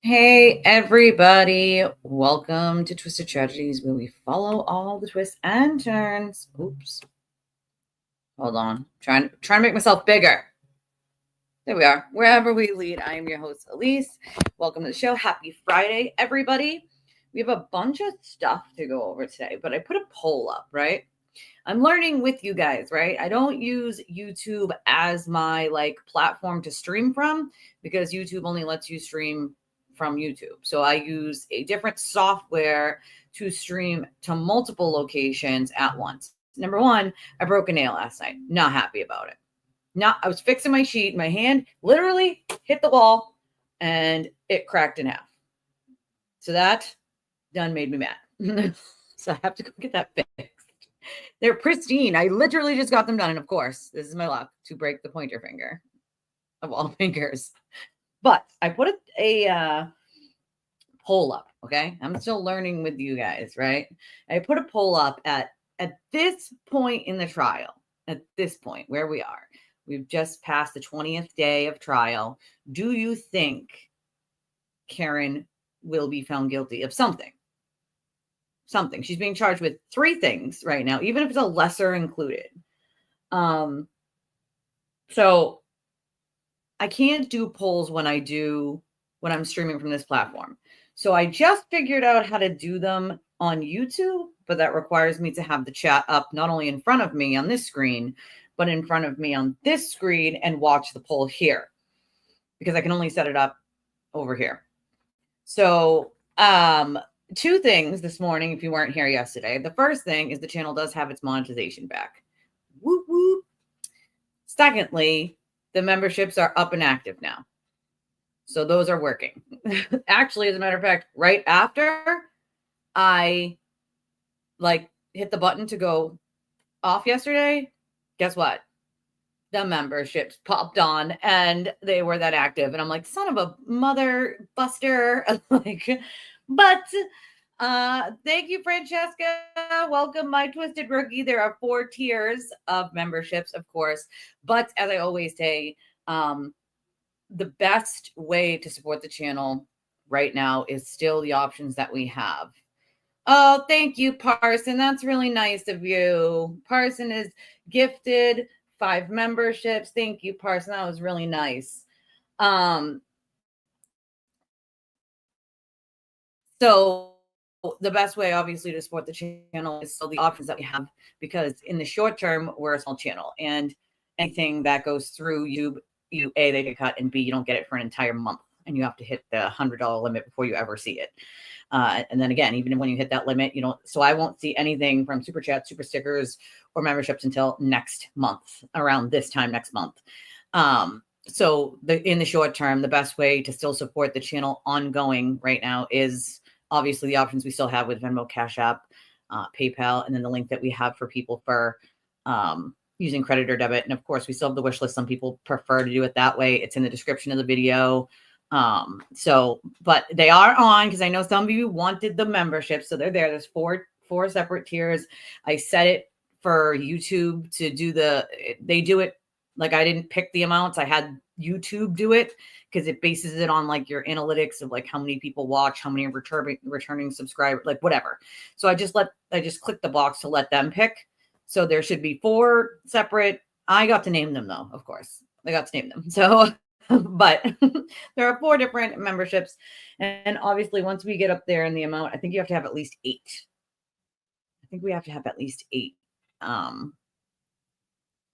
Hey everybody, welcome to Twisted Tragedies, where we follow all the twists and turns. Oops. Hold on. Trying to make myself bigger. There we are. Wherever we lead, I am your host, Elise. Welcome to the show. Happy Friday, everybody. We have a bunch of stuff to go over today, but I put a poll up, right? I'm learning with you guys, right? I don't use YouTube as my platform to stream from because YouTube only lets you stream from YouTube. So I use a different software to stream to multiple locations at once. Number one, I broke a nail last night. Not happy about it. I was fixing my sheet. My hand literally hit the wall and it cracked in half. So that done made me mad. So I have to go get that fixed. They're pristine. I literally just got them done. And of course, this is my luck to break the pointer finger of all fingers. But I put a poll up, okay? I'm still learning with you guys, right? I put a poll up at this point in the trial, at this point where we are. We've just passed the 20th day of trial. Do you think Karen will be found guilty of something? Something. She's being charged with 3 things right now, even if it's a lesser included. So I can't do polls when I'm streaming from this platform. So I just figured out how to do them on YouTube, but that requires me to have the chat up not only in front of me on this screen, but in front of me on this screen and watch the poll here because I can only set it up over here. So, 2 things this morning, if you weren't here yesterday. The first thing is the channel does have its monetization back. Whoop, whoop. Secondly, the memberships are up and active now. So those are working. Actually, as a matter of fact, right after I hit the button to go off yesterday, guess what? The memberships popped on and they were that active. And I'm like, son of a mother buster. But thank you, Francesca. Welcome, my twisted rookie. There are 4 tiers of memberships, of course. But as I always say, the best way to support the channel right now is still the options that we have. Oh, thank you, Parson. That's really nice of you. Parson is gifted 5 memberships. Thank you, Parson. That was really nice. So the best way, obviously, to support the channel is still the options that we have, because in the short term, we're a small channel, and anything that goes through YouTube, A, they get cut, and B, you don't get it for an entire month, and you have to hit the $100 limit before you ever see it. And then again, even when you hit that limit, so I won't see anything from Super Chat, Super Stickers, or memberships until next month, around this time next month. So in the short term, the best way to still support the channel ongoing right now is obviously the options we still have with Venmo, Cash App, PayPal, and then the link that we have for people for using credit or debit. And of course, we still have the wish list. Some people prefer to do it that way. It's in the description of the video. But they are on, because I know some of you wanted the membership. So they're there. There's four separate tiers. I set it for YouTube to do they do it. Like, I didn't pick the amounts. I had YouTube do it because it bases it on your analytics of how many people watch, how many returning subscribers, whatever. So I just clicked the box to let them pick. So there should be 4 separate. I got to name them though, of course. I got to name them. So, but there are 4 different memberships. And obviously once we get up there in the amount, I think you have to have at least 8. I think we have to have at least 8.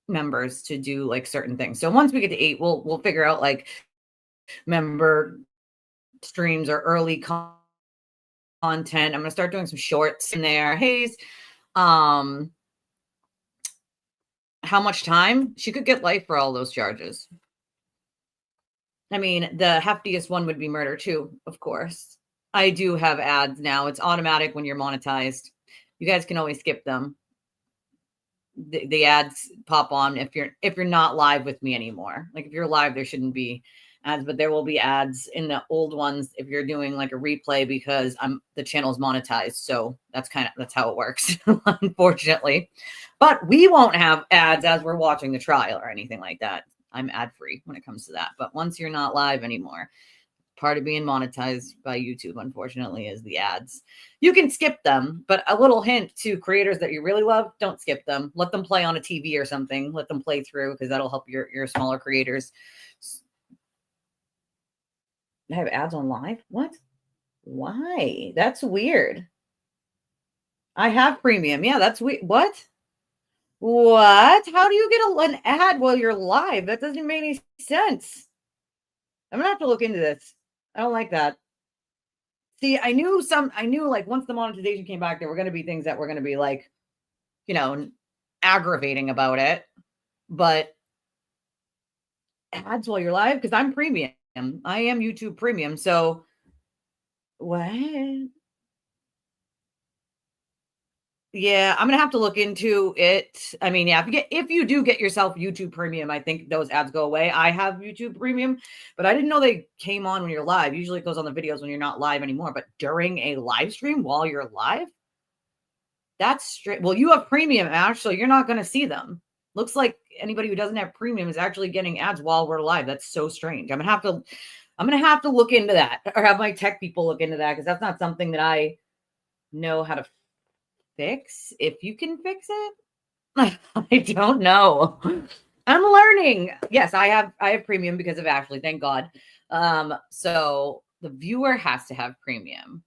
Members to do certain things. So once we get to 8, we'll figure out member streams or early content. I'm gonna start doing some shorts in there. Hayes, how much time? She could get life for all those charges. I mean, the heftiest one would be murder too, of course. I do have ads now. It's automatic when you're monetized. You guys can always skip them. The ads pop on if you're not live with me anymore. If you're live, there shouldn't be ads, but there will be ads in the old ones if you're doing a replay, because the channel's monetized. So that's how it works, unfortunately. But we won't have ads as we're watching the trial or anything like that. I'm ad free when it comes to that. But once you're not live anymore, part of being monetized by YouTube, unfortunately, is the ads. You can skip them, but a little hint to creators that you really love, don't skip them. Let them play on a TV or something. Let them play through, because that'll help your smaller creators. I have ads on live? What? Why? That's weird. I have premium. Yeah, that's weird. What? What? How do you get an ad while you're live? That doesn't make any sense. I'm gonna have to look into this. I don't like that. See, I knew like once the monetization came back, there were gonna be things that were gonna be like, aggravating about it. But ads while you're live, because I'm premium. I am YouTube premium. So what? Yeah, I'm gonna have to look into it. I mean, yeah, if you do get yourself YouTube Premium, I think those ads go away. I have YouTube Premium, but I didn't know they came on when you're live. Usually it goes on the videos when you're not live anymore, but during a live stream while you're live, that's straight. Well, you have Premium, Ash, so you're not gonna see them. Looks like anybody who doesn't have Premium is actually getting ads while we're live. That's so strange. I'm gonna have to look into that, or have my tech people look into that, because that's not something that I know how to fix. If you can fix it, I don't know. I'm learning. Yes, I have premium because of Ashley, thank God. So the viewer has to have premium.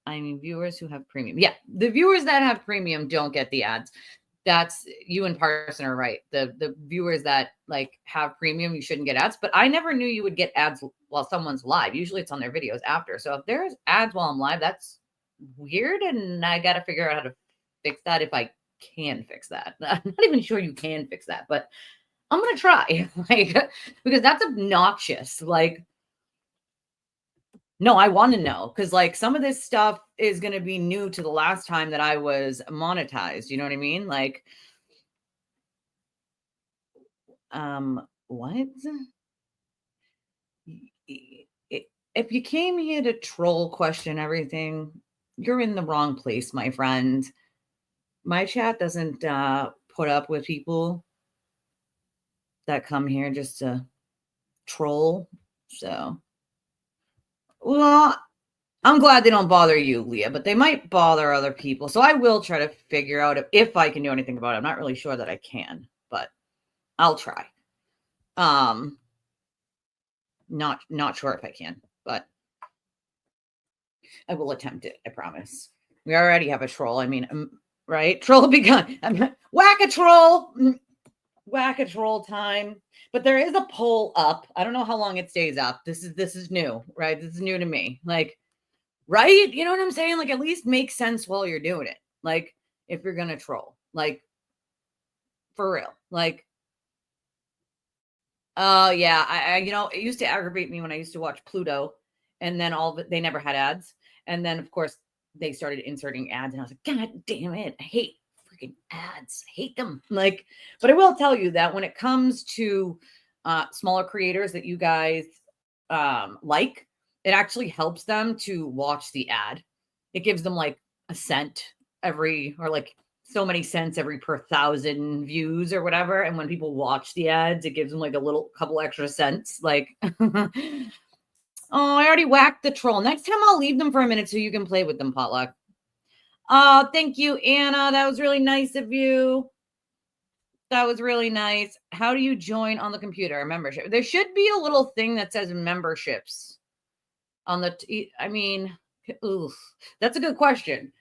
I mean, viewers who have premium. Yeah, the viewers that have premium don't get the ads. That's, you and Parson are right. The viewers that like have premium, you shouldn't get ads. But I never knew you would get ads while someone's live. Usually it's on their videos after. So if there's ads while I'm live, that's weird, and I got to figure out how to fix that, if I can fix that. I'm not even sure you can fix that, but I'm gonna try, like, because that's obnoxious. Like, no, I want to know, because like some of this stuff is going to be new to the last time that I was monetized. You know what I mean? Like, what? If you came here to troll, question everything, you're in the wrong place, my friend. My chat doesn't put up with people that come here just to troll. So, well, I'm glad they don't bother you, Leah, but they might bother other people. So I will try to figure out if I can do anything about it. I'm not really sure that I can, but I'll try. Not sure if I can, but I will attempt it. I promise. We already have a troll. I mean, right? Troll begun. Whack a troll. Whack a troll time. But there is a poll up. I don't know how long it stays up. This is new, right? This is new to me. Like, right? You know what I'm saying? Like, at least make sense while you're doing it. Like, if you're gonna troll, like, for real. Like, yeah, I it used to aggravate me when I used to watch Pluto, and then they never had ads, and then of course they started inserting ads, and I was like, God damn it, I hate freaking ads, I hate them. Like, but I will tell you that when it comes to smaller creators that you guys like, it actually helps them to watch the ad. It gives them like a cent every, or like so many cents every per 1,000 views or whatever. And when people watch the ads, it gives them like a little couple extra cents. Like, oh, I already whacked the troll. Next time I'll leave them for a minute so you can play with them, Potluck. Oh, thank you, Anna. That was really nice of you. That was really nice. How do you join on the computer? A membership. There should be a little thing that says memberships on the, I mean, oof, that's a good question.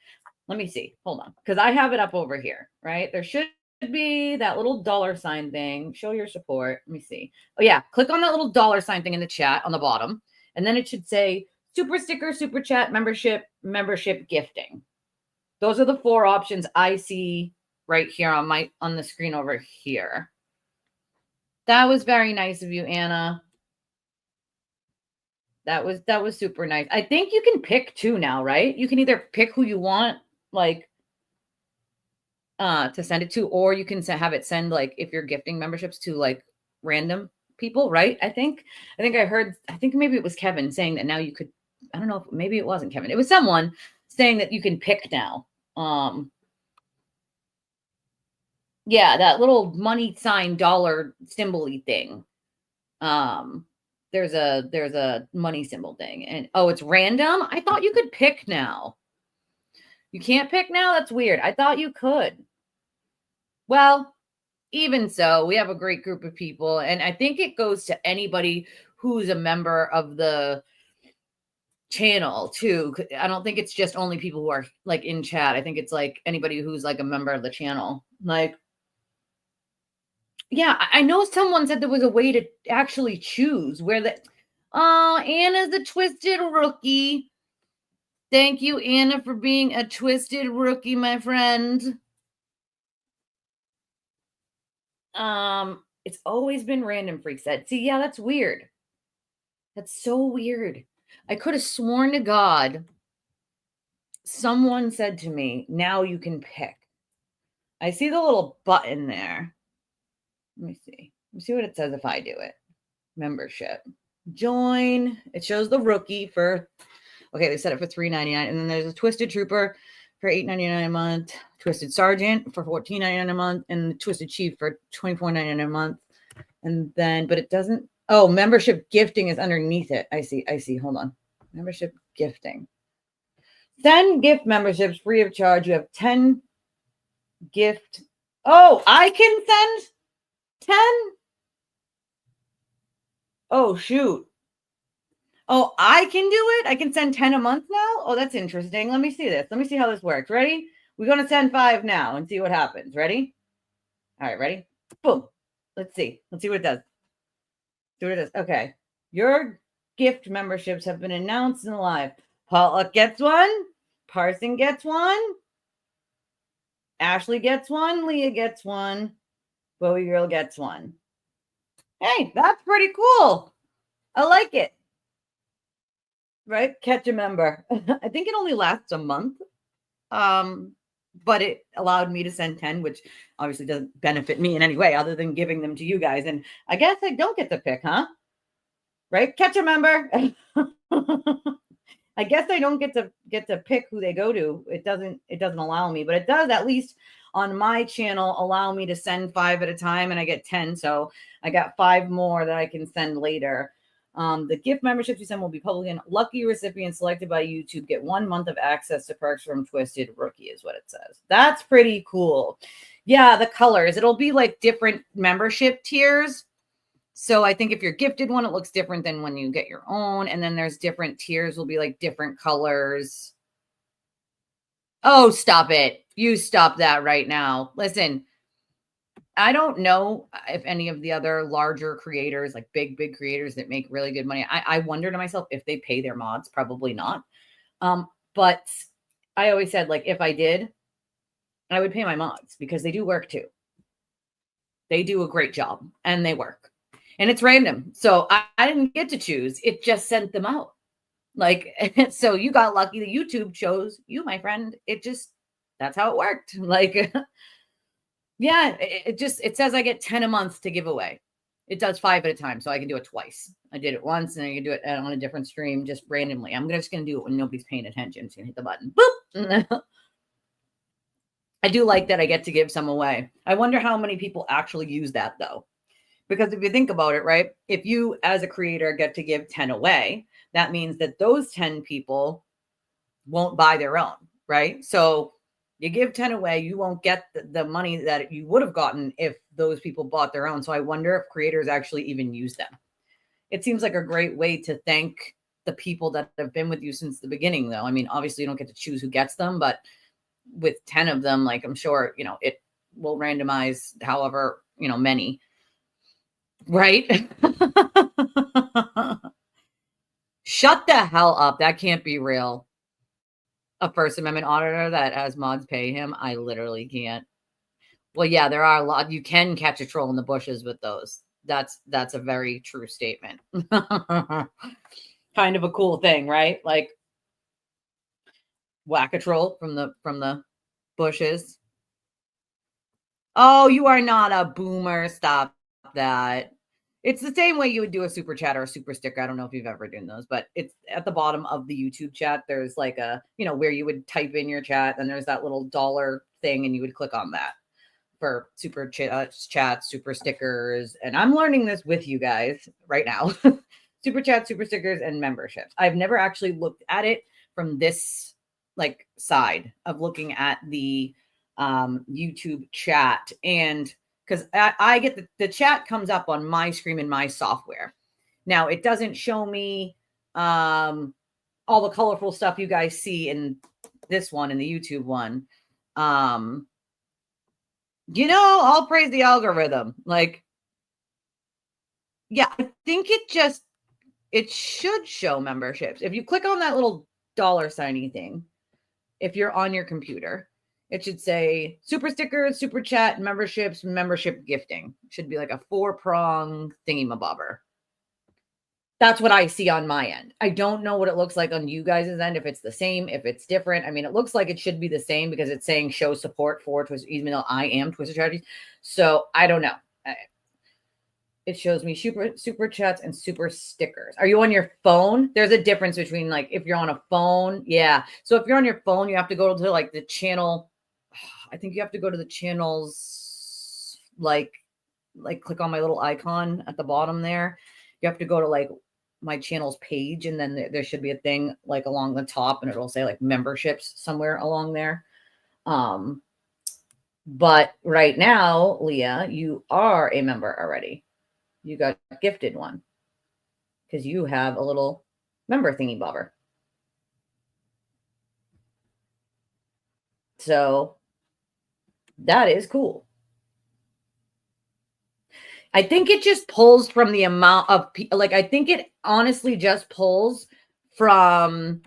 Let me see. Hold on. Because I have it up over here, right? There should be that little $sign thing. Show your support. Let me see. Oh, yeah. Click on that little $sign thing in the chat on the bottom. And then it should say super sticker, super chat, membership gifting. Those are the 4 options I see right here on the screen over here. That was very nice of you, Anna. That was super nice. I think you can pick too now, right? You can either pick who you want, like, to send it to, or you can have it send, like, if you're gifting memberships to like random people, right? I think I heard, I think maybe it was Kevin saying that now you could, I don't know, maybe it wasn't Kevin. It was someone saying that you can pick now. Yeah, that little money sign dollar symbol-y thing. there's a money symbol thing. And oh, it's random? I thought you could pick now. You can't pick now? That's weird. I thought you could. Well, even so, we have a great group of people, and I think it goes to anybody who's a member of the channel too. I don't think it's just only people who are like in chat. I think it's like anybody who's like a member of the channel. Like, yeah, I know someone said there was a way to actually choose where the Anna's a twisted rookie. Thank you, Anna, for being a twisted rookie, my friend. It's always been random, Freak said. See, yeah, that's weird. That's so weird. I could have sworn to God someone said to me, now you can pick. I see the little button there. Let me see. Let me see what it says if I do it. Membership. Join. It shows the rookie for, okay, they set it for $3.99. And then there's a Twisted Trooper for $8.99 a month. Twisted Sergeant for $14.99 a month. And the Twisted Chief for $24.99 a month. And then, but it doesn't, oh, membership gifting is underneath it. I see. Hold on. Membership gifting. 10 gift memberships free of charge. You have 10 gift. Oh, I can send 10? Oh, shoot. Oh, I can do it? I can send 10 a month now? Oh, that's interesting. Let me see this. Let me see how this works. Ready? We're going to send 5 now and see what happens. Ready? All right, ready? Boom. Let's see. Let's see what it does. See what it does. Okay. Your gift memberships have been announced and live. Potluck gets one. Parson gets one. Ashley gets one. Leah gets one. Bowie Girl gets one. Hey, that's pretty cool. I like it. Right? Catch a member. I think it only lasts a month. But it allowed me to send 10, which obviously doesn't benefit me in any way other than giving them to you guys. And I guess I don't get to pick, huh? Right? Catch a member. I guess I don't get to pick who they go to. It doesn't allow me, but it does at least on my channel allow me to send 5 at a time, and I get 10. So I got 5 more that I can send later. The gift memberships you send will be public, and lucky recipients selected by YouTube get 1 month of access to perks from Twisted Rookie is what it says. That's pretty cool. Yeah, the colors. It'll be like different membership tiers. So I think if you're gifted one, it looks different than when you get your own. And then there's different tiers will be like different colors. Oh, stop it. You stop that right now. Listen, I don't know if any of the other larger creators, like big creators that make really good money. I wonder to myself if they pay their mods. Probably not. But I always said, like, if I did, I would pay my mods because they do work too. They do a great job and they work. And it's random. So I didn't get to choose. It just sent them out. Like, so you got lucky. The YouTube chose you, my friend. That's how it worked. Like, yeah, it says I get 10 a month to give away. It does 5 at a time. So I can do it twice. I did it once and I can do it on a different stream just randomly. I'm just going to do it when nobody's paying attention. Just going to hit the button. Boop. I do like that I get to give some away. I wonder how many people actually use that though. Because if you think about it, right, if you as a creator get to give 10 away, that means that those 10 people won't buy their own, right? So you give 10 away, you won't get the money that you would have gotten if those people bought their own. So I wonder if creators actually even use them. It seems like a great way to thank the people that have been with you since the beginning, though. I mean, obviously you don't get to choose who gets them, but with 10 of them, like I'm sure, it will randomize however, many. Right? Shut the hell up. That can't be real. A First Amendment auditor that has mods pay him. I literally can't. Well, yeah, there are a lot. You can catch a troll in the bushes with those. That's a very true statement. Kind of a cool thing, right? Like whack a troll from the bushes. Oh, you are not a boomer. Stop that. It's the same way you would do a super chat or a super sticker. I don't know if you've ever done those, but it's at the bottom of the YouTube chat. There's like a, where you would type in your chat and there's that little dollar thing and you would click on that for super chats, super stickers. And I'm learning this with you guys right now. super chat, super stickers, and memberships. I've never actually looked at it from this like side of looking at the YouTube chat, and because I get the chat comes up on my screen in my software. Now it doesn't show me all the colorful stuff you guys see in this one, in the YouTube one. I'll praise the algorithm. Like, yeah, I think it should show memberships. If you click on that little $signy thing, if you're on your computer, it should say super stickers, super chat, memberships, membership gifting. It should be like a 4-prong thingy-mabobber. That's what I see on my end. I don't know what it looks like on you guys' end, if it's the same, if it's different. I mean, it looks like it should be the same because it's saying show support for Twisted, even though I am Twisted Strategies. So I don't know. It shows me super chats and super stickers. Are you on your phone? There's a difference between like if you're on a phone. Yeah. So if you're on your phone, you have to go to like the channel. I think you have to go to the channels, like click on my little icon at the bottom there. You have to go to like my channels page, and then there should be a thing like along the top, and it'll say like memberships somewhere along there. But right now, Leah, you are a member already. You got gifted one because you have a little member thingy bobber. So that is cool. I think it just pulls from the amount of like, I think it honestly just pulls from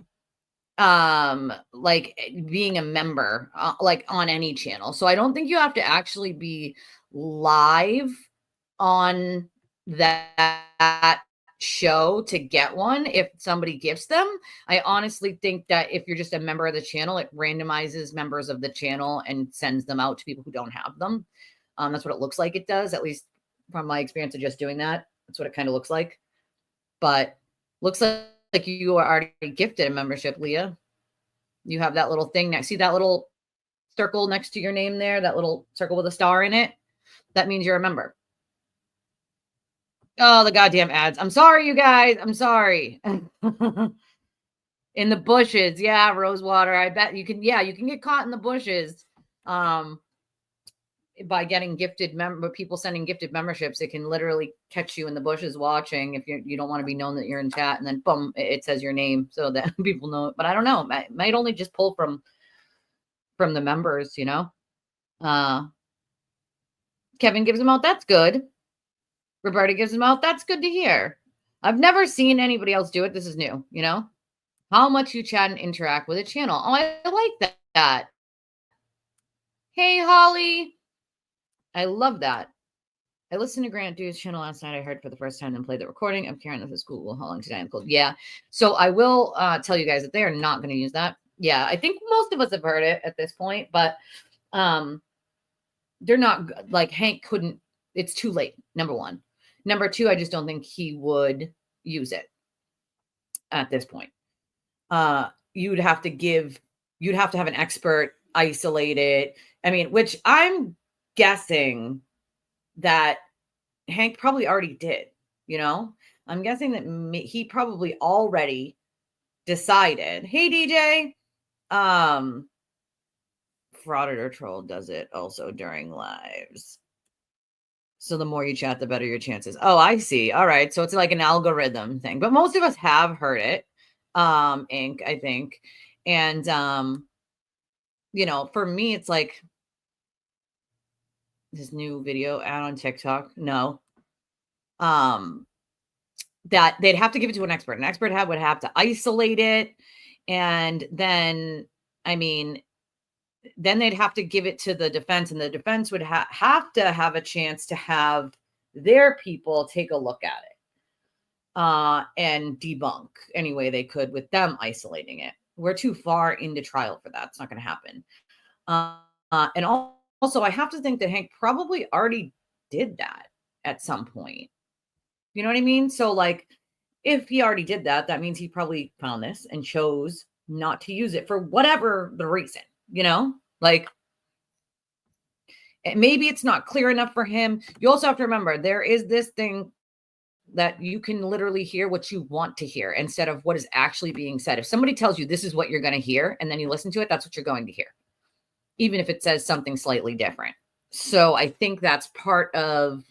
like being a member like on any channel. So I don't think you have to actually be live on that show to get one if somebody gifts them. I honestly think that if you're just a member of the channel, it randomizes members of the channel and sends them out to people who don't have them. That's what it looks like it does, at least from my experience of just doing that. That's what it kind of looks like. But looks like you are already gifted a membership, Leah. You have that little thing next. See that little circle next to your name there? That little circle with a star in it? That means you're a member. Oh, the goddamn ads. I'm sorry, you guys. I'm sorry. In the bushes. Yeah, Rosewater. I bet you can. Yeah, you can get caught in the bushes. By getting gifted people sending gifted memberships. It can literally catch you in the bushes watching if you don't want to be known that you're in chat, and then boom, it says your name so that people know it. But I don't know. It might only just pull from the members, Kevin gives them out. That's good. Roberta gives them out. That's good to hear. I've never seen anybody else do it. This is new, How much you chat and interact with a channel. Oh, I like that. Hey, Holly. I love that. I listened to Grant do his channel last night. I heard for the first time, then played the recording. I'm Karen. This is cool. How long today? I'm cold. Yeah. So I will tell you guys that they are not going to use that. Yeah. I think most of us have heard it at this point, but they're not like Hank couldn't. It's too late. Number one. Number two, I just don't think he would use it at this point. You'd have to have an expert isolate it. I mean, which I'm guessing that Hank probably already did, I'm guessing that he probably already decided. Hey, DJ, Frauditor Troll does it also during lives. So the more you chat, the better your chances. Oh, I see. All right. So it's like an algorithm thing, but most of us have heard it. Inc, I think. And, for me, it's like this new video ad on TikTok. No, that they'd have to give it to an expert. An expert would have to isolate it. And then, then they'd have to give it to the defense, and the defense would have to have a chance to have their people take a look at it and debunk any way they could with them isolating it. We're too far into trial for that. It's not going to happen. And also, I have to think that Hank probably already did that at some point. You know what I mean? So, like, if he already did that, that means he probably found this and chose not to use it for whatever the reason, like maybe it's not clear enough for him. You also have to remember there is this thing that you can literally hear what you want to hear instead of what is actually being said. If somebody tells you this is what you're going to hear and then you listen to it, that's what you're going to hear, even if it says something slightly different. So I think that's part of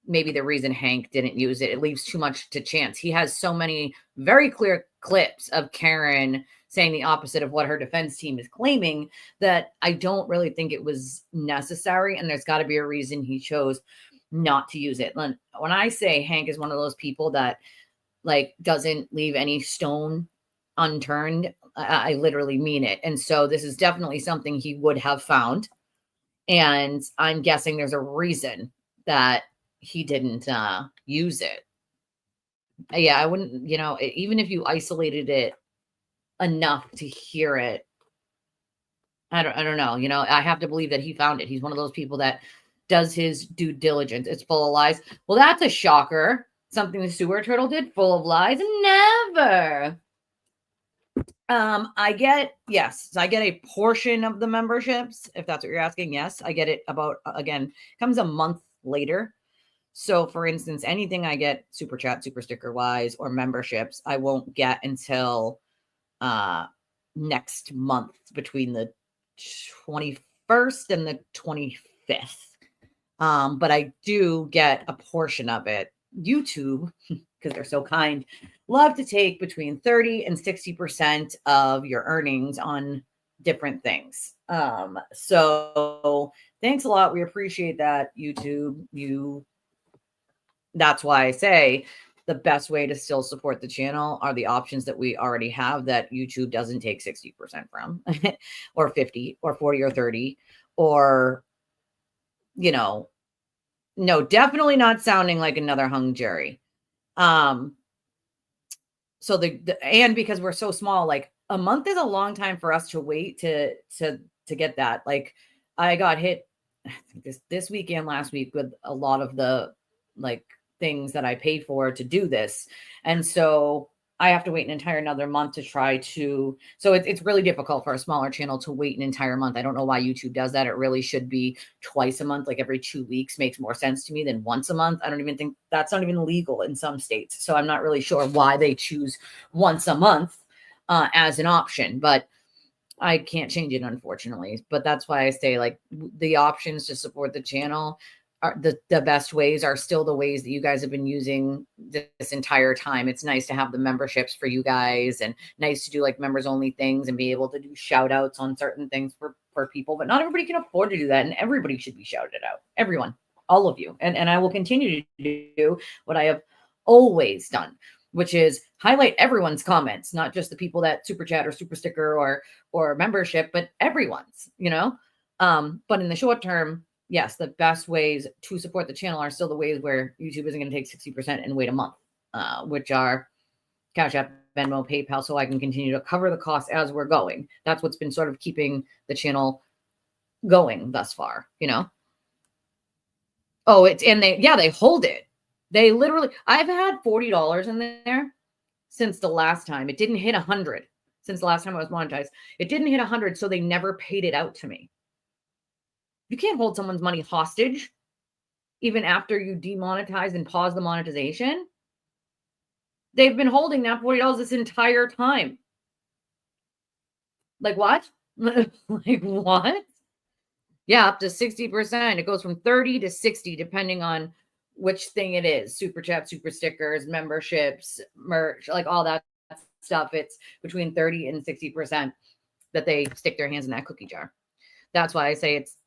maybe the reason Hank didn't use it. It leaves too much to chance. He has so many very clear clips of Karen saying the opposite of what her defense team is claiming that I don't really think it was necessary. And there's got to be a reason he chose not to use it. When I say Hank is one of those people that like doesn't leave any stone unturned, I literally mean it. And so this is definitely something he would have found. And I'm guessing there's a reason that he didn't use it. Yeah, I wouldn't, even if you isolated it enough to hear it, I don't know. I have to believe that he found it. He's one of those people that does his due diligence. It's full of lies. Well, that's a shocker. Something the sewer turtle did, full of lies. Never. I get a portion of the memberships, if that's what you're asking. Yes, I get it about, again, comes a month later. So for instance, anything I get super chat, super sticker wise, or memberships, I won't get until next month between the 21st and the 25th. But I do get a portion of it. YouTube, because they're so kind, love to take between 30 and 60% of your earnings on different things. So thanks a lot. We appreciate that, YouTube. That's why I say the best way to still support the channel are the options that we already have that YouTube doesn't take 60% from, or 50 or 40 or 30, or, no, definitely not sounding like another hung jury. So and because we're so small, like a month is a long time for us to wait to get that. Like I got hit this weekend, last week, with a lot of the like things that I paid for to do this. And so I have to wait an entire another month to try to, so it's really difficult for a smaller channel to wait an entire month. I don't know why YouTube does that. It really should be twice a month, like every 2 weeks makes more sense to me than once a month. I don't even think that's not even legal in some states. So I'm not really sure why they choose once a month as an option, but I can't change it, unfortunately. But that's why I say like the options to support the channel are the best ways are still the ways that you guys have been using this entire time. It's nice to have the memberships for you guys, and nice to do like members only things and be able to do shout outs on certain things for people, but not everybody can afford to do that. And everybody should be shouted out. Everyone, all of you. And I will continue to do what I have always done, which is highlight everyone's comments, not just the people that super chat or super sticker or membership, but everyone's, but in the short term, yes, the best ways to support the channel are still the ways where YouTube isn't going to take 60% and wait a month, which are Cash App, Venmo, PayPal, so I can continue to cover the costs as we're going. That's what's been sort of keeping the channel going thus far, Oh, they hold it. They literally, I've had $40 in there since the last time. It didn't hit 100 since the last time I was monetized. It didn't hit 100, so they never paid it out to me. You can't hold someone's money hostage even after you demonetize and pause the monetization. They've been holding that $40 this entire time. Like what? Like what? Yeah, up to 60%. It goes from 30 to 60, depending on which thing it is. Super chat, super stickers, memberships, merch, like all that stuff. It's between 30 and 60% that they stick their hands in that cookie jar. That's why I say it's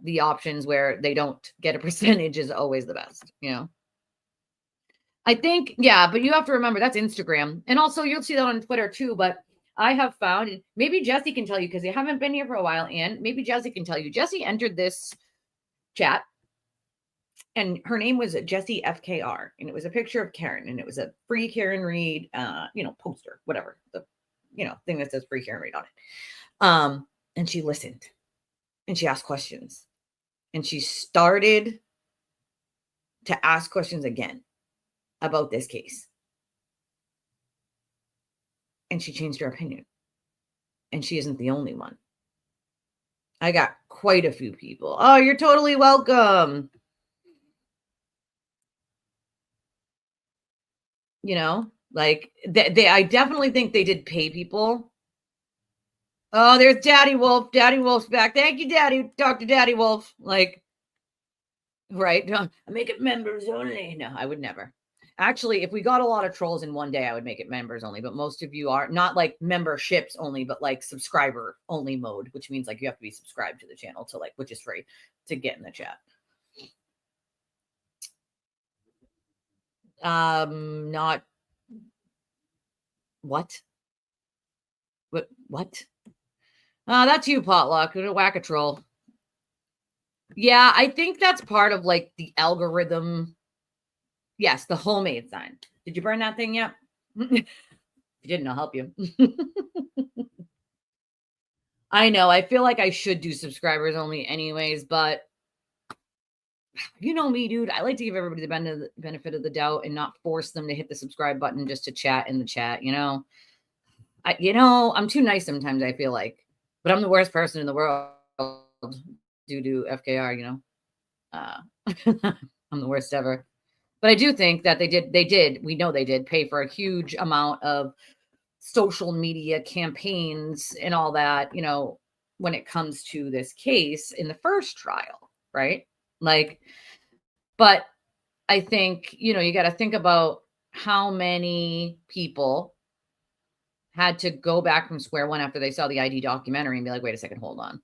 the options where they don't get a percentage is always the best, I think, yeah, but you have to remember that's Instagram. And also you'll see that on Twitter too, but I have found, and maybe Jesse can tell you because you haven't been here for a while, and maybe Jesse can tell you. Jesse entered this chat and her name was Jessie FKR, and it was a picture of Karen, and it was a free Karen Read, poster, whatever, the, thing that says free Karen Read on it. And she listened and she asked questions. And she started to ask questions again about this case. And she changed her opinion. And she isn't the only one. I got quite a few people. Oh, you're totally welcome. You know, like I definitely think they did pay people. Oh, there's Daddy Wolf. Daddy Wolf's back. Thank you, Daddy, Dr. Daddy Wolf. Like, right? I make it members only. No, I would never. Actually, if we got a lot of trolls in one day, I would make it members only. But most of you are not like memberships only, but like subscriber only mode, which means like you have to be subscribed to the channel to like, which is free to get in the chat. Not what? What? That's you, Potluck. Whack a troll. Yeah, I think that's part of like the algorithm. Yes, the homemade sign. Did you burn that thing yet? If you didn't, I'll help you. I know. I feel like I should do subscribers only anyways, but you know me, dude. I like to give everybody the benefit of the doubt and not force them to hit the subscribe button just to chat in the chat, you know? I'm too nice sometimes, I feel like. But I'm the worst person in the world due to FKR, you know? I'm the worst ever. But I do think that we know they did pay for a huge amount of social media campaigns and all that, you know, when it comes to this case in the first trial, right? Like, but I think, you know, you got to think about how many people had to go back from square one after they saw the ID documentary and be like, wait a second, hold on.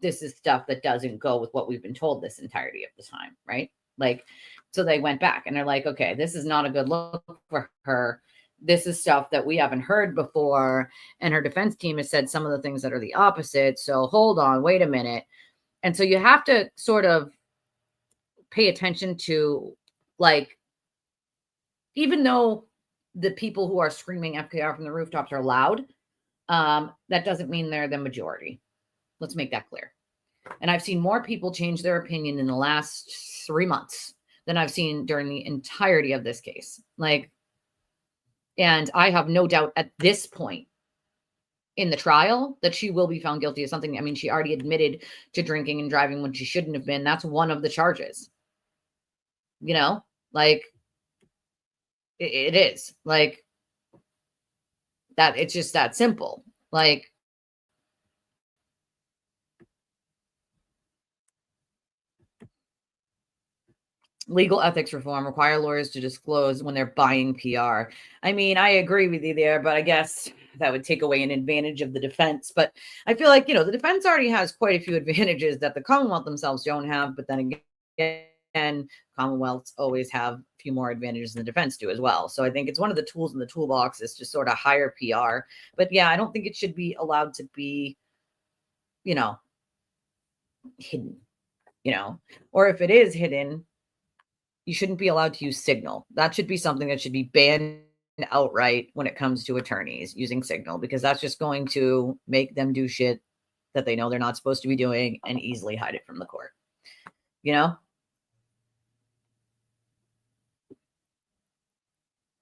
This is stuff that doesn't go with what we've been told this entirety of the time, right? Like, so they went back and they're like, okay, this is not a good look for her. This is stuff that we haven't heard before. And her defense team has said some of the things that are the opposite. So hold on, wait a minute. And so you have to sort of pay attention to, like, even though the people who are screaming FKR from the rooftops are loud, that doesn't mean they're the majority. Let's make that clear. And I've seen more people change their opinion in the last 3 months than I've seen during the entirety of this case. Like, and I have no doubt at this point in the trial that she will be found guilty of something. I mean, she already admitted to drinking and driving when she shouldn't have been. That's one of the charges. You know, like it is like that. It's just that simple. Like, legal ethics reform require lawyers to disclose when they're buying PR. I mean, I agree with you there, but I guess that would take away an advantage of the defense. But I feel like, you know, the defense already has quite a few advantages that the Commonwealth themselves don't have. But then again, Commonwealths always have a few more advantages than the defense do as well. So I think it's one of the tools in the toolbox is to sort of hire PR. But yeah, I don't think it should be allowed to be, you know, hidden, you know, or if it is hidden, you shouldn't be allowed to use Signal. That should be something that should be banned outright when it comes to attorneys using Signal, because that's just going to make them do shit that they know they're not supposed to be doing and easily hide it from the court. You know?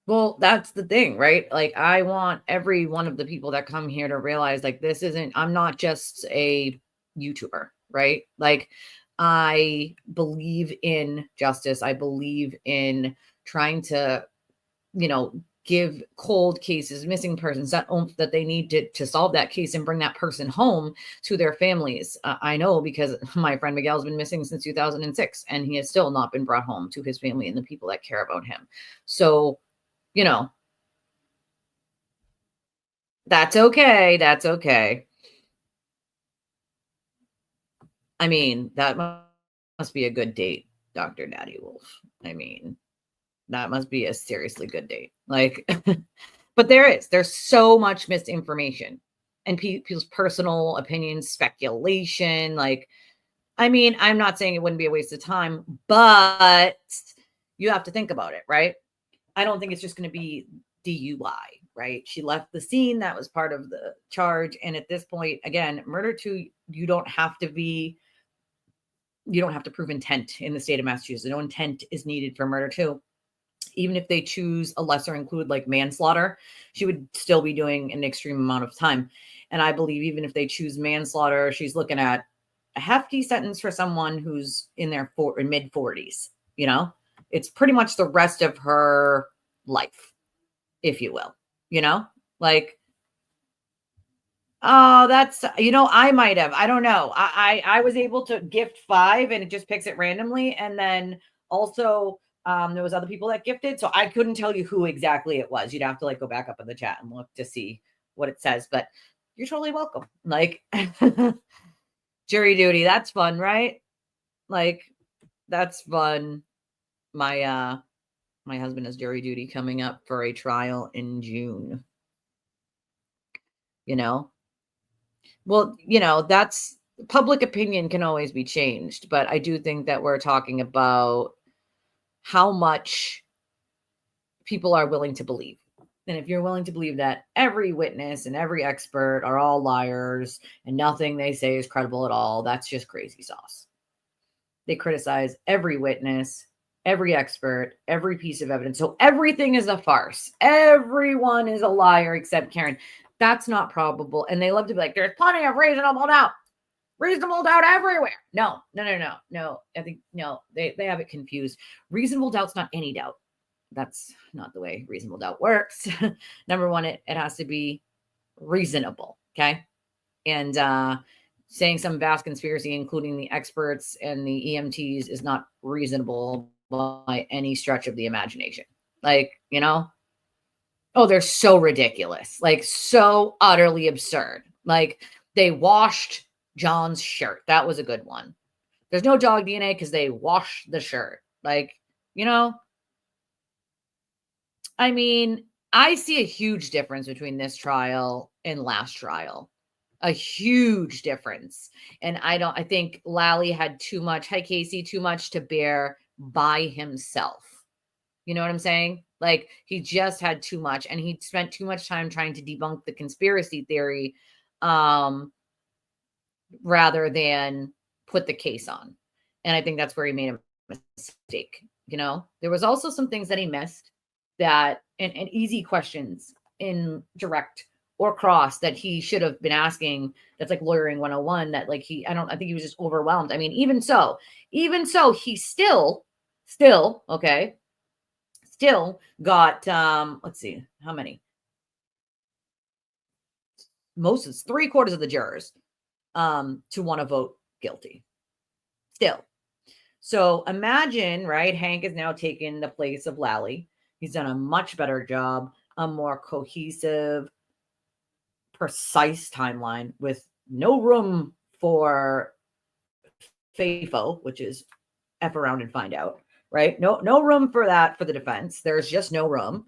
Well, that's the thing, right? Like, I want every one of the people that come here to realize, like, I'm not just a YouTuber, right? Like, I believe in justice. I believe in trying to, you know, give cold cases, missing persons, that oomph that they need to solve that case and bring that person home to their families. I know because my friend Miguel's been missing since 2006, and he has still not been brought home to his family and the people that care about him. So, you know, that's okay. That's okay. I mean, that must be a good date, Dr. Daddy Wolf. I mean, that must be a seriously good date. Like, but there's so much misinformation and people's personal opinions, speculation. Like, I mean, I'm not saying it wouldn't be a waste of time, but you have to think about it, right? I don't think it's just going to be DUI, right? She left the scene. That was part of the charge. And at this point, again, murder two, you don't have to prove intent in the state of Massachusetts. No intent is needed for murder two. Even if they choose a lesser include like manslaughter, she would still be doing an extreme amount of time. And I believe even if they choose manslaughter, she's looking at a hefty sentence for someone who's in their mid 40s. You know, it's pretty much the rest of her life. if you will, like, oh, that's, I might have, I don't know. I was able to gift 5 and it just picks it randomly. And then also, there was other people that gifted. So I couldn't tell you who exactly it was. You'd have to like go back up in the chat and look to see what it says, but you're totally welcome. Like, jury duty. That's fun, right? Like, that's fun. My husband has jury duty coming up for a trial in June. Well, that's, public opinion can always be changed, but I do think that we're talking about how much people are willing to believe. And if you're willing to believe that every witness and every expert are all liars and nothing they say is credible at all, that's just crazy sauce. They criticize every witness, every expert, every piece of evidence. So everything is a farce. Everyone is a liar except Karen. That's not probable. And they love to be like, there's plenty of reasonable doubt. Reasonable doubt everywhere. No. I think, no, they have it confused. Reasonable doubt's not any doubt. That's not the way reasonable doubt works. Number one, it has to be reasonable. Okay. And saying some vast conspiracy, including the experts and the EMTs, is not reasonable by any stretch of the imagination. Like, oh, they're so ridiculous, like so utterly absurd. Like, they washed John's shirt. That was a good one. There's no dog DNA because they washed the shirt. Like, I mean, I see a huge difference between this trial and last trial. A huge difference. And I think Lally had too much, hi Casey, too much to bear by himself. You know what I'm saying? Like, he just had too much, and he spent too much time trying to debunk the conspiracy theory rather than put the case on. And I think that's where he made a mistake. There was also some things that he missed that, and easy questions in direct or cross that he should have been asking. That's like lawyering 101 that like I think he was just overwhelmed. I mean, even so, he still got, let's see, how many? Most is 3/4 of the jurors to want to vote guilty. Still. So imagine, right? Hank has now taken the place of Lally. He's done a much better job, a more cohesive, precise timeline with no room for FAFO, which is F around and find out, right? No room for that for the defense. There's just no room.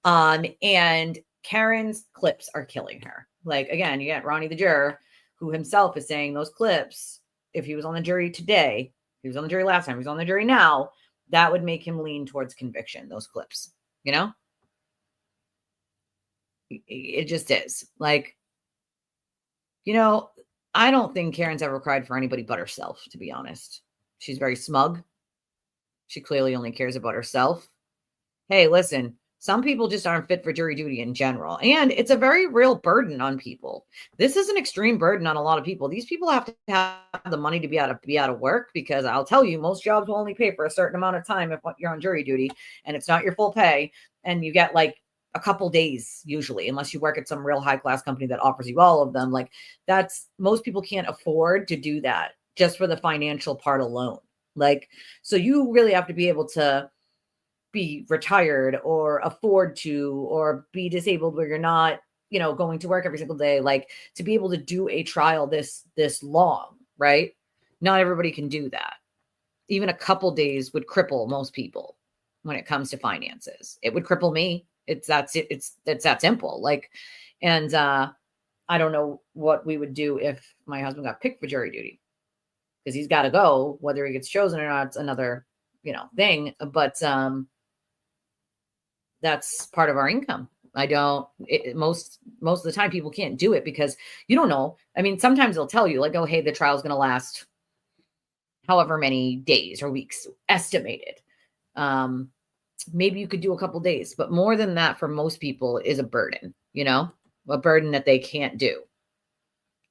And Karen's clips are killing her. Like, again, you got Ronnie the juror, who himself is saying those clips, if he was on the jury today, he was on the jury last time, he's on the jury now, that would make him lean towards conviction, those clips, It just is. Like, I don't think Karen's ever cried for anybody but herself, to be honest. She's very smug. She clearly only cares about herself. Hey, listen, some people just aren't fit for jury duty in general. And it's a very real burden on people. This is an extreme burden on a lot of people. These people have to have the money to be out of work, because I'll tell you, most jobs will only pay for a certain amount of time if you're on jury duty, and it's not your full pay. And you get like a couple days usually, unless you work at some real high class company that offers you all of them. Like, most people can't afford to do that just for the financial part alone. Like, so you really have to be able to be retired or afford to, or be disabled where you're not, going to work every single day, like, to be able to do a trial this long, right? Not everybody can do that. Even a couple days would cripple most people when it comes to finances. It would cripple me. It's that simple. Like, and I don't know what we would do if my husband got picked for jury duty, because he's got to go, whether he gets chosen or not, it's another, thing. But that's part of our income. Most of the time people can't do it because you don't know. I mean, sometimes they'll tell you like, oh, hey, the trial's going to last however many days or weeks estimated. Maybe you could do a couple days, but more than that for most people is a burden, a burden that they can't do.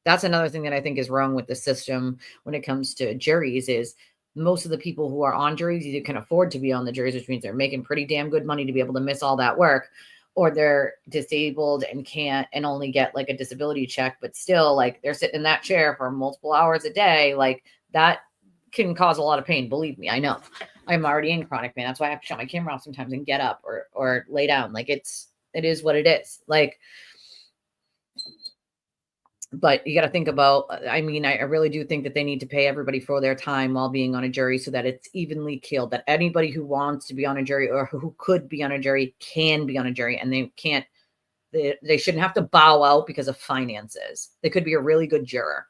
That's another thing that I think is wrong with the system when it comes to juries, is most of the people who are on juries either can afford to be on the juries, which means they're making pretty damn good money to be able to miss all that work, or they're disabled and can't and only get like a disability check, but still like they're sitting in that chair for multiple hours a day, like that can cause a lot of pain. Believe me, I know. I'm already in chronic pain. That's why I have to shut my camera off sometimes and get up or lay down. Like it is what it is. Like, but you got to think about, I mean, I really do think that they need to pay everybody for their time while being on a jury so that it's evenly killed, that anybody who wants to be on a jury or who could be on a jury can be on a jury, and they can't, they shouldn't have to bow out because of finances. They could be a really good juror.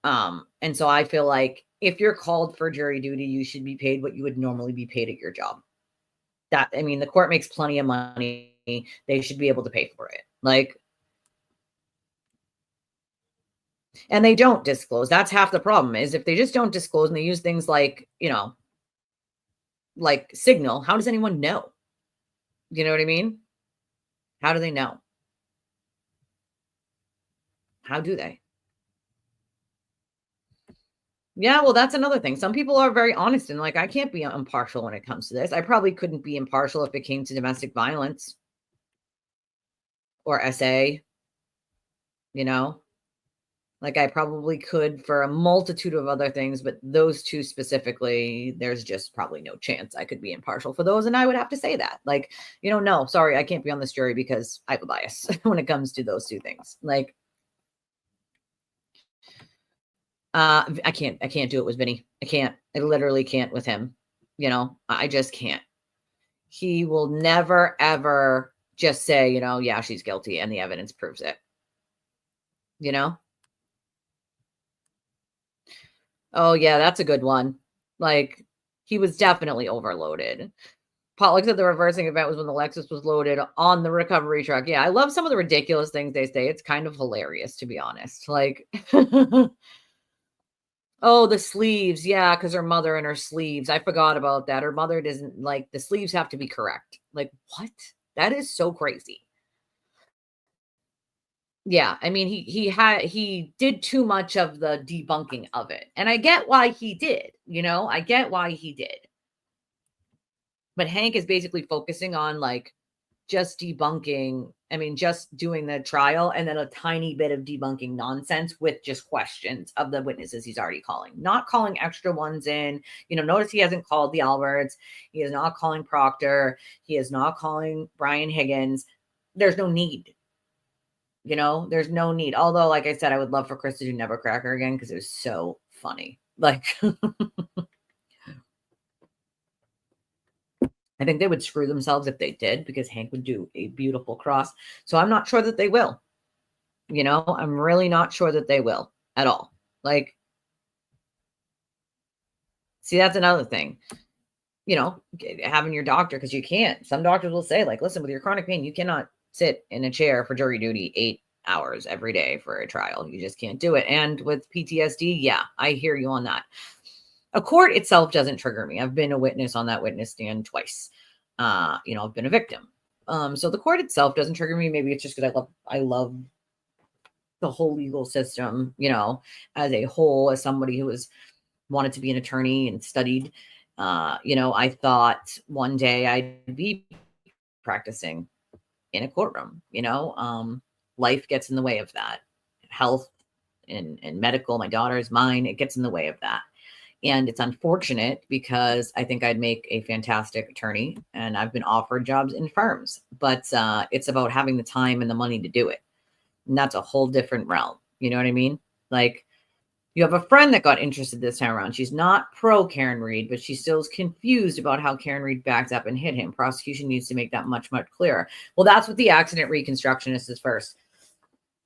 And so I feel like if you're called for jury duty, you should be paid what you would normally be paid at your job. That, I mean, the court makes plenty of money. They should be able to pay for it. Like, and they don't disclose. That's half the problem, is if they just don't disclose and they use things like, you know, like Signal, how does anyone know? You know what I mean? How do they know? How do they? Yeah, well, that's another thing. Some people are very honest and like, I can't be impartial when it comes to this. I probably couldn't be impartial if it came to domestic violence or SA, you know? Like I probably could for a multitude of other things, but those two specifically, there's just probably no chance I could be impartial for those. And I would have to say that, like, you know, no, sorry, I can't be on this jury because I have a bias when it comes to those two things. Like, I can't do it with Vinny. I literally can't with him. You know, I just can't. He will never, ever just say, you know, yeah, she's guilty and the evidence proves it. You know? Oh, yeah, that's a good one. Like, he was definitely overloaded. Paul looks at the reversing event was when the Lexus was loaded on the recovery truck. Yeah, I love some of the ridiculous things they say. It's kind of hilarious, to be honest. Like, oh, the sleeves. Yeah, because her mother and her sleeves. I forgot about that. Her mother doesn't like the sleeves have to be correct. Like, what? That is so crazy. Yeah, I mean, he did too much of the debunking of it. And I get why he did, you know? I get why he did. But Hank is basically focusing on like just debunking, I mean, just doing the trial and then a tiny bit of debunking nonsense with just questions of the witnesses he's already calling, not calling extra ones in. You know, notice he hasn't called the Alberts. He is not calling Proctor. He is not calling Brian Higgins. There's no need. You know, there's no need. Although, like I said, I would love for Chris to do Never Cracker again because it was so funny. Like, I think they would screw themselves if they did because Hank would do a beautiful cross. So I'm not sure that they will. You know, I'm really not sure that they will at all. Like, see, that's another thing. You know, having your doctor, because you can't. Some doctors will say, like, listen, with your chronic pain, you cannot sit in a chair for jury duty 8 hours every day for a trial. You just can't do it. And with PTSD, yeah, I hear you on that. A court itself doesn't trigger me. I've been a witness on that witness stand twice. You know, I've been a victim. So the court itself doesn't trigger me. Maybe it's just because I love the whole legal system, you know, as a whole, as somebody who was wanted to be an attorney and studied. You know, I thought one day I'd be practicing in a courtroom, you know. Life gets in the way of that. Health and medical, my daughter's, mine, it gets in the way of that. And it's unfortunate because I think I'd make a fantastic attorney and I've been offered jobs in firms, but it's about having the time and the money to do it. And that's a whole different realm. You know what I mean? Like, you have a friend that got interested this time around. She's not pro Karen Reed, but she still is confused about how Karen Reed backed up and hit him. Prosecution needs to make that much, much clearer. Well, that's what the accident reconstructionist is first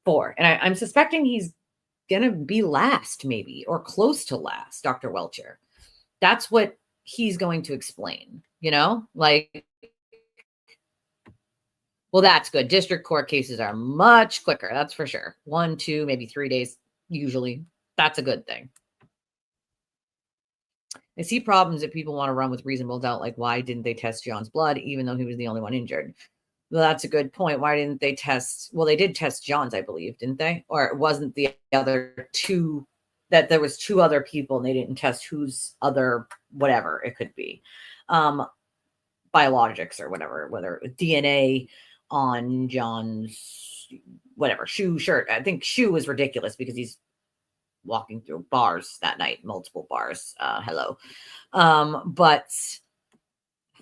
for. And I'm suspecting he's going to be last, maybe, or close to last, Dr. Welcher. That's what he's going to explain, you know? Like, well, that's good. District court cases are much quicker. That's for sure. 1, 2, maybe 3 days, usually. That's a good thing. I see problems that people want to run with reasonable doubt, like why didn't they test John's blood, even though he was the only one injured? Well, that's a good point. Why didn't they test? Well, they did test John's, I believe, didn't they? Or it wasn't the other two, that there was 2 other people and they didn't test whose other, whatever it could be. Biologics or whatever, whether it was DNA on John's whatever shoe shirt. I think shoe is ridiculous because he's walking through bars that night, multiple bars. Hello. But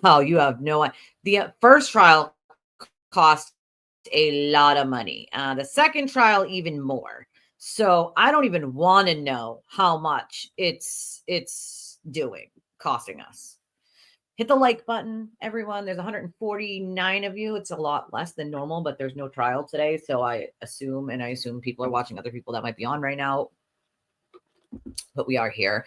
you have no idea. The first trial cost a lot of money. The second trial, even more. So I don't even want to know how much it's costing us. Hit the like button, everyone. There's 149 of you. It's a lot less than normal, but there's no trial today. So I assume people are watching other people that might be on right now. But we are here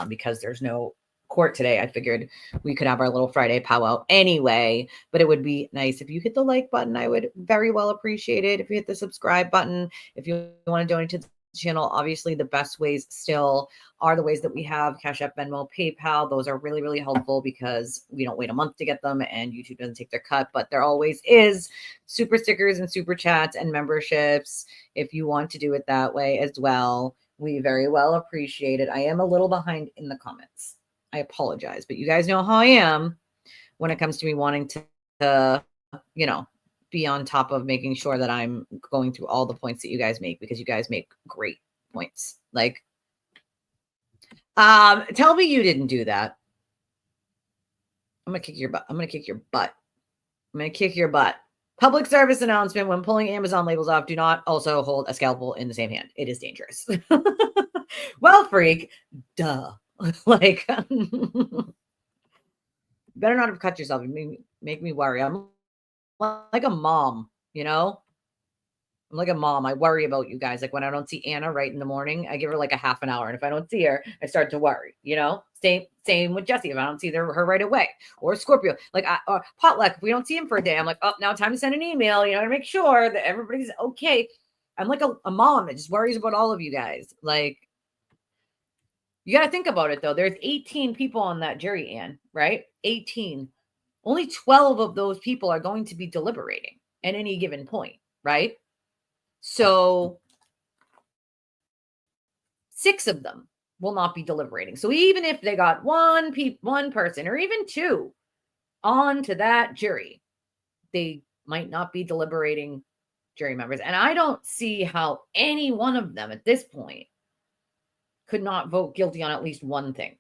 because there's no court today. I figured we could have our little Friday powwow anyway, but it would be nice if you hit the like button. I would very well appreciate it. If you hit the subscribe button, if you want to donate to the channel, obviously the best ways still are the ways that we have: Cash App, Venmo, PayPal. Those are really, really helpful because we don't wait a month to get them and YouTube doesn't take their cut, but there always is super stickers and super chats and memberships if you want to do it that way as well. We very well appreciate it. I am a little behind in the comments. I apologize, but you guys know how I am when it comes to me wanting to be on top of making sure that I'm going through all the points that you guys make, because you guys make great points. Like, tell me you didn't do that. I'm going to kick your butt. I'm going to kick your butt. I'm going to kick your butt. Public service announcement: when pulling Amazon labels off, do not also hold a scalpel in the same hand. It is dangerous. Well, freak, duh. Like, better not have cut yourself. Make me worry. I'm like a mom, I'm like a mom. I worry about you guys. Like when I don't see Anna right in the morning, I give her like a half an hour. And if I don't see her, I start to worry, Same with Jesse. If I don't see her right away, or Scorpio, like Potluck, if we don't see him for a day, I'm like, oh, now time to send an email, to make sure that everybody's okay. I'm like a mom that just worries about all of you guys. Like, you got to think about it, though. There's 18 people on that jury, Anne, right? 18. Only 12 of those people are going to be deliberating at any given point, right? So 6 of them will not be deliberating. So even if they got one person or even 2 on to that jury, they might not be deliberating jury members. And I don't see how any one of them at this point could not vote guilty on at least one thing.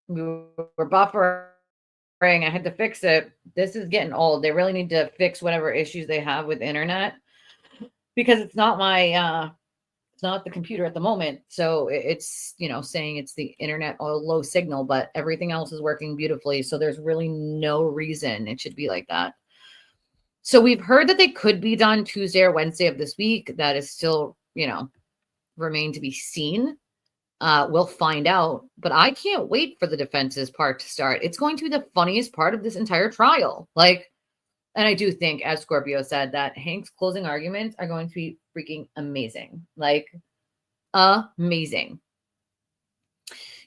We were buffering. I had to fix it. This is getting old. They really need to fix whatever issues they have with internet, because it's not it's not the computer at the moment. So it's, saying it's the internet or low signal, but everything else is working beautifully. So there's really no reason it should be like that. So we've heard that they could be done Tuesday or Wednesday of this week. That is still, remain to be seen. We'll find out, but I can't wait for the defense's part to start. It's going to be the funniest part of this entire trial. And I do think, as Scorpio said, that Hank's closing arguments are going to be freaking amazing. Amazing.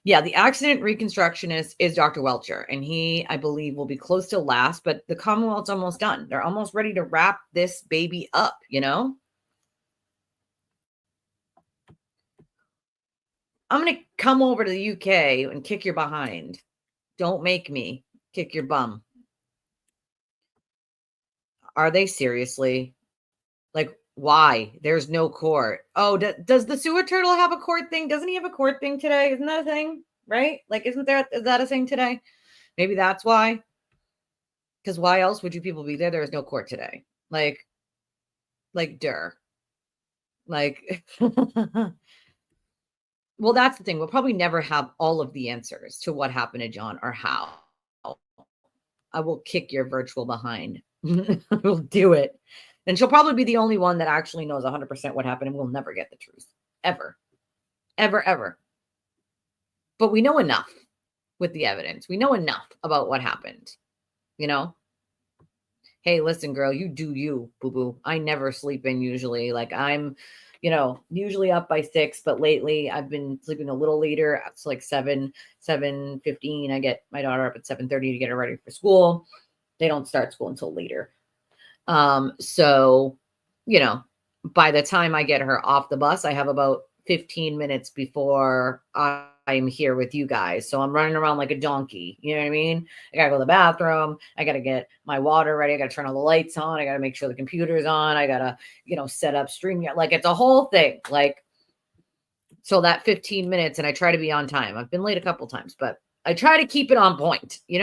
Yeah, the accident reconstructionist is Dr. Welcher, and he, I believe, will be close to last, but the Commonwealth's almost done. They're almost ready to wrap this baby up, I'm going to come over to the UK and kick your behind. Don't make me kick your bum. Are they seriously? Like, why? There's no court. Oh, does the sewer turtle have a court thing? Doesn't he have a court thing today? Isn't that a thing? Right? Like, is that a thing today? Maybe that's why. Because why else would you people be there? There is no court today. Like, well, that's the thing. We'll probably never have all of the answers to what happened to John or how. I will kick your virtual behind. We'll do it. And she'll probably be the only one that actually knows 100% what happened, and we'll never get the truth. Ever. Ever, ever. But we know enough with the evidence. We know enough about what happened. hey, listen, girl, you do you, boo-boo. I never sleep in usually. Like I'm, usually up by 6, but lately I've been sleeping a little later. It's like 7:15. I get my daughter up at 7:30 to get her ready for school. They don't start school until later. So, by the time I get her off the bus, I have about 15 minutes before I'm here with you guys. So I'm running around like a donkey. You know what I mean? I gotta go to the bathroom. I gotta get my water ready. I gotta turn all the lights on. I gotta make sure the computer's on. I gotta, set up StreamYard. Like it's a whole thing. Like, so that 15 minutes, and I try to be on time. I've been late a couple times, but I try to keep it on point, They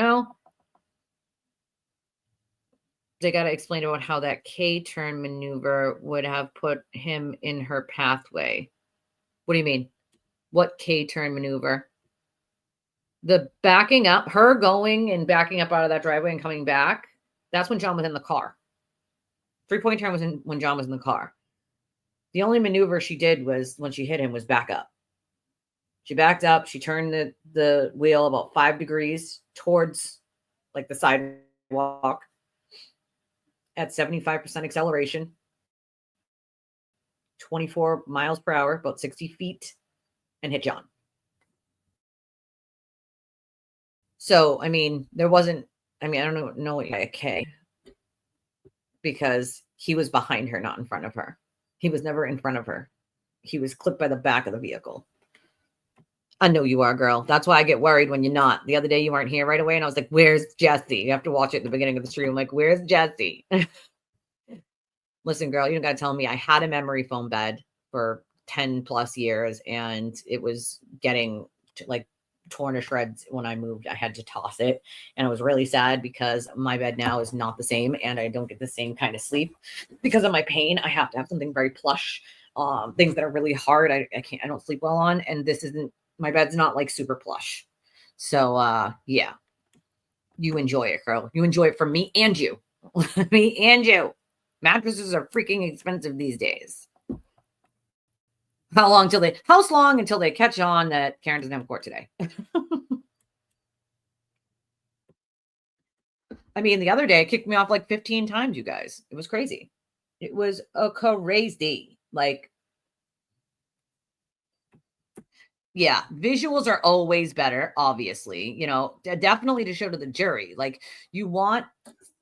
got to explain about how that K-turn maneuver would have put him in her pathway. What do you mean? What K-turn maneuver? The backing up, her going and backing up out of that driveway and coming back, that's when John was in the car. 3-point turn was when John was in the car. The only maneuver she did was when she hit him was back up. She backed up. She turned the wheel about 5 degrees towards like the sidewalk at 75% acceleration, 24 miles per hour, about 60 feet, and hit John. So, I mean, there wasn't, I don't know what a K, because he was behind her, not in front of her. He was never in front of her. He was clipped by the back of the vehicle. I know you are, girl. That's why I get worried when you're not. The other day you weren't here right away, and I was like, where's Jesse? You have to watch it at the beginning of the stream. I'm like, where's Jesse? Listen, girl, you don't got to tell me. I had a memory foam bed for 10 plus years, and it was getting like torn to shreds when I moved. I had to toss it, and I was really sad because my bed now is not the same, and I don't get the same kind of sleep because of my pain. I have to have something very plush, things that are really hard. I don't sleep well on, and this isn't, my bed's not like super plush. So yeah, you enjoy it, girl. You enjoy it from me and you. Me and you. Mattresses are freaking expensive these days. How long until they catch on that Karen doesn't have court today? I mean, the other day it kicked me off like 15 times, you guys. It was crazy. It was a crazy. Like, yeah, visuals are always better, obviously, definitely to show to the jury. Like, you want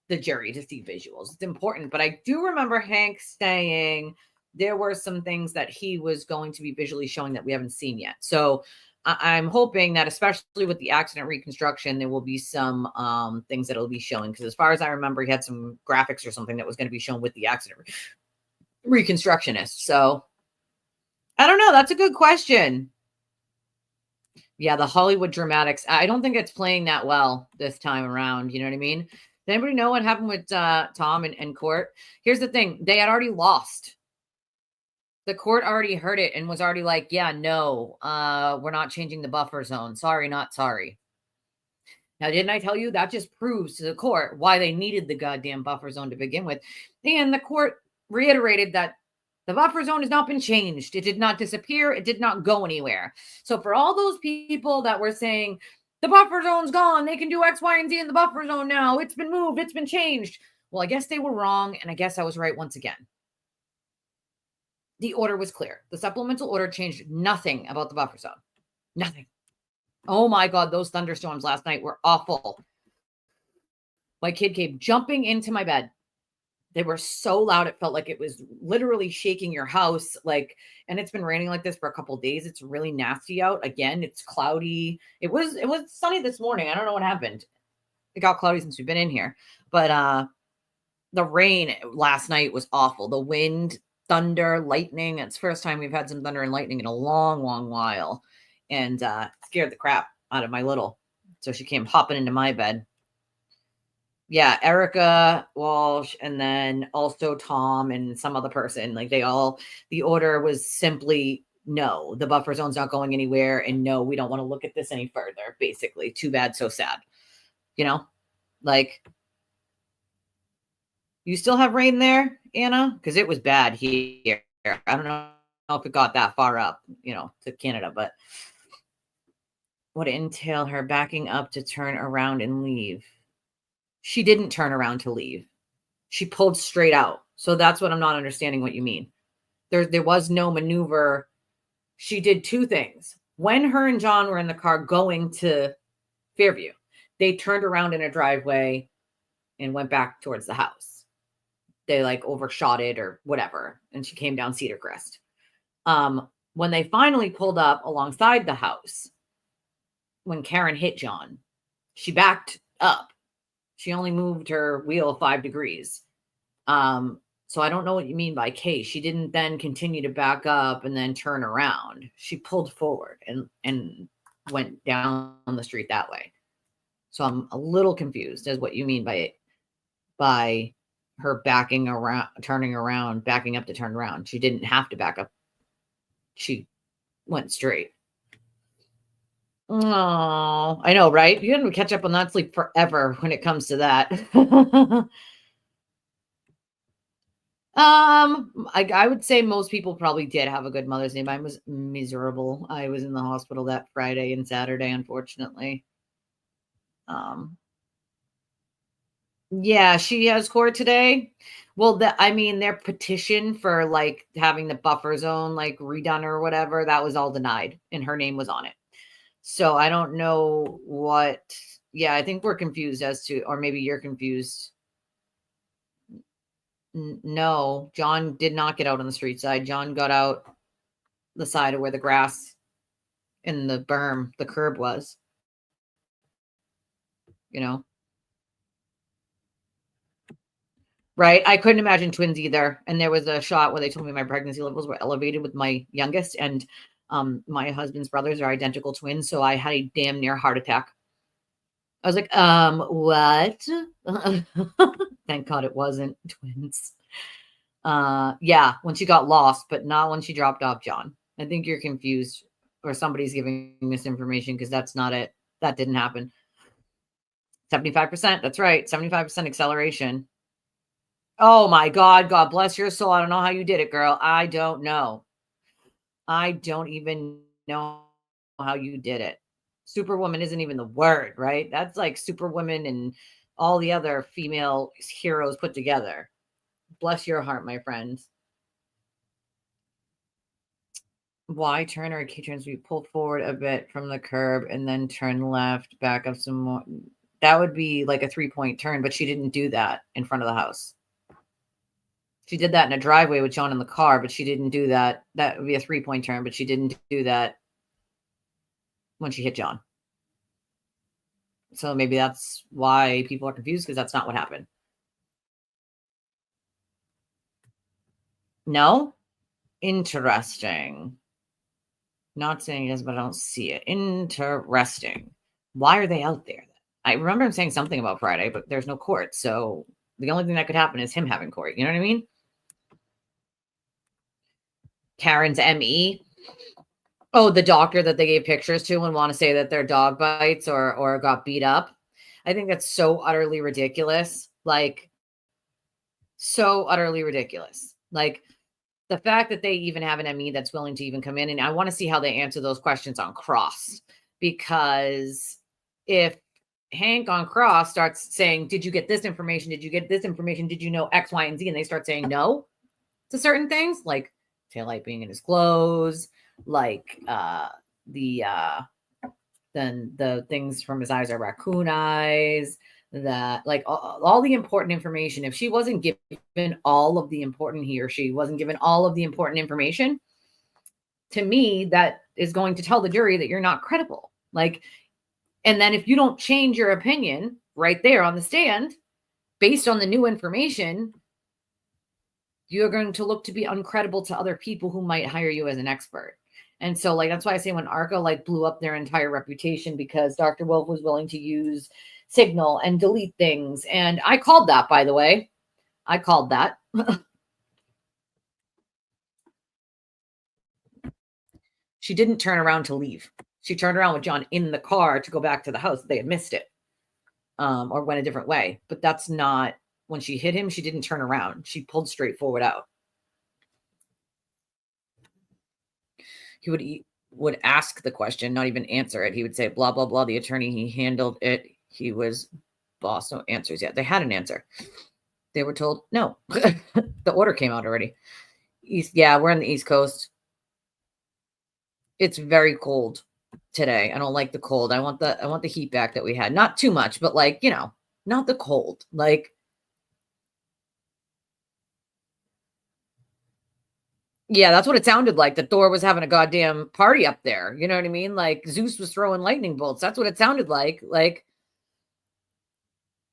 the jury to see visuals. It's important. But I do remember Hank saying there were some things that he was going to be visually showing that we haven't seen yet. So I'm hoping that, especially with the accident reconstruction, there will be some things that it'll be showing. Because as far as I remember, he had some graphics or something that was going to be shown with the accident reconstructionist. So I don't know. That's a good question. Yeah, the Hollywood dramatics. I don't think it's playing that well this time around. You know what I mean? Does anybody know what happened with Tom and court? Here's the thing. They had already lost. The court already heard it and was already like, yeah, no, we're not changing the buffer zone. Sorry, not sorry. Now, didn't I tell you that just proves to the court why they needed the goddamn buffer zone to begin with? And the court reiterated that the buffer zone has not been changed. It did not disappear. It did not go anywhere. So for all those people that were saying, the buffer zone's gone, they can do X, Y, and Z in the buffer zone now, it's been moved, it's been changed. Well, I guess they were wrong, and I guess I was right once again. The order was clear. The supplemental order changed nothing about the buffer zone. Nothing. Oh my God, those thunderstorms last night were awful. My kid came jumping into my bed. They were so loud. It felt like it was literally shaking your house. And it's been raining like this for a couple of days. It's really nasty out. Again, it's cloudy. It was sunny this morning. I don't know what happened. It got cloudy since we've been in here. But the rain last night was awful. The wind, thunder, lightning. It's the first time we've had some thunder and lightning in a long, long while. And scared the crap out of my little. So she came hopping into my bed. Yeah, Erica Walsh, and then also Tom and some other person. The order was simply, no, the buffer zone's not going anywhere. And no, we don't want to look at this any further. Basically, too bad, so sad. You still have rain there, Anna? Because it was bad here. I don't know if it got that far up, to Canada, but would it entail her backing up to turn around and leave? She didn't turn around to leave. She pulled straight out. So that's what I'm not understanding what you mean. There was no maneuver. She did two things. When her and John were in the car going to Fairview, they turned around in a driveway and went back towards the house. They like overshot it or whatever. And she came down Cedar Crest. When they finally pulled up alongside the house, when Karen hit John, she backed up. She only moved her wheel 5 degrees. So I don't know what you mean by case. She didn't then continue to back up and then turn around. She pulled forward and went down the street that way. So I'm a little confused as what you mean by her backing around, turning around, backing up to turn around. She didn't have to back up. She went straight. Oh, I know, right? You didn't catch up on that sleep forever when it comes to that. I would say most people probably did have a good Mother's Day. Mine was miserable. I was in the hospital that Friday and Saturday, unfortunately. Yeah, she has court today. Well, their petition for like having the buffer zone like redone or whatever, that was all denied and her name was on it. So I don't know what. Yeah, I think we're confused as to, or maybe you're confused. No, John did not get out on the street side. John got out the side of where the grass and the berm, the curb was. You know? Right? I couldn't imagine twins either. And there was a shot where they told me my pregnancy levels were elevated with my youngest, and my husband's brothers are identical twins, so I had a damn near heart attack. I was like, what? Thank God it wasn't twins. Yeah, when she got lost, but not when she dropped off John. I think you're confused or somebody's giving misinformation because that's not it. That didn't happen. 75%. That's right. 75% acceleration. Oh my God. God bless your soul. I don't know how you did it, girl. I don't know. I don't even know how you did it. Superwoman isn't even the word, right? That's like Superwoman and all the other female heroes put together. Bless your heart, my friends. Why turn our key turns? We pull forward a bit from the curb and then turn left, back up some more. That would be like a 3-point turn, but she didn't do that in front of the house. She did that in a driveway with John in the car, but she didn't do that. That would be a 3-point turn, but she didn't do that when she hit John. So maybe that's why people are confused, because that's not what happened. No? Interesting. Not saying it is, but I don't see it. Interesting. Why are they out there? I remember him saying something about Friday, but there's no court. So the only thing that could happen is him having court. You know what I mean? Karen's ME. Oh, the doctor that they gave pictures to and want to say that their dog bites or got beat up. I think that's so utterly ridiculous. Like, so utterly ridiculous. Like, the fact that they even have an ME that's willing to even come in, and I want to see how they answer those questions on cross, because if Hank on cross starts saying, did you get this information? Did you get this information? Did you know X, Y, and Z? And they start saying no to certain things, like taillight being in his clothes, like then the things from his eyes are raccoon eyes, that like all the important information. If she wasn't given all of the important, he or she wasn't given all of the important information, to me, that is going to tell the jury that you're not credible. Like, and then if you don't change your opinion right there on the stand based on the new information, you're going to look to be uncredible to other people who might hire you as an expert. And so, like, that's why I say when ARCA like blew up their entire reputation, because Dr. Wolf was willing to use Signal and delete things. And I called that, by the way. I called that. She didn't turn around to leave. She turned around with John in the car to go back to the house. They had missed it, or went a different way. But that's not, when she hit him, she didn't turn around. She pulled straight forward out. He would ask the question, not even answer it. He would say, blah, blah, blah. The attorney, he handled it. He was boss. No answers yet. They had an answer. They were told no. The order came out already. Yeah, we're in the East Coast. It's very cold today. I don't like the cold. I want the heat back that we had. Not too much, but like, not the cold. Like, yeah, that's what it sounded like. That Thor was having a goddamn party up there. You know what I mean? Like Zeus was throwing lightning bolts. That's what it sounded like. Like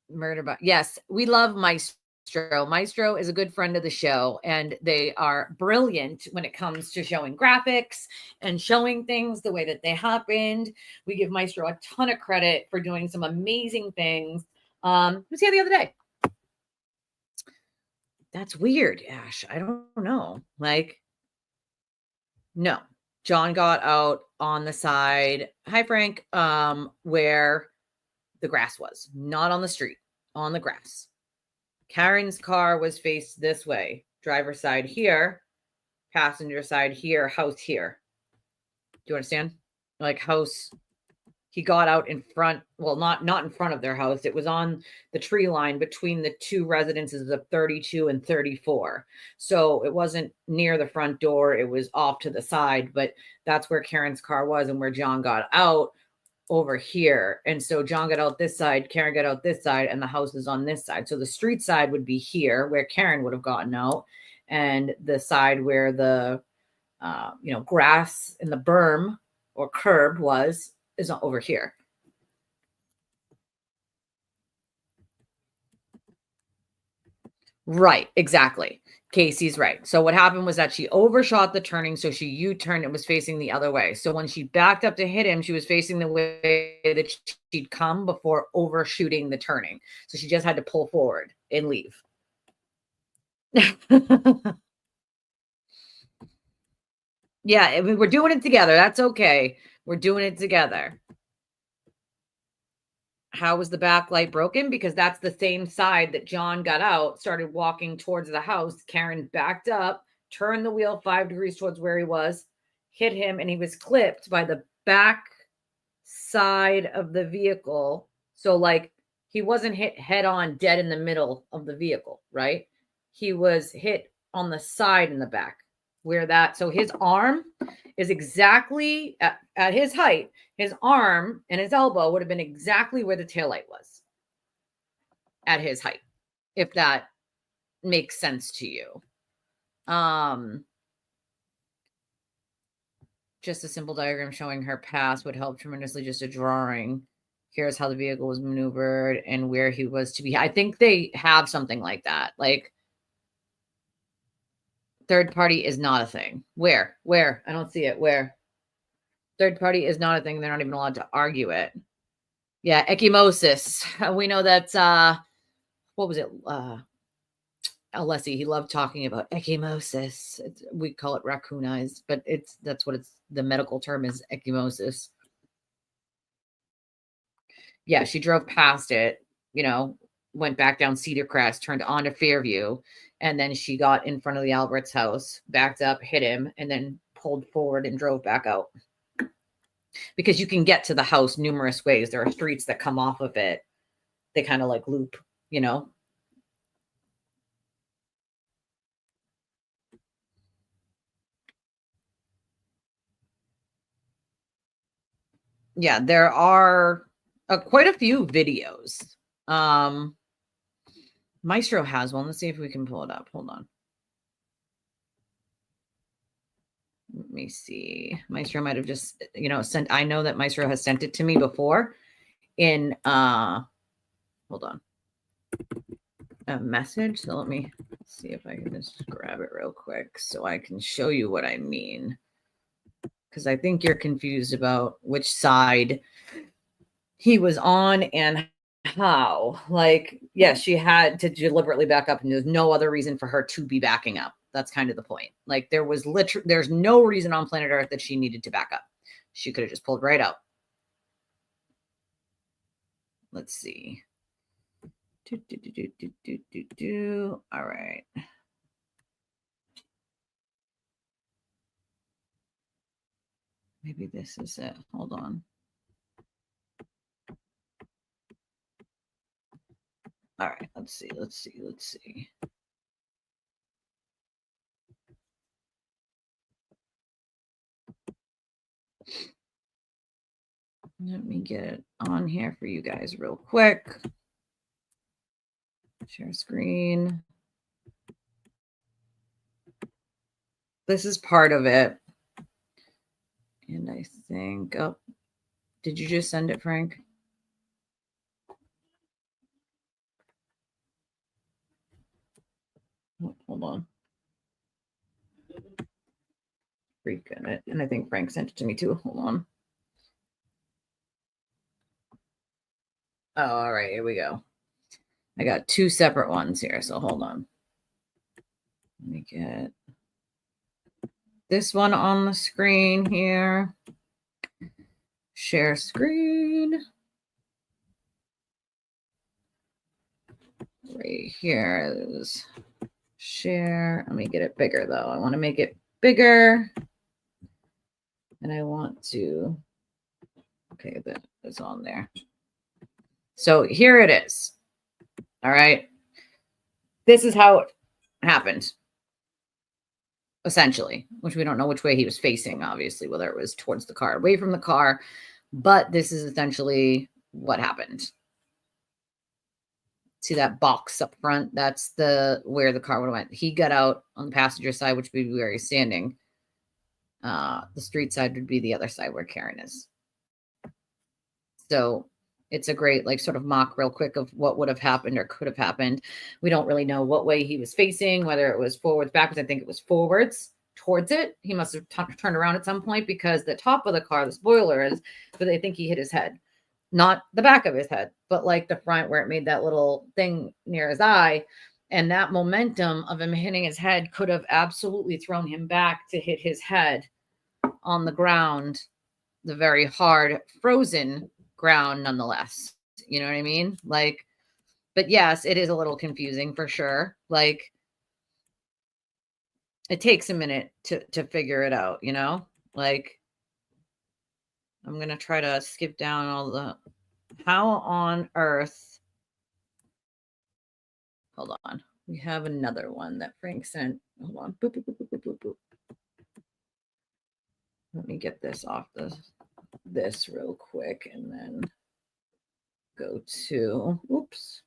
murder by yes, we love Maestro. Maestro is a good friend of the show, and they are brilliant when it comes to showing graphics and showing things the way that they happened. We give Maestro a ton of credit for doing some amazing things. Was here the other day. That's weird, Ash. I don't know. Like, no. John got out on the side. Hi, Frank. Where the grass was, not on the street, on the grass. Karen's car was faced this way. Driver's side here, passenger side here, house here. Do you understand? Like house, he got out in front. Well, not in front of their house. It was on the tree line between the two residences of 32 and 34. So it wasn't near the front door. It was off to the side, but that's where Karen's car was and where John got out over here. And so John got out this side, Karen got out this side, and the house is on this side. So the street side would be here where Karen would have gotten out, and the side where the grass and the berm or curb is over here. Right, exactly. Casey's right. So what happened was that she overshot the turning, so she U-turned and was facing the other way. So when she backed up to hit him, she was facing the way that she'd come before overshooting the turning. So she just had to pull forward and leave. Yeah, I mean, we're doing it together. That's okay. We're doing it together. How was the backlight broken? Because that's the same side that John got out, started walking towards the house. Karen backed up, turned the wheel 5 degrees towards where he was, hit him, and he was clipped by the back side of the vehicle. So, like, he wasn't hit head on dead in the middle of the vehicle, right? He was hit on the side in the back so his arm is exactly at his height. His arm and his elbow would have been exactly where the taillight was at his height, if that makes sense to you. Just a simple diagram showing her pass would help tremendously. Just a drawing. Here's how the vehicle was maneuvered and where he was to be. I think they have something like that. Like, third party is not a thing. Where? I don't see it. Where? Third party is not a thing. They're not even allowed to argue it. Yeah, ecchymosis. We know that's what was it? Alessi, he loved talking about ecchymosis. We call it raccoon eyes, but that's what the medical term is, ecchymosis. Yeah, she drove past it, went back down Cedar Crest, turned onto Fairview, and then she got in front of the Albert's house, backed up, hit him, and then pulled forward and drove back out. Because you can get to the house numerous ways. There are streets that come off of it. They kind of like loop, Yeah, there are quite a few videos. Maestro has one. Let's see if we can pull it up. Hold on. Let me see. Maestro might have just, sent. I know that Maestro has sent it to me before in, hold on, a message. So let me see if I can just grab it real quick so I can show you what I mean. Because I think you're confused about which side he was on and how. Like, yes, she had to deliberately back up, and there's no other reason for her to be backing up. That's kind of the point. Like, there's no reason on planet Earth that she needed to back up. She could have just pulled right out. Let's see. All right. Maybe this is it. Hold on. All right, let's see. Let me get it on here for you guys real quick. Share screen. This is part of it. And I think, oh, did you just send it, Frank? Oh, hold on. Freaking it. And I think Frank sent it to me too. Hold on. Oh, all right, here we go. I got two separate ones here, so hold on. Let me get this one on the screen here. Share screen. Right here is share. Let me get it bigger though. I want to make it bigger. And I want to, okay, that is on there. So here it is. All right. This is how it happened, essentially, which we don't know which way he was facing, obviously, whether it was towards the car, away from the car. But this is essentially what happened. See that box up front? That's where the car would have went. He got out on the passenger side, which would be where he's standing. The street side would be the other side where Karen is. So it's a great, like, sort of mock real quick of what would have happened or could have happened. We don't really know what way he was facing, whether it was forwards, backwards. I think it was forwards towards it. He must have turned around at some point because the top of the car, the spoiler is, but they think he hit his head. Not the back of his head, but like the front where it made that little thing near his eye. And that momentum of him hitting his head could have absolutely thrown him back to hit his head on the ground, the very hard, frozen ground nonetheless. You know what I mean? Like, but yes, it is a little confusing for sure. Like, it takes a minute to figure it out, you know? Like, I'm going to try to skip down all the, how on earth, hold on. We have another one that Frank sent. Hold on. Boop, boop, boop, boop, boop, boop. Let me get this off this real quick and then go to, oops,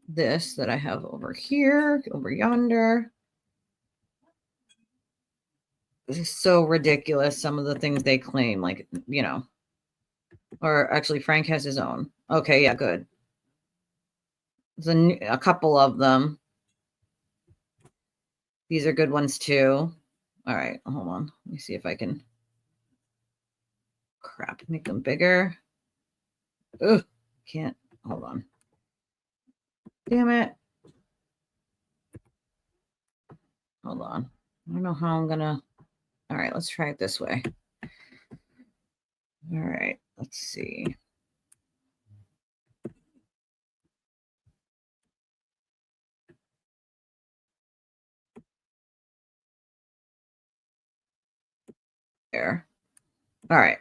this that I have over here, over yonder. This is so ridiculous. Some of the things they claim, like, you know, or actually Frank has his own. Okay, yeah, good. There's a couple of them. These are good ones too. All right, hold on. Let me see if I can, crap, make them bigger. Ugh, can't, hold on. Damn it. Hold on. I don't know how I'm gonna, all right, let's try it this way. All right, let's see. There. All right.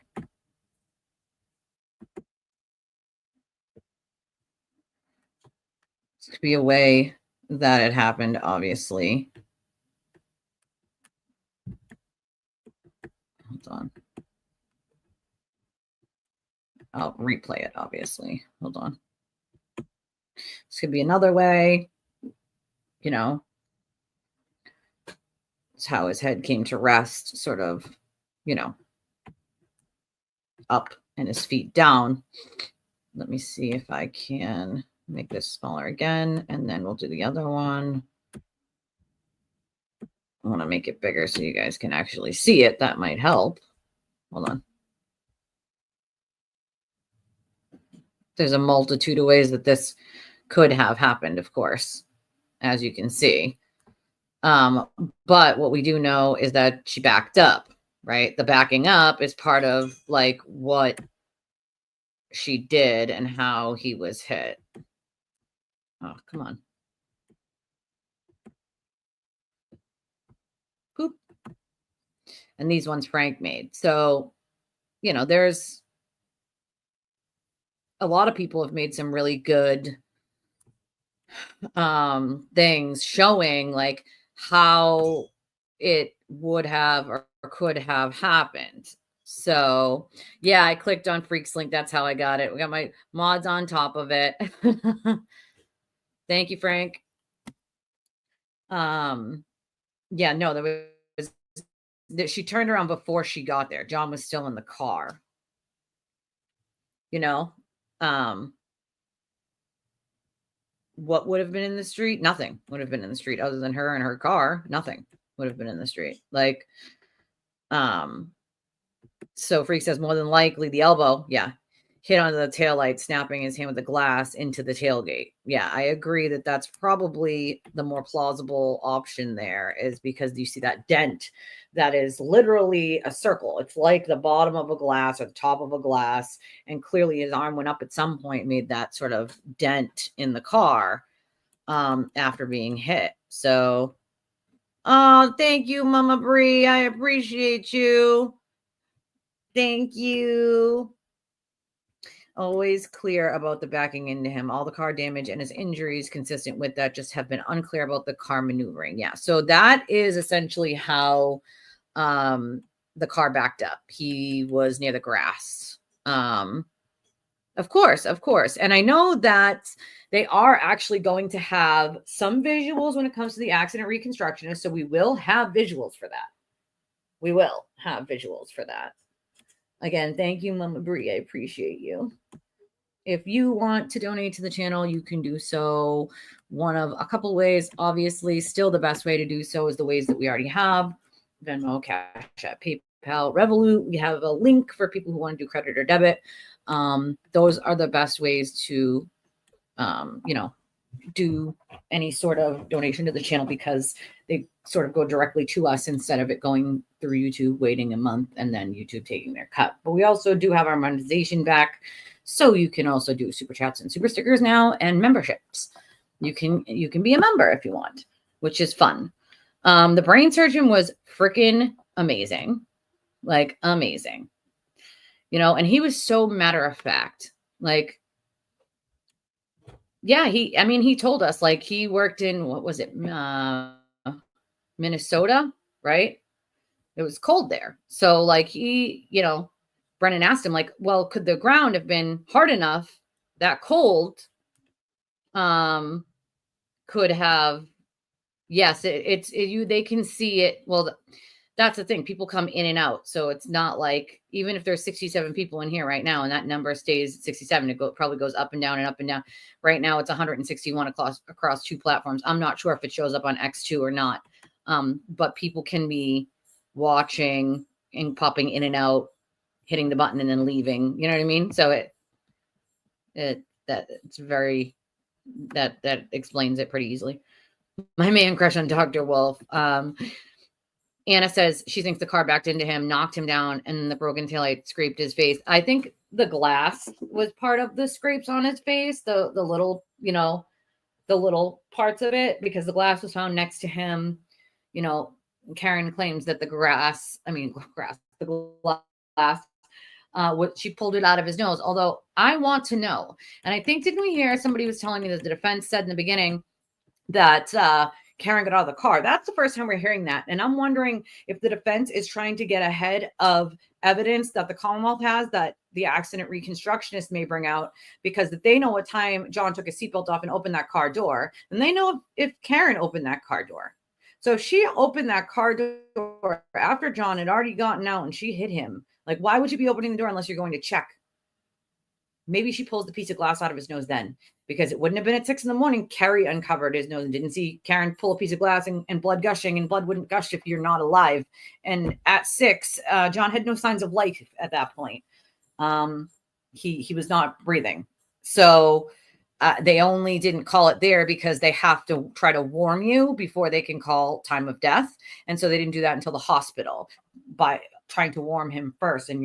This could be a way that it happened, obviously. Hold on. I'll replay it, obviously. Hold on. This could be another way, you know. It's how his head came to rest, sort of, you know, up and his feet down. Let me see if I can make this smaller again, and then we'll do the other one. I want to make it bigger so you guys can actually see it. That might help. Hold on. There's a multitude of ways that this could have happened, of course, as you can see. But what we do know is that she backed up, right? The backing up is part of like what she did and how he was hit. Oh, come on. Boop. And these ones Frank made. So, you know, there's a lot of people have made some really good things showing like how it would have or could have happened. So yeah, I clicked on Freaks link. That's how I got it. We got my mods on top of it. Thank you, Frank. Yeah, no, there was that she turned around before she got there. John was still in the car. You know, what would have been in the street? Nothing would have been in the street other than her and her car. Nothing would have been in the street. Like, so Freak says more than likely the elbow, yeah, hit onto the taillight, snapping his hand with the glass into the tailgate. Yeah, I agree that that's probably the more plausible option there, is because you see that dent that is literally a circle. It's like the bottom of a glass or the top of a glass. And clearly his arm went up at some point, made that sort of dent in the car after being hit. So, oh, thank you, Mama Bree. I appreciate you. Thank you. Always clear about the backing into him. All the car damage and his injuries consistent with that just have been unclear about the car maneuvering. Yeah. So that is essentially how the car backed up. He was near the grass. Of course. And I know that they are actually going to have some visuals when it comes to the accident reconstructionist. So we will have visuals for that. We will have visuals for that. Again, thank you, Mama Brie. I appreciate you. If you want to donate to the channel, you can do so one of a couple ways. Obviously, still the best way to do so is the ways that we already have: Venmo, Cash App, PayPal, Revolut. We have a link for people who want to do credit or debit. Those are the best ways to, do any sort of donation to the channel, because they sort of go directly to us instead of it going through YouTube, waiting a month and then YouTube taking their cut. But we also do have our monetization back, so you can also do super chats and super stickers now, and memberships. You can be a member if you want, which is fun. The brain surgeon was freaking amazing, like amazing, and he was so matter of fact, like. Yeah, he told us, like, he worked in, what was it, Minnesota, right? It was cold there. So, like, Brennan asked him, like, well, could the ground have been hard enough, that cold, could have, yes, they can see it. Well, that's the thing. People come in and out. So it's not like, even if there's 67 people in here right now and that number stays at 67, it probably goes up and down and up and down. Right now it's 161 across two platforms. I'm not sure if it shows up on X2 or not. But people can be watching and popping in and out, hitting the button and then leaving. You know what I mean? So that explains it pretty easily. My man crush on Dr. Wolf. Anna says she thinks the car backed into him, knocked him down, and the broken taillight scraped his face. I think the glass was part of the scrapes on his face, the little, the little parts of it, because the glass was found next to him. Karen claims that the glass, she pulled it out of his nose. Although I want to know, and I think, didn't we hear somebody was telling me that the defense said in the beginning that Karen got out of the car? That's the first time we're hearing that. And I'm wondering if the defense is trying to get ahead of evidence that the Commonwealth has that the accident reconstructionist may bring out, because if they know what time John took his seatbelt off and opened that car door, then they know if Karen opened that car door. So if she opened that car door after John had already gotten out and she hit him, like, why would you be opening the door unless you're going to check? Maybe she pulls the piece of glass out of his nose then, because it wouldn't have been at 6 a.m. Carrie uncovered his nose and didn't see Karen pull a piece of glass and blood gushing, and blood wouldn't gush if you're not alive. And at 6, John had no signs of life at that point. He was not breathing. So they only didn't call it there because they have to try to warm you before they can call time of death. And so they didn't do that until the hospital by trying to warm him first. And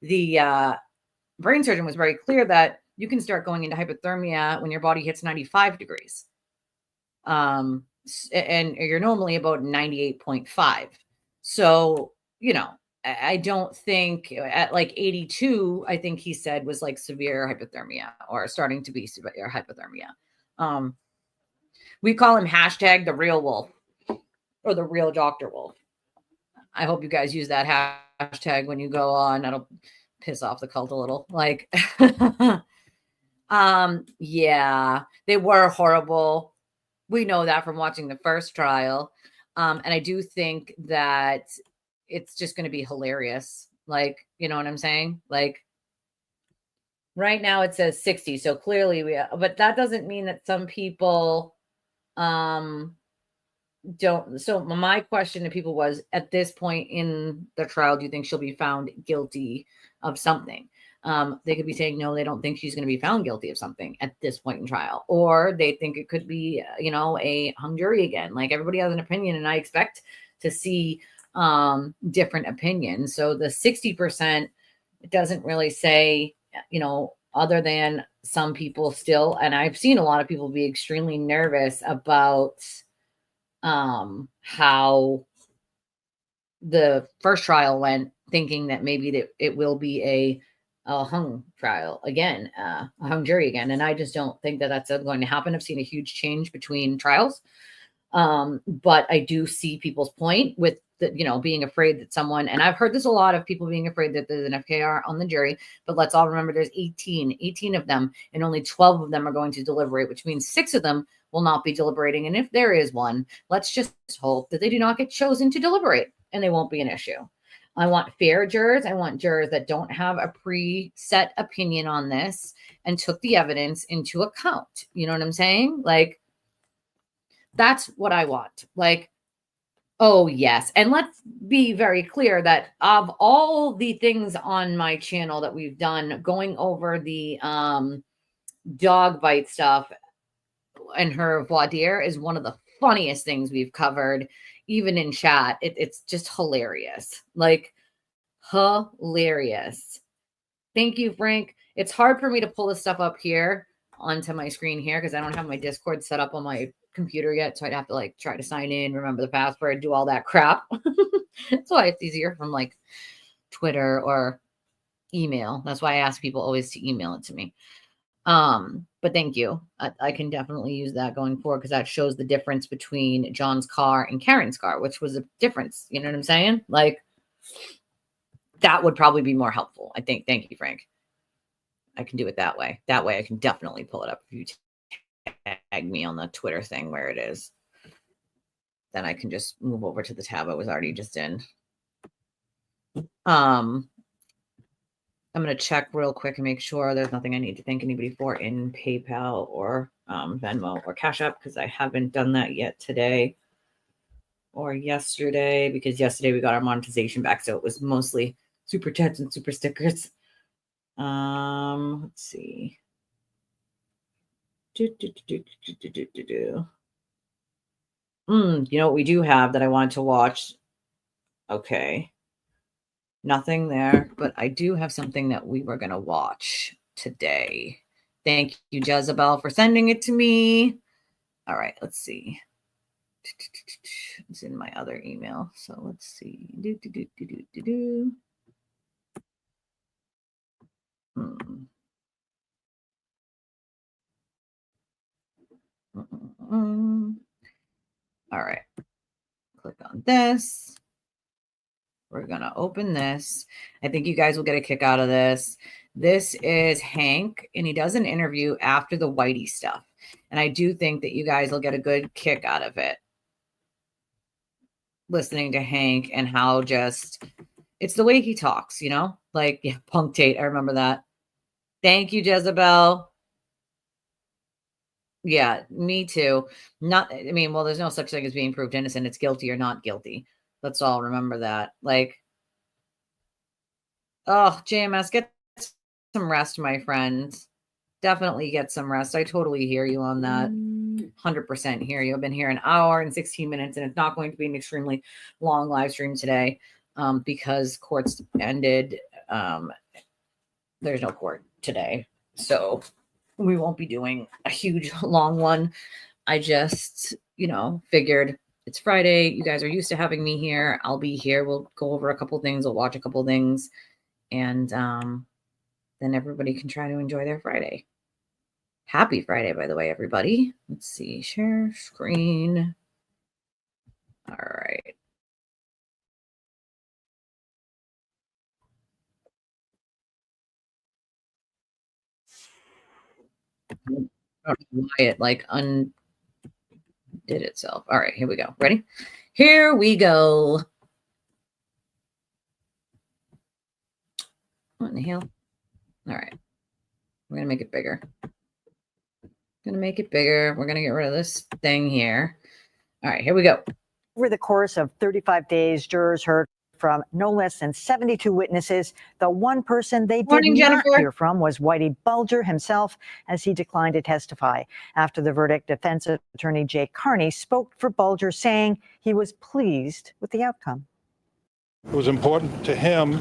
the brain surgeon was very clear that you can start going into hypothermia when your body hits 95 degrees. And you're normally about 98.5. So, I don't think at like 82, I think he said was like severe hypothermia or starting to be severe hypothermia. We call him hashtag the real wolf or the real Dr. Wolf. I hope you guys use that hashtag when you go on. That'll piss off the cult a little. Like, yeah, they were horrible. We know that from watching the first trial. And I do think that it's just going to be hilarious. Like, you know what I'm saying? Like, right now it says 60. So clearly but that doesn't mean that some people, don't. So my question to people was, at this point in the trial, do you think she'll be found guilty of something? They could be saying, no, they don't think she's going to be found guilty of something at this point in trial, or they think it could be, a hung jury again. Like, everybody has an opinion, and I expect to see different opinions. So the 60%, it doesn't really say, other than some people still, and I've seen a lot of people be extremely nervous about how the first trial went, thinking that maybe that it will be a hung trial again, a hung jury again. And I just don't think that that's going to happen. I've seen a huge change between trials. But I do see people's point with the, being afraid that someone, and I've heard this a lot of people being afraid that there's an FKR on the jury, but let's all remember there's 18 of them, and only 12 of them are going to deliberate, which means 6 of them will not be deliberating. And if there is one, let's just hope that they do not get chosen to deliberate and they won't be an issue. I want fair jurors. I want jurors that don't have a preset opinion on this and took the evidence into account. You know what I'm saying? Like, that's what I want. Like, oh, yes. And let's be very clear that of all the things on my channel that we've done, going over the dog bite stuff and her voir dire is one of the funniest things we've covered, even in chat. It's just hilarious. Like, hilarious. Thank you, Frank. It's hard for me to pull this stuff up here onto my screen here because I don't have my Discord set up on my computer yet. So I'd have to like try to sign in, remember the password, do all that crap. That's why it's easier from like Twitter or email. That's why I ask people always to email it to me. But thank you. I can definitely use that going forward because that shows the difference between John's car and Karen's car, which was a difference. You know what I'm saying? Like, that would probably be more helpful, I think. Thank you, Frank. I can do it that way. That way I can definitely pull it up if you tag me on the Twitter thing where it is. Then I can just move over to the tab I was already just in. I'm going to check real quick and make sure there's nothing I need to thank anybody for in PayPal or Venmo or Cash App, because I haven't done that yet today or yesterday, because yesterday we got our monetization back. So it was mostly super chats and super stickers. Let's see. You know what we do have that I wanted to watch? Okay. Nothing there, but I do have something that we were going to watch today. Thank you, Jezebel, for sending it to me. All right, let's see. It's in my other email. So let's see. All right. Click on this. We're going to open this. I think you guys will get a kick out of this. This is Hank, and he does an interview after the Whitey stuff. And I do think that you guys will get a good kick out of it. Listening to Hank and how just, it's the way he talks, like, yeah, punctate. I remember that. Thank you, Jezebel. Yeah, me too. Well, there's no such thing as being proved innocent. It's guilty or not guilty. Let's all remember that. Like, oh, JMS, get some rest, my friend. Definitely get some rest. I totally hear you on that. 100% hear you. I've been here an hour and 16 minutes, and it's not going to be an extremely long live stream today because courts ended. There's no court today. So we won't be doing a huge long one. I just, figured It's Friday. You guys are used to having me here. I'll be here. We'll go over a couple things. We'll watch a couple things. And then everybody can try to enjoy their Friday. Happy Friday, by the way, everybody. Let's see. Share screen. All right. I don't know why it like undid itself. All right, here we go. Ready? Here we go. What in the hell? All right. We're going to make it bigger. Going to make it bigger. We're going to get rid of this thing here. All right, here we go. Over the course of 35 days, jurors heard from no less than 72 witnesses. The one person they did not hear from was Whitey Bulger himself, as he declined to testify. After the verdict, defense attorney Jay Carney spoke for Bulger, saying he was pleased with the outcome. It was important to him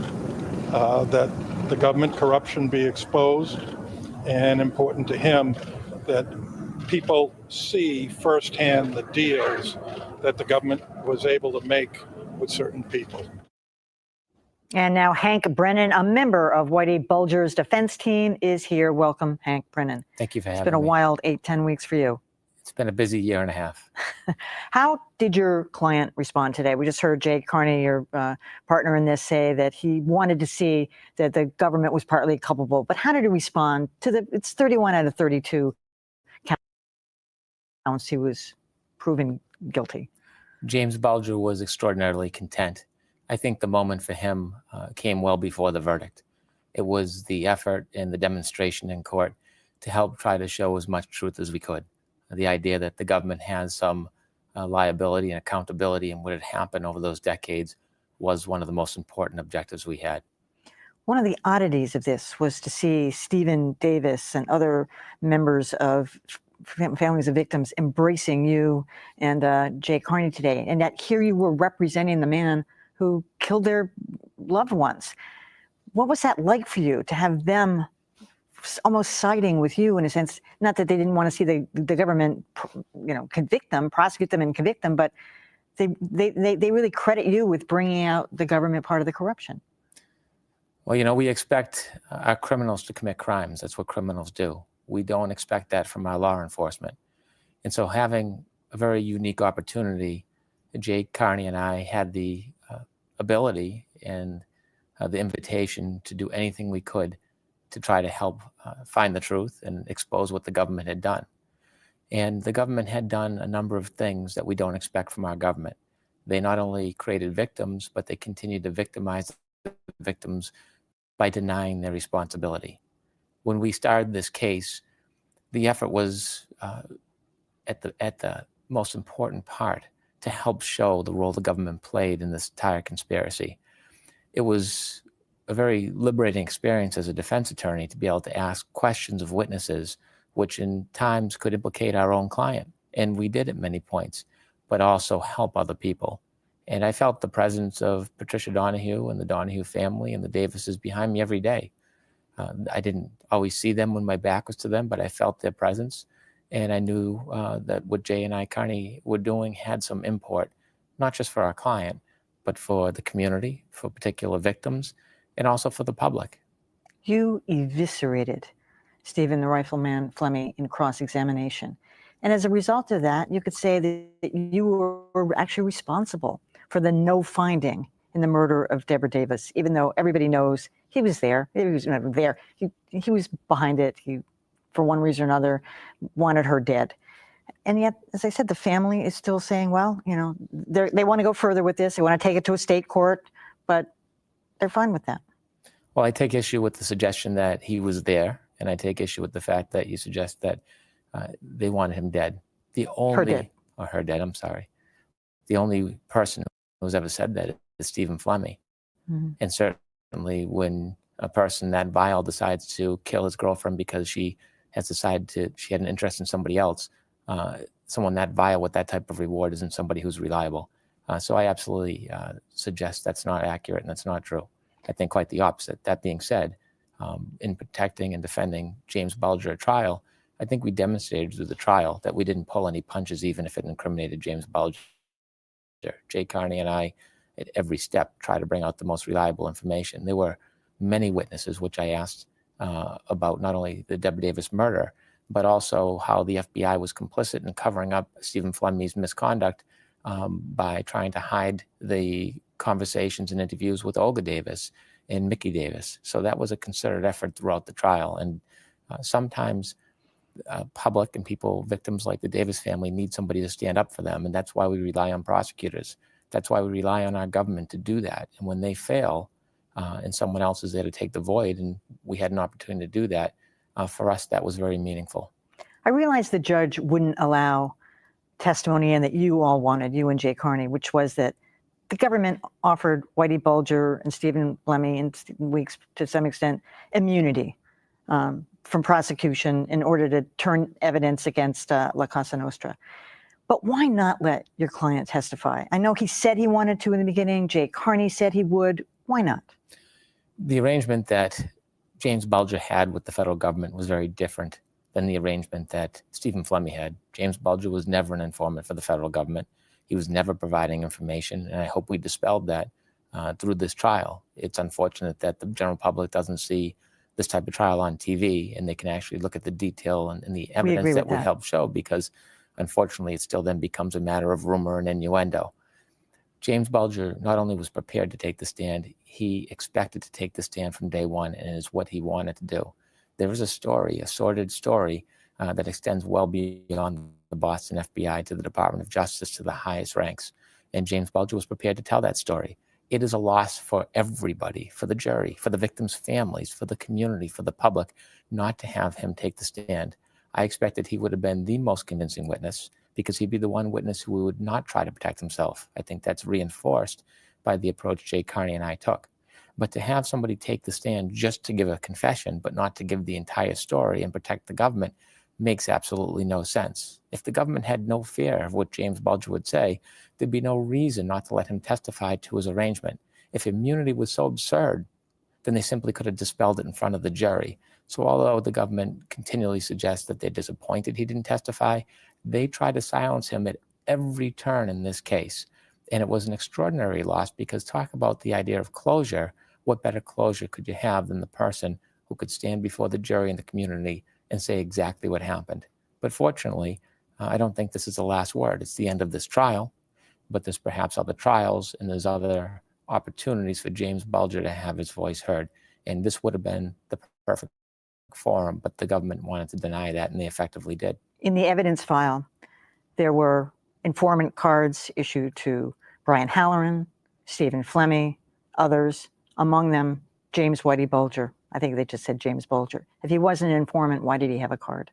that the government corruption be exposed, and important to him that people see firsthand the deals that the government was able to make with certain people. And now Hank Brennan, a member of Whitey Bulger's defense team, is here. Welcome, Hank Brennan. Thank you for having me. It's been a wild 8-10 weeks for you. It's been a busy year and a half. How did your client respond today? We just heard Jay Carney, your partner in this, say that he wanted to see that the government was partly culpable. But how did he respond to it's 31 out of 32 counts he was proven guilty? James Bulger was extraordinarily content. I think the moment for him came well before the verdict. It was the effort and the demonstration in court to help try to show as much truth as we could. The idea that the government has some liability and accountability in what had happened over those decades was one of the most important objectives we had. One of the oddities of this was to see Stephen Davis and other members of families of victims embracing you and Jay Carney today, and that here you were representing the man who killed their loved ones. What was that like for you to have them almost siding with you in a sense? Not that they didn't want to see the government, convict them, prosecute them and convict them, but they really credit you with bringing out the government part of the corruption. Well, we expect our criminals to commit crimes. That's what criminals do. We don't expect that from our law enforcement. And so having a very unique opportunity, Jay Carney and I had the ability and the invitation to do anything we could to try to help find the truth and expose what the government had done. And the government had done a number of things that we don't expect from our government. They not only created victims, but they continued to victimize the victims by denying their responsibility. When we started this case, the effort was at the most important part to help show the role the government played in this entire conspiracy. It was a very liberating experience as a defense attorney to be able to ask questions of witnesses, which in times could implicate our own client. And we did at many points, but also help other people. And I felt the presence of Patricia Donahue and the Donahue family and the Davises behind me every day. I didn't always see them when my back was to them, but I felt their presence. And I knew that what Jay and I, Carney, were doing had some import, not just for our client, but for the community, for particular victims, and also for the public. You eviscerated Stephen the Rifleman Fleming in cross-examination. And as a result of that, you could say that you were actually responsible for the no finding in the murder of Deborah Davis, even though everybody knows he was there. He was never there. He was behind it. He, for one reason or another, wanted her dead. And yet, as I said, the family is still saying, well, they want to go further with this. They want to take it to a state court, but they're fine with that. Well, I take issue with the suggestion that he was there, and I take issue with the fact that you suggest that they wanted him dead. Her dead, I'm sorry. The only person who's ever said that is Stephen Fleming. Mm-hmm. And certainly when a person that vile decides to kill his girlfriend because she has decided she had an interest in somebody else, someone that vile with that type of reward isn't somebody who's reliable. So I absolutely suggest that's not accurate and that's not true. I think quite the opposite. That being said, in protecting and defending James Bulger at trial, I think we demonstrated through the trial that we didn't pull any punches, even if it incriminated James Bulger. Jay Carney and I, at every step, try to bring out the most reliable information. There were many witnesses, which I asked about not only the Deborah Davis murder, but also how the FBI was complicit in covering up Stephen Flemmi's misconduct by trying to hide the conversations and interviews with Olga Davis and Mickey Davis. So that was a concerted effort throughout the trial. And sometimes public and people, victims like the Davis family, need somebody to stand up for them. And that's why we rely on prosecutors. That's why we rely on our government to do that. And when they fail and someone else is there to take the void, and we had an opportunity to do that, for us, that was very meaningful. I realized the judge wouldn't allow testimony in that you all wanted, you and Jay Carney, which was that the government offered Whitey Bulger and Stephen Flemmi and Stephen Weeks, to some extent, immunity from prosecution in order to turn evidence against La Cosa Nostra. But why not let your client testify? I know he said he wanted to in the beginning. Jay Carney said he would. Why not? The arrangement that James Bulger had with the federal government was very different than the arrangement that Stephen Flemmi had. James Bulger was never an informant for the federal government. He was never providing information, and I hope we dispelled that through this trial. It's unfortunate that the general public doesn't see this type of trial on TV, and they can actually look at the detail and the evidence that we helped show, because unfortunately it still then becomes a matter of rumor and innuendo. James Bulger not only was prepared to take the stand, he expected to take the stand from day one, and is what he wanted to do. There is a story, a sordid story, that extends well beyond the Boston FBI to the Department of Justice to the highest ranks. And James Bulger was prepared to tell that story. It is a loss for everybody, for the jury, for the victims' families, for the community, for the public, not to have him take the stand. I expected he would have been the most convincing witness, because he'd be the one witness who would not try to protect himself. I think that's reinforced by the approach Jay Carney and I took. But to have somebody take the stand just to give a confession, but not to give the entire story and protect the government, makes absolutely no sense. If the government had no fear of what James Bulger would say, there'd be no reason not to let him testify to his arrangement. If immunity was so absurd, then they simply could have dispelled it in front of the jury. So although the government continually suggests that they're disappointed he didn't testify, they try to silence him at every turn in this case. And it was an extraordinary loss, because talk about the idea of closure. What better closure could you have than the person who could stand before the jury and the community and say exactly what happened? But fortunately, I don't think this is the last word. It's the end of this trial, but there's perhaps other trials, and there's other opportunities for James Bulger to have his voice heard. And this would have been the perfect forum, but the government wanted to deny that, and they effectively did. In the evidence file, there were informant cards issued to Brian Halloran, Stephen Flemmi, others, among them James Whitey Bulger. I think they just said James Bulger. If he wasn't an informant, why did he have a card?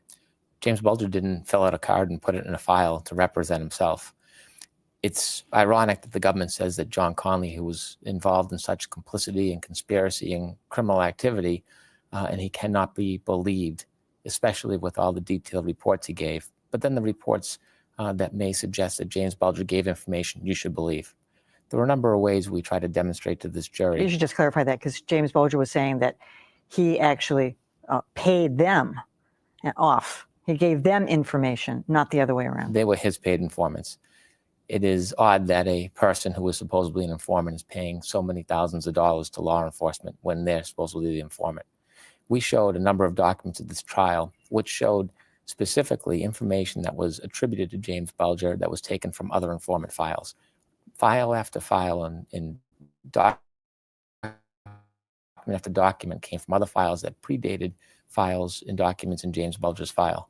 James Bulger didn't fill out a card and put it in a file to represent himself. It's ironic that the government says that John Conley, who was involved in such complicity and conspiracy and criminal activity, and he cannot be believed, especially with all the detailed reports he gave. But then the reports that may suggest that James Bulger gave information you should believe. There were a number of ways we try to demonstrate to this jury. You should just clarify that, because James Bulger was saying that he actually paid them off. He gave them information, not the other way around. They were his paid informants. It is odd that a person who was supposedly an informant is paying so many thousands of dollars to law enforcement when they're supposedly the informant. We showed a number of documents at this trial which showed specifically information that was attributed to James Bulger that was taken from other informant files. File after file and document after document came from other files that predated files and documents in James Bulger's file.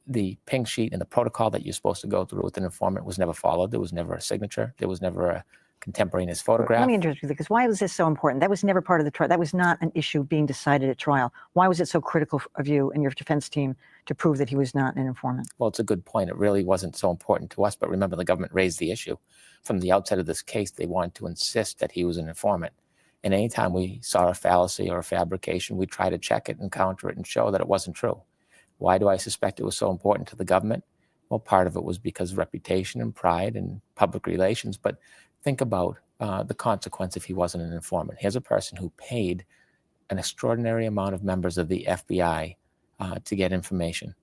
The ping sheet and the protocol that you're supposed to go through with an informant was never followed. There was never a signature. There was never a contemporaneous photograph. Let me interrupt you, because why was this so important? That was never part of the trial. That was not an issue being decided at trial. Why was it so critical of you and your defense team to prove that he was not an informant? Well, it's a good point. It really wasn't so important to us, but remember, the government raised the issue. From the outset of this case, they wanted to insist that he was an informant. And anytime we saw a fallacy or a fabrication, we try to check it and counter it and show that it wasn't true. Why do I suspect it was so important to the government? Well, part of it was because of reputation and pride and public relations, but think about the consequence if he wasn't an informant. Here's a person who paid an extraordinary amount of members of the FBI to get information.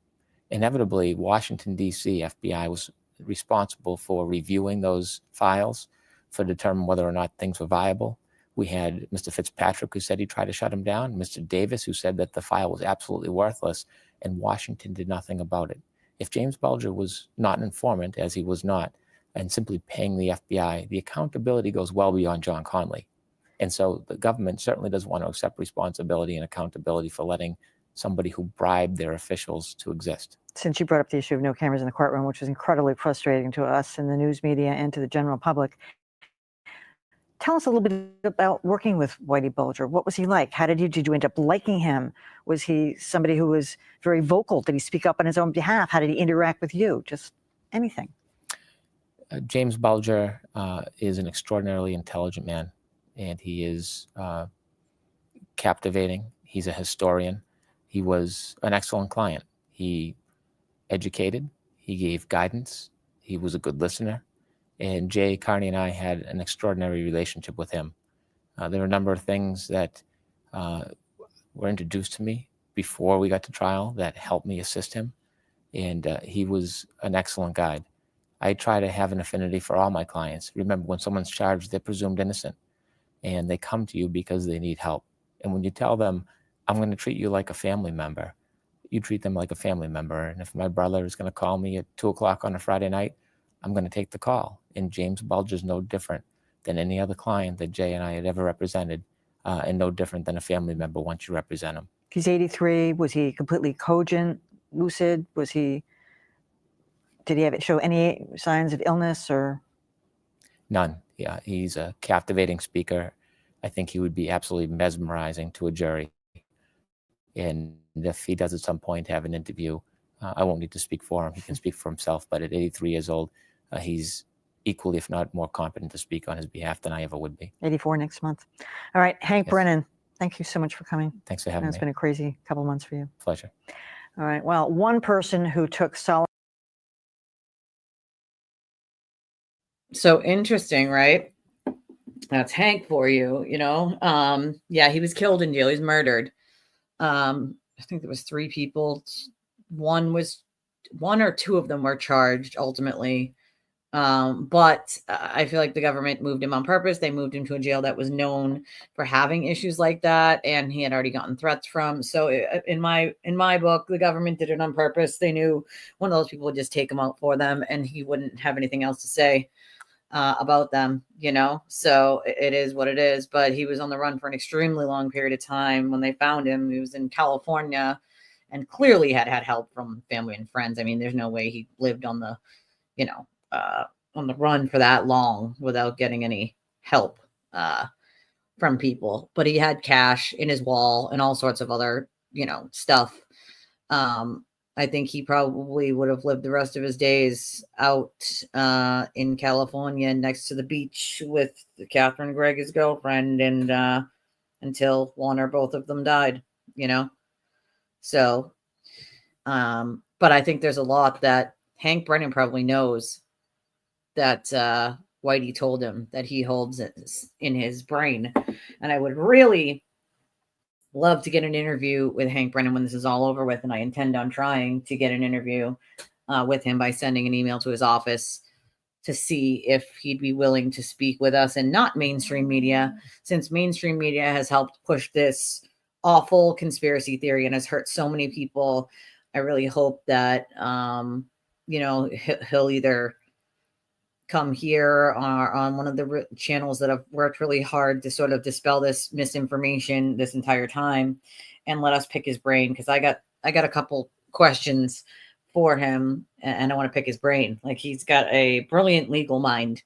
Inevitably, Washington, D.C. FBI was responsible for reviewing those files for determining whether or not things were viable. We had Mr. Fitzpatrick, who said he tried to shut him down, Mr. Davis, who said that the file was absolutely worthless, and Washington did nothing about it. If James Bulger was not an informant, as he was not, and simply paying the FBI, the accountability goes well beyond John Conley. And so the government certainly doesn't want to accept responsibility and accountability for letting somebody who bribed their officials to exist. Since you brought up the issue of no cameras in the courtroom, which was incredibly frustrating to us in the news media and to the general public, tell us a little bit about working with Whitey Bulger. What was he like? Did you end up liking him? Was he somebody who was very vocal? Did he speak up on his own behalf? How did he interact with you? Just anything. James Bulger is an extraordinarily intelligent man, and he is captivating. He's a historian. He was an excellent client. He educated. He gave guidance. He was a good listener. And Jay Carney and I had an extraordinary relationship with him. There were a number of things that were introduced to me before we got to trial that helped me assist him. And he was an excellent guide. I try to have an affinity for all my clients. Remember, when someone's charged, they're presumed innocent. And they come to you because they need help. And when you tell them, I'm going to treat you like a family member, you treat them like a family member. And if my brother is going to call me at 2 o'clock on a Friday night, I'm going to take the call. And James Bulger is no different than any other client that Jay and I had ever represented, and no different than a family member once you represent him. He's 83. Was he completely cogent, lucid? Did he show any signs of illness or? None. Yeah, he's a captivating speaker. I think he would be absolutely mesmerizing to a jury. And if he does at some point have an interview, I won't need to speak for him. He can speak for himself. But at 83 years old, he's equally, if not more, competent to speak on his behalf than I ever would be. 84 next month. All right, Hank Yes. Brennan, thank you so much for coming. Thanks for having me. It's been a crazy couple months for you. Pleasure. All right, well, one person who took solid. So interesting, right? That's Hank for you, Yeah, he was killed in jail. He's murdered. I think there was 3 people. One or 2 of them were charged ultimately. But I feel like the government moved him on purpose. They moved him to a jail that was known for having issues like that, and he had already gotten threats from. So in my book, the government did it on purpose. They knew one of those people would just take him out for them, and he wouldn't have anything else to say about them, So it is what it is. But he was on the run for an extremely long period of time. When they found him, he was in California, and clearly had help from family and friends. I mean, there's no way he lived on the, on the run for that long without getting any help from people. But he had cash in his wall and all sorts of other, stuff. I think he probably would have lived the rest of his days out in California next to the beach with Catherine Gregg, his girlfriend, and until one or both of them died, So, but I think there's a lot that Hank Brennan probably knows that Whitey told him that he holds in his brain. And I would really love to get an interview with Hank Brennan when this is all over with. And I intend on trying to get an interview with him by sending an email to his office to see if he'd be willing to speak with us and not mainstream media, since mainstream media has helped push this awful conspiracy theory and has hurt so many people. I really hope that, he'll either come here on one of the channels that have worked really hard to sort of dispel this misinformation this entire time and let us pick his brain. Cause I got a couple questions for him and I want to pick his brain. Like, he's got a brilliant legal mind,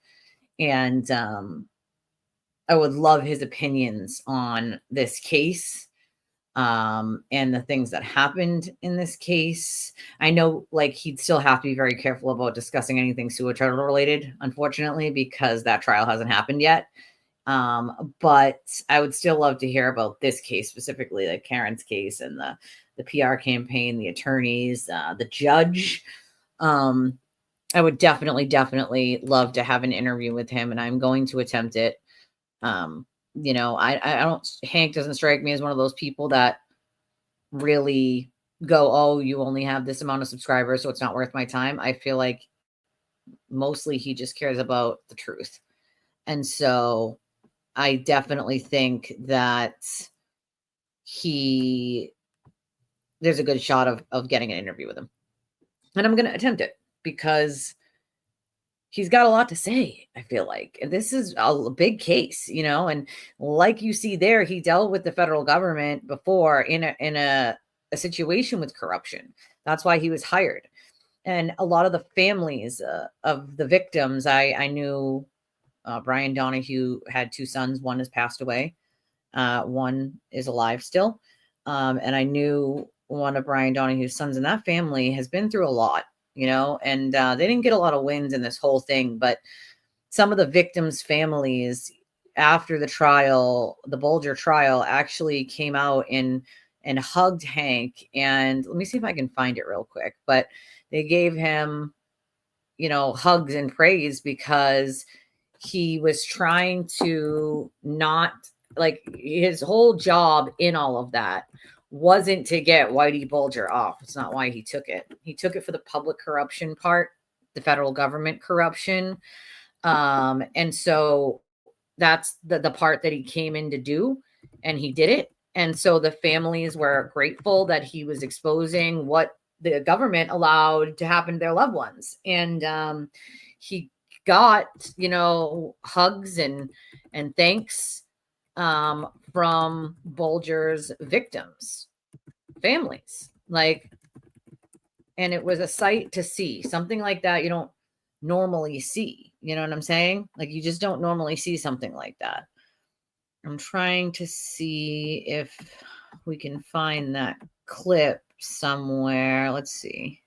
and I would love his opinions on this case. And the things that happened in this case. I know, like, he'd still have to be very careful about discussing anything suicidal related, unfortunately, because that trial hasn't happened yet. But I would still love to hear about this case specifically, like Karen's case and the PR campaign, the attorneys, the judge. I would definitely love to have an interview with him, and I'm going to attempt it. Hank doesn't strike me as one of those people that really go, oh, you only have this amount of subscribers, so it's not worth my time. I feel like Mostly he just cares about the truth. And so I definitely think that there's a good shot of getting an interview with him. And I'm going to attempt it because he's got a lot to say, I feel like. And this is a big case, and like you see there, he dealt with the federal government before in a situation with corruption. That's why he was hired. And a lot of the families of the victims, I knew Brian Donahue had 2 sons. One has passed away. One is alive still. And I knew one of Brian Donahue's sons, and that family has been through a lot, and they didn't get a lot of wins in this whole thing. But some of the victims' families after the trial, the Koberger trial, actually came out and hugged Hank. And let me see if I can find it real quick. But they gave him, hugs and praise because he was trying to not, like, his whole job in all of that wasn't to get Whitey Bulger off. It's not why he took it. He took it for the public corruption part, the federal government corruption. And so that's the part that he came in to do, and he did it. And so the families were grateful that he was exposing what the government allowed to happen to their loved ones. And he got, hugs and thanks from Bulger's victims' families. And it was a sight to see. Something like that you don't normally see. You know what I'm saying? Like, you just don't normally see something like that. I'm trying to see if we can find that clip somewhere. Let's see.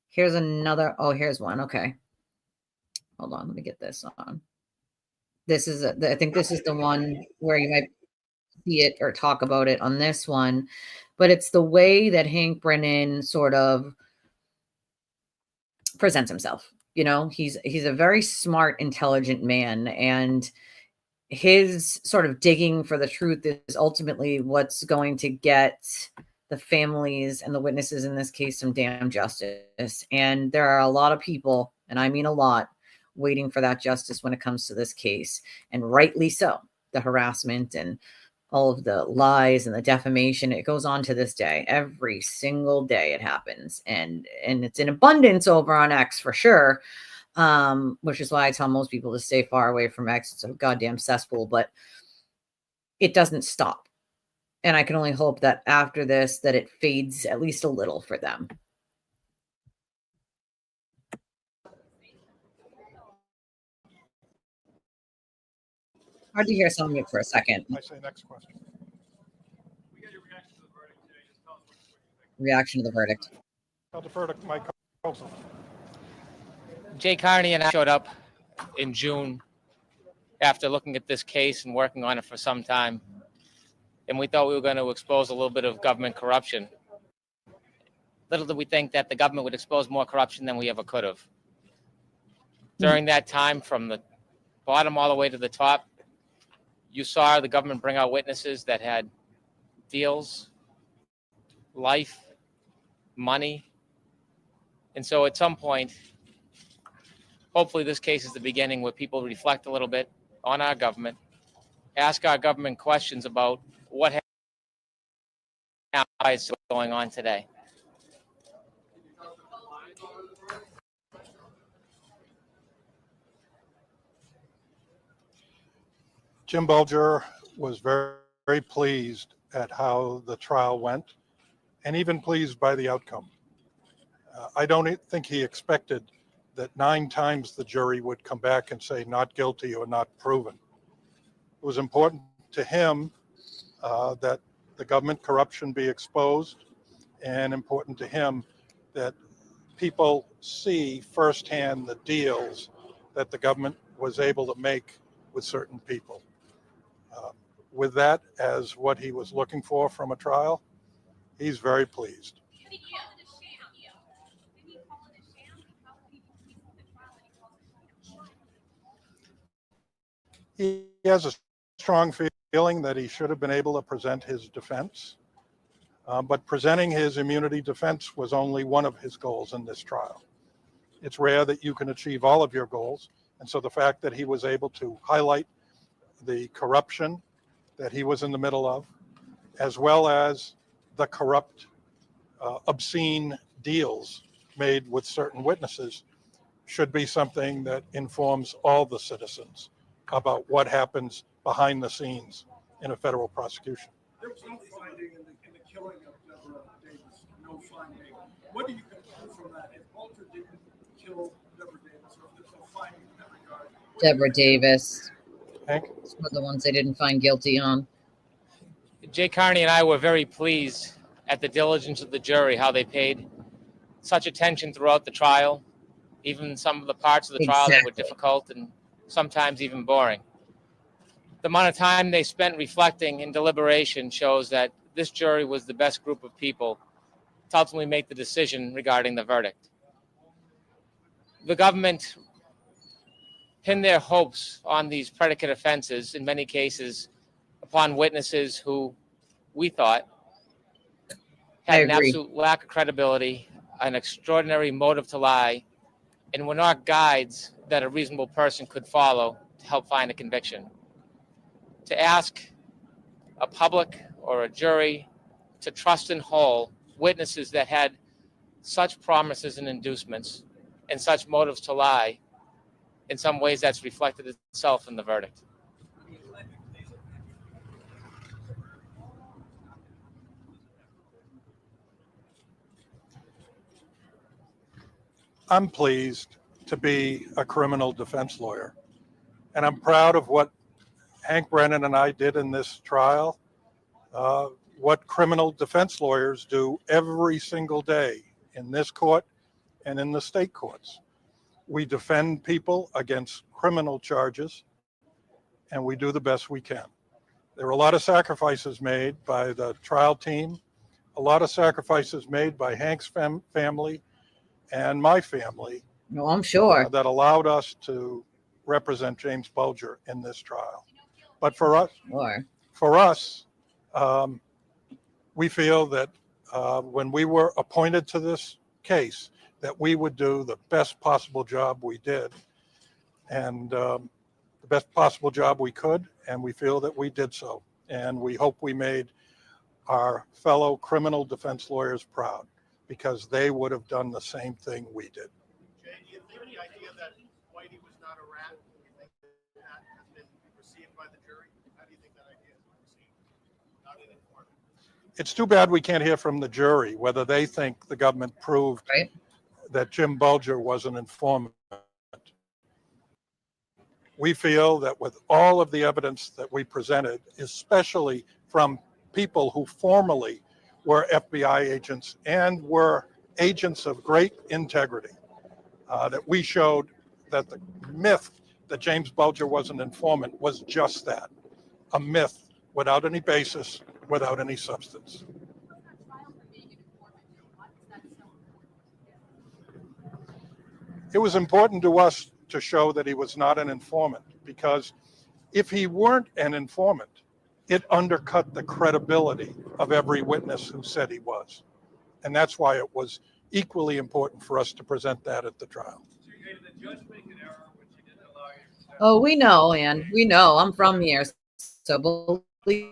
Here's another. Oh, here's one. Okay. Hold on. Let me get this on. This is, I think this is the one where you might see it or talk about it on this one. But it's the way that Hank Brennan sort of presents himself. He's a very smart, intelligent man, and his sort of digging for the truth is ultimately what's going to get the families and the witnesses in this case some damn justice. And there are a lot of people, and I mean a lot, waiting for that justice when it comes to this case, and rightly so. The harassment and all of the lies and the defamation, it goes on to this day. Every single day it happens, and it's in abundance over on X for sure, which is why I tell most people to stay far away from X. It's a goddamn cesspool, but it doesn't stop. And I can only hope that after this that it fades at least a little for them. Hard to hear some of it for a second. I say next question. We got your reaction to the verdict today. Just tell us what you think. Reaction to the verdict. I'll defer to my counsel. Jay Carney and I showed up in June after looking at this case and working on it for some time. And we thought we were going to expose a little bit of government corruption. Little did we think that the government would expose more corruption than we ever could have. During that time, from the bottom all the way to the top, you saw the government bring out witnesses that had deals, life, money. And so at some point, hopefully this case is the beginning where people reflect a little bit on our government, ask our government questions about what is going on today. Jim Bulger was very, very pleased at how the trial went, and even pleased by the outcome. I don't think he expected that 9 times the jury would come back and say not guilty or not proven. It was important to him that the government corruption be exposed, and important to him that people see firsthand the deals that the government was able to make with certain people. With that as what he was looking for from a trial, he's very pleased. He has a strong feeling that he should have been able to present his defense, but presenting his immunity defense was only one of his goals in this trial. It's rare that you can achieve all of your goals. And so the fact that he was able to highlight the corruption that he was in the middle of, as well as the corrupt, obscene deals made with certain witnesses, should be something that informs all the citizens about what happens behind the scenes in a federal prosecution. There was no finding in the killing of Deborah Davis. No finding. What do you conclude from that? If Walter didn't kill Deborah Davis, or if there's no finding in that regard? Deborah Davis. Hank? It's one of the ones they didn't find guilty on. Jay Carney and I were very pleased at the diligence of the jury, how they paid such attention throughout the trial, even some of the parts of the trial that were difficult and sometimes even boring. The amount of time they spent reflecting and deliberation shows that this jury was the best group of people to ultimately make the decision regarding the verdict. The government pinned their hopes on these predicate offenses, in many cases, upon witnesses who we thought had an absolute lack of credibility, an extraordinary motive to lie, and were not guides that a reasonable person could follow to help find a conviction. To ask a public or a jury to trust in whole witnesses that had such promises and inducements and such motives to lie, in some ways that's reflected itself in the verdict. I'm pleased to be a criminal defense lawyer, and I'm proud of what Hank Brennan and I did in this trial, what criminal defense lawyers do every single day in this court and in the state courts. We defend people against criminal charges, and we do the best we can. There were a lot of sacrifices made by the trial team, a lot of sacrifices made by Hank's family and my family. No, I'm sure. That allowed us to represent James Bulger in this trial. But for us, we feel that when we were appointed to this case, that we would do the best possible job we did, and the best possible job we could, and we feel that we did so. And we hope we made our fellow criminal defense lawyers proud, because they would have done the same thing we did. Jay, do you think the idea that Whitey was not a rat, do you think that has been received by the jury? How do you think that idea has been received? Not an informant. It's too bad we can't hear from the jury whether they think the government proved that Jim Bulger was an informant. We feel that with all of the evidence that we presented, especially from people who formerly were FBI agents and were agents of great integrity, that we showed that the myth that James Bulger was an informant was just that, a myth without any basis, without any substance. It was important to us to show that he was not an informant, because if he weren't an informant, it undercut the credibility of every witness who said he was. And that's why it was equally important for us to present that at the trial. Oh, we know, and we know. I'm from here, so believe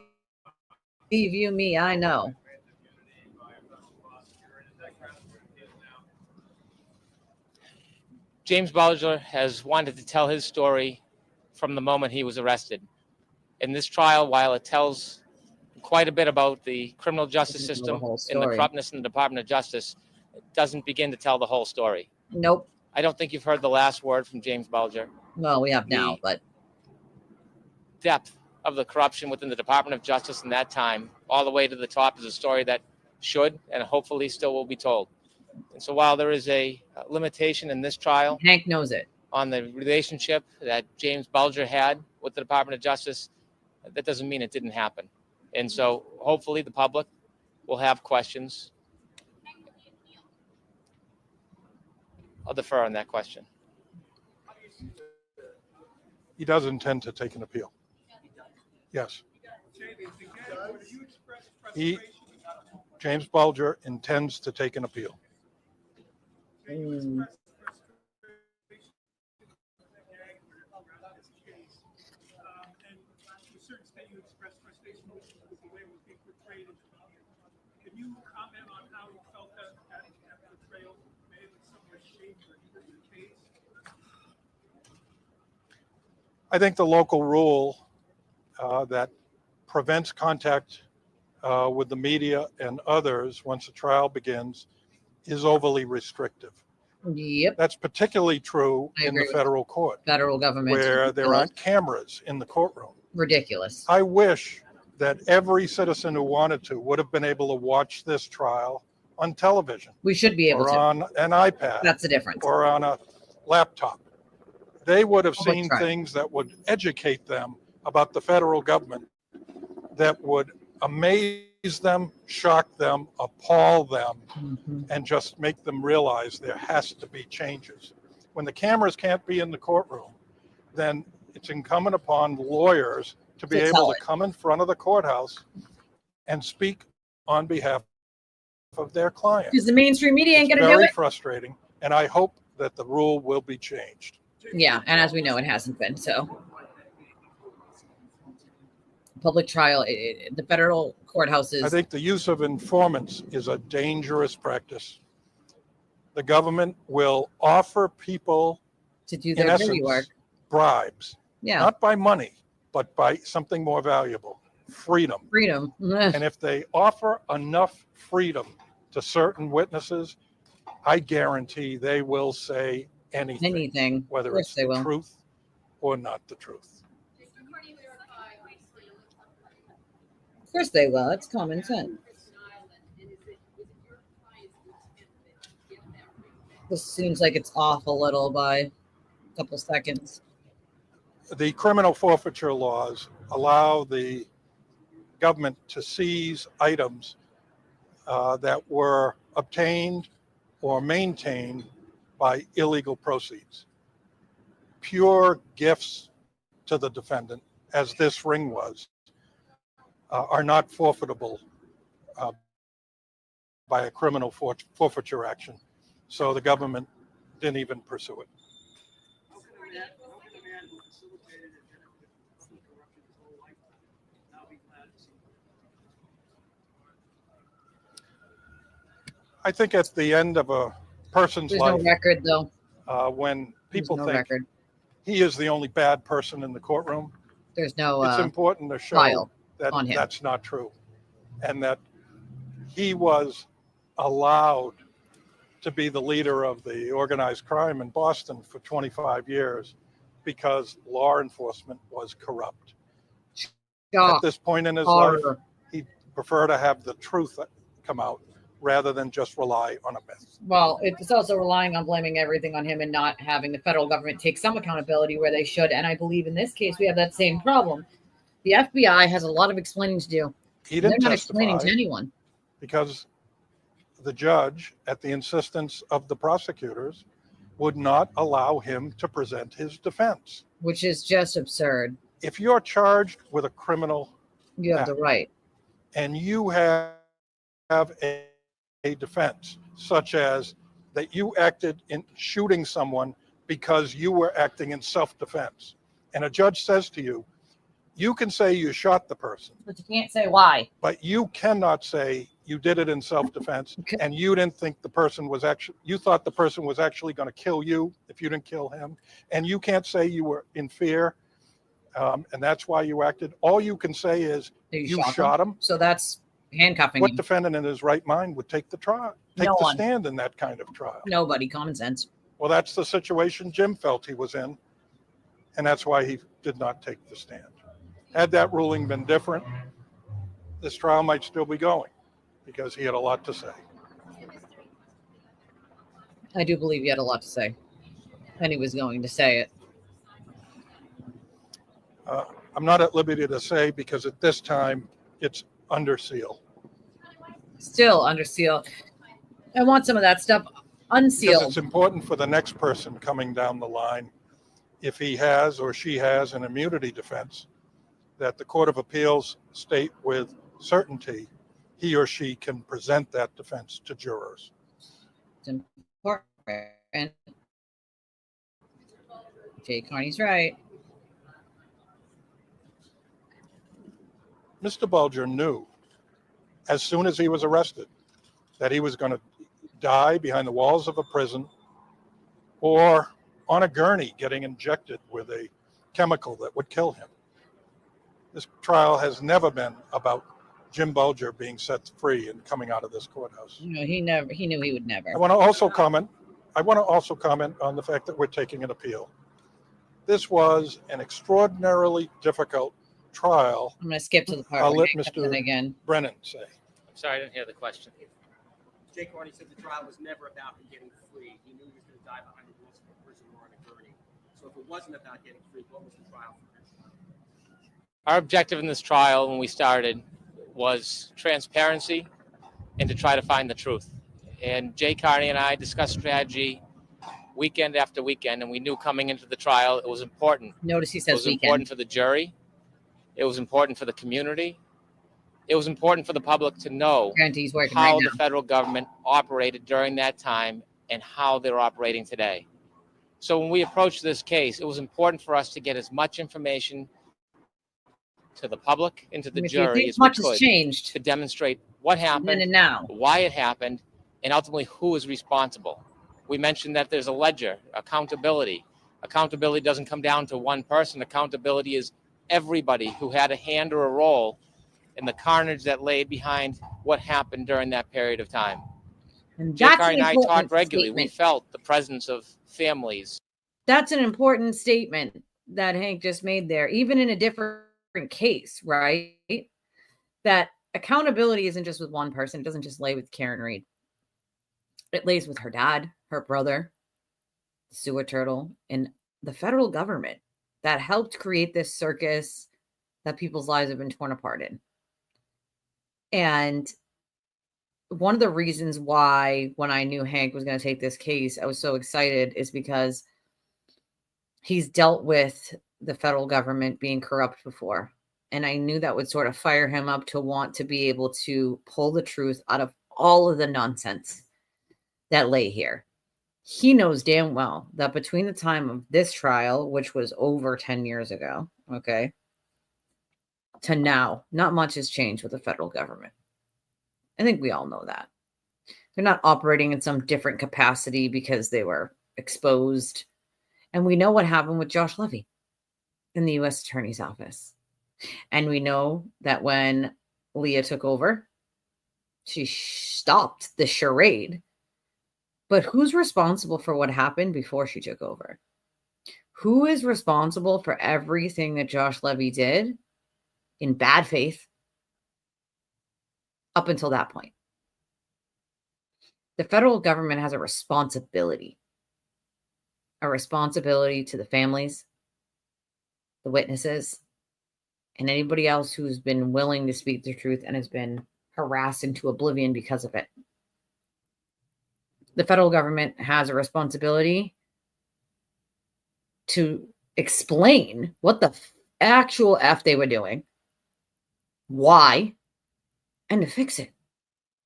you me, I know. James Bulger has wanted to tell his story from the moment he was arrested. In this trial, while it tells quite a bit about the criminal justice system and the corruptness in the Department of Justice, it doesn't begin to tell the whole story. Nope. I don't think you've heard the last word from James Bulger. Well, we have now, but depth of the corruption within the Department of Justice in that time, all the way to the top, is a story that should and hopefully still will be told. And so while there is a limitation in this trial, Hank knows it, on the relationship that James Bulger had with the Department of Justice, that doesn't mean it didn't happen. And so hopefully the public will have questions. I'll defer on that question. He does intend to take an appeal. Yes. James Bulger intends to take an appeal. I think the local rule that prevents contact with the media and others once a trial begins is overly restrictive. Yep. That's particularly true I in the agree with federal court, federal government. where there aren't cameras in the courtroom. Ridiculous. I wish that every citizen who wanted to would have been able to watch this trial on television We should be able or to. on an iPad That's the difference. or on a laptop. They would have Public seen trial. things that would educate them about the federal government, that would amaze them, shock them, appall them, Mhm. and just make them realize there has to be changes. When the cameras can't be in the courtroom, then it's incumbent upon lawyers to be To able tell to it. come in front of the courthouse and speak on behalf of their client. Because the mainstream media ain't It's going to do very it. frustrating, and I hope that the rule will be changed. Yeah, and as we know, it hasn't been. So, public trial, the federal courthouses. I think the use of informants is a dangerous practice. The government will offer people, to do in their dirty work. essence, bribes, Yeah, not by money, but by something more valuable, freedom. freedom. And if they offer enough freedom to certain witnesses, I guarantee they will say anything, Anything. Of whether course it's they the will. truth or not the truth. Of course they will. It's common sense. This seems like it's off a little by a couple seconds. The criminal forfeiture laws allow the government to seize items that were obtained or maintained by illegal proceeds. Pure gifts to the defendant, as this ring was, are not forfeitable by a criminal forfeiture action. So the government didn't even pursue it. How can a man who facilitated and benefited from corruption his whole lifetime now be glad to see I think at the end of a person's There's life, no record, though. when There's people no think record. he is the only bad person in the courtroom, There's no it's important to show trial that on him. that's not true, and that he was allowed to be the leader of the organized crime in Boston for 25 years because law enforcement was corrupt. At shock, this point in his life, horror. he'd prefer to have the truth come out rather than just rely on a myth. Well, it's also relying on blaming everything on him and not having the federal government take some accountability where they should. And I believe in this case, we have that same problem. The FBI has a lot of explaining to do. He They're didn't not testify explaining to anyone. because the judge, at the insistence of the prosecutors, would not allow him to present his defense. Which is just absurd. If you're charged with a criminal You have the right. and you have a defense, such as that you acted in shooting someone because you were acting in self-defense, and a judge says to you, you can say you shot the person, But you can't say why. but you cannot say you did it in self-defense Okay. and you didn't think the person was actually, you thought the person was actually going to kill you if you didn't kill him, and you can't say you were in fear, and that's why you acted. All you can say is you shot him. So that's handcuffing What him. defendant in his right mind would take the trial, take No the one. stand in that kind of trial? Nobody. Common sense. Well, that's the situation Jim felt he was in, and that's why he did not take the stand. Had that ruling been different, this trial might still be going because he had a lot to say. I do believe he had a lot to say. And he was going to say it. I'm not at liberty to say because at this time it's under seal. Still under seal. I want some of that stuff Because unsealed. it's important for the next person coming down the line, if he has or she has an immunity defense, that the Court of Appeals state with certainty he or she can present that defense to jurors. It's important. Jay Carney's right. Mr. Bulger knew as soon as he was arrested that he was going to die behind the walls of a prison or on a gurney getting injected with a chemical that would kill him. This trial has never been about Jim Bulger being set free and coming out of this courthouse. No, he knew he would never. I want to also comment on the fact that we're taking an appeal. This was an extraordinarily difficult trial. I'm going to skip to the part I'll where let Hank comes in Mr. again. Brennan say. I'm sorry, I didn't hear the question. Jay Carney said the trial was never about him getting free. He knew he was going to die behind the walls of a prison or on a gurney. So if it wasn't about getting free, what was the trial for him? Our objective in this trial when we started was transparency and to try to find the truth. And Jay Carney and I discussed strategy weekend after weekend, and we knew coming into the trial it was important. Notice he It says was weekend. important for the jury. It was important for the community. It was important for the public to know Guarantee he's working how right the now. federal government operated during that time and how they're operating today. So when we approached this case, it was important for us to get as much information to the public and to the If you jury think as we much has could changed to demonstrate what then happened, and now. why it happened, and ultimately who is responsible. We mentioned that there's a ledger, accountability. Accountability doesn't come down to one person. Accountability is everybody who had a hand or a role in the carnage that lay behind what happened during that period of time. And Jay that's Carney an and I important talked regularly. We statement. felt the presence of families. That's an important statement that Hank just made there, even in a different case, right? That accountability isn't just with one person. It doesn't just lay with Karen Reed. It lays with her dad, her brother, the sewer turtle, and the federal government that helped create this circus that people's lives have been torn apart in. And one of the reasons why, when I knew Hank was going to take this case, I was so excited is because he's dealt with the federal government being corrupt before. And I knew that would sort of fire him up to want to be able to pull the truth out of all of the nonsense that lay here. He knows damn well that between the time of this trial, which was over 10 years ago, okay, to now, not much has changed with the federal government. I think we all know that. They're not operating in some different capacity because they were exposed. And we know what happened with Josh Levy in the U.S. Attorney's Office. And we know that when Leah took over, she stopped the charade. But who's responsible for what happened before she took over? Who is responsible for everything that Josh Levy did in bad faith up until that point? The federal government has a responsibility to the families, the witnesses, and anybody else who's been willing to speak the truth and has been harassed into oblivion because of it. The federal government has a responsibility to explain what the actual F they were doing, why, and to fix it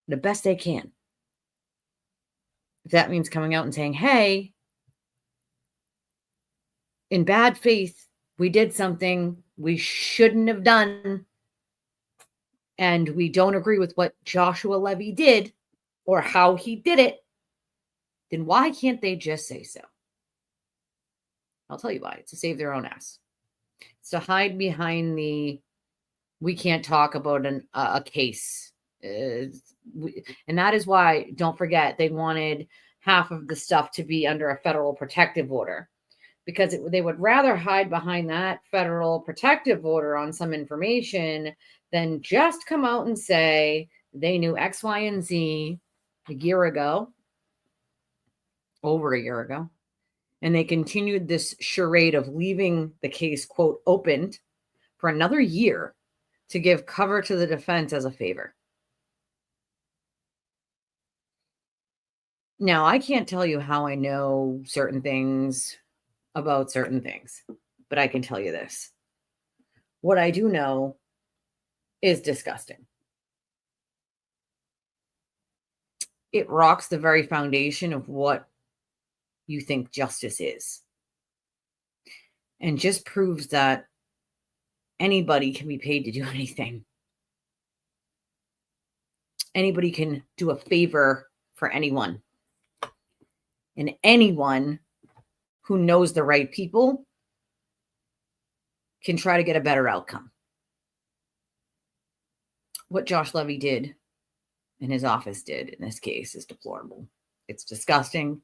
the best they can. If that means coming out and saying, hey, in bad faith, we did something we shouldn't have done, and we don't agree with what Joshua Levy did or how he did it, then why can't they just say so? I'll tell you why. It's to save their own ass. It's to hide behind the, we can't talk about a case. And that is why, don't forget, they wanted half of the stuff to be under a federal protective order, because they would rather hide behind that federal protective order on some information than just come out and say they knew X, Y, and Z a year ago, over a year ago, and they continued this charade of leaving the case, quote, opened for another year to give cover to the defense as a favor. Now, I can't tell you how I know certain things about certain things, but I can tell you this. What I do know is disgusting. It rocks the very foundation of what you think justice is, and just proves that anybody can be paid to do anything. Anybody can do a favor for anyone. And anyone who knows the right people can try to get a better outcome. What Josh Levy did and his office did in this case is deplorable. It's disgusting.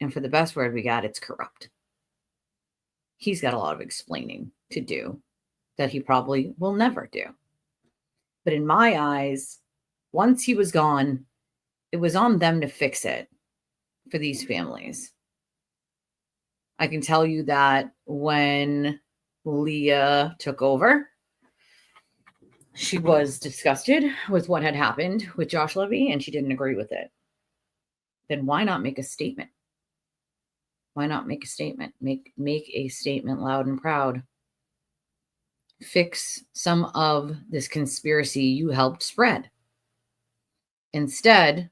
And for the best word we got, it's corrupt. He's got a lot of explaining to do that he probably will never do. But in my eyes, once he was gone, it was on them to fix it for these families. I can tell you that when Leah took over, she was disgusted with what had happened with Josh Levy, and she didn't agree with it. Then why not make a statement? Why not make a statement? Make a statement loud and proud. Fix some of this conspiracy you helped spread. Instead,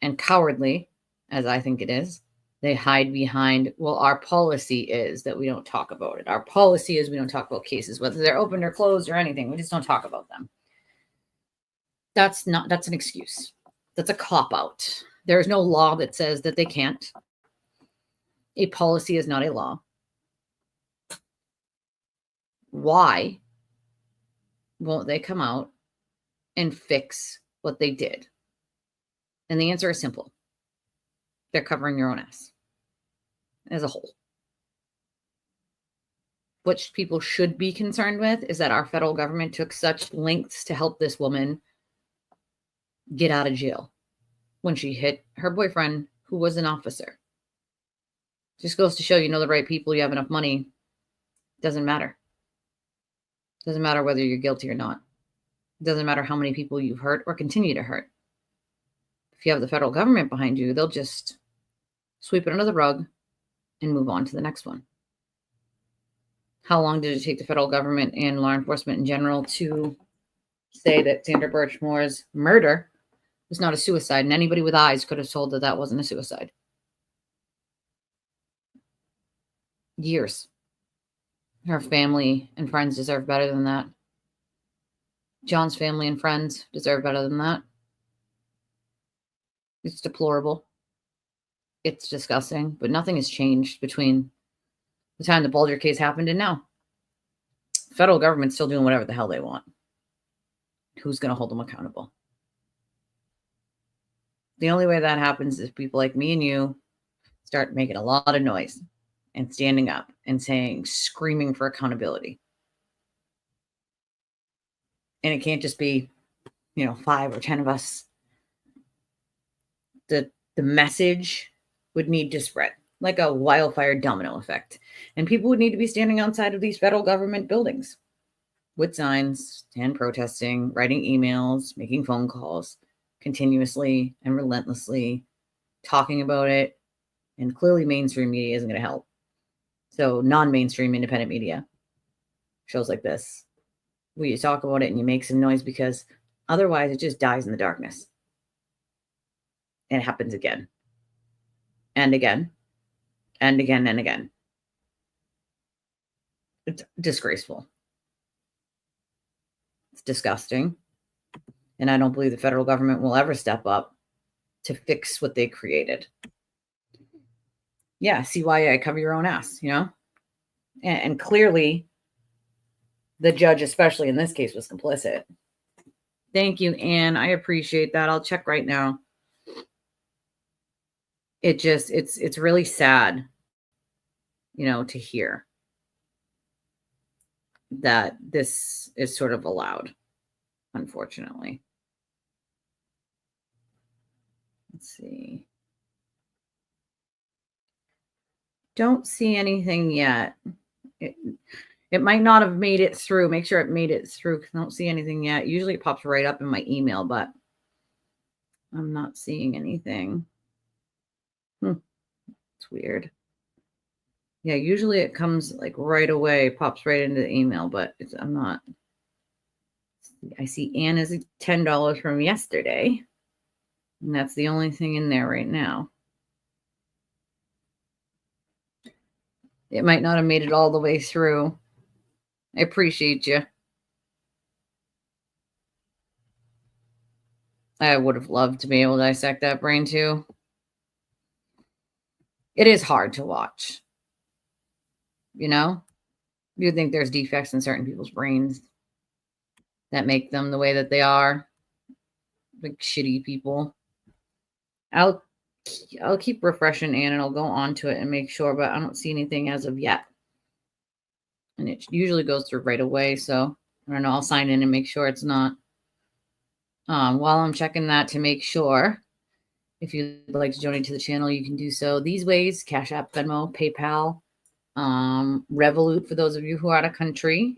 and cowardly, as I think it is, they hide behind, well, our policy is that we don't talk about it. Our policy is we don't talk about cases, whether they're open or closed or anything. We just don't talk about them. That's an excuse. That's a cop-out. There is no law that says that they can't. A policy is not a law. Why won't they come out and fix what they did? And the answer is simple. They're covering your own ass as a whole. What people should be concerned with is that our federal government took such lengths to help this woman get out of jail when she hit her boyfriend, who was an officer. Just goes to show, you know, the right people, you have enough money. Doesn't matter. Doesn't matter whether you're guilty or not. Doesn't matter how many people you've hurt or continue to hurt. If you have the federal government behind you, they'll just sweep it under the rug and move on to the next one. How long did it take the federal government and law enforcement in general to say that Sandra Birchmore's murder was not a suicide? And anybody with eyes could have told that that wasn't a suicide. Years. Her family and friends deserve better than that. John's family and friends deserve better than that. It's deplorable. It's disgusting, but nothing has changed between the time the Bulger case happened and now. The federal government's still doing whatever the hell they want. Who's going to hold them accountable? The only way that happens is people like me and you start making a lot of noise and standing up and saying, screaming for accountability. And it can't just be, 5 or 10 of us. The message would need to spread like a wildfire domino effect. And people would need to be standing outside of these federal government buildings with signs and protesting, writing emails, making phone calls continuously and relentlessly, talking about it. And clearly mainstream media isn't going to help. So non-mainstream independent media, shows like this, where you talk about it and you make some noise, because otherwise it just dies in the darkness. And it happens again and again and again and again. It's disgraceful. It's disgusting. And I don't believe the federal government will ever step up to fix what they created. Yeah, CYA, cover your own ass, And clearly, the judge, especially in this case, was complicit. Thank you, Anne. I appreciate that. I'll check right now. It's really sad, to hear that this is sort of allowed, unfortunately. Let's see. Don't see anything yet. It might not have made it through. Make sure it made it through, because I don't see anything yet. Usually it pops right up in my email, but I'm not seeing anything. It's weird. Yeah, usually it comes like right away, pops right into the email, but I'm not. I see Anna's $10 from yesterday, and that's the only thing in there right now. It might not have made it all the way through. I appreciate you. I would have loved to be able to dissect that brain too. It is hard to watch, do think there's defects in certain people's brains that make them the way that they are, like shitty people. I'll keep refreshing and I'll go on to it and make sure, but I don't see anything as of yet. And it usually goes through right away. So I don't know. I'll sign in and make sure it's not. While I'm checking that to make sure, if you'd like to donate to the channel, you can do so these ways: Cash App, Venmo, PayPal, Revolut for those of you who are out of country.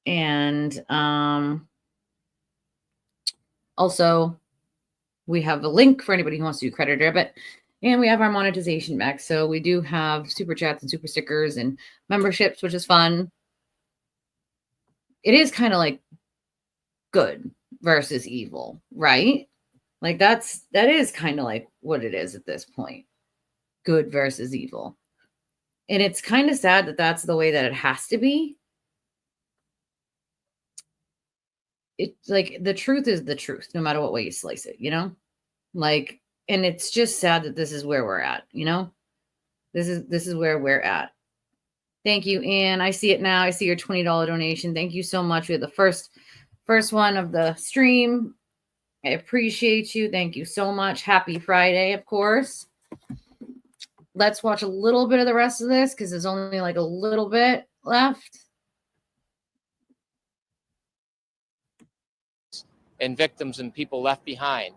And also, we have a link for anybody who wants to do credit or debit. And we have our monetization back. So we do have super chats and super stickers and memberships, which is fun. It is kind of like good versus evil, right? Like that is kind of like what it is at this point. Good versus evil. And it's kind of sad that that's the way that it has to be. It's like the truth is the truth, no matter what way you slice it, you know? Like, and it's just sad that this is where we're at, you know? This is where we're at. Thank you, Ann. I see it now. I see your $20 donation. Thank you so much. We had the first one of the stream. I appreciate you. Thank you so much. Happy Friday, of course. Let's watch a little bit of the rest of this because there's only like a little bit left. And victims and people left behind.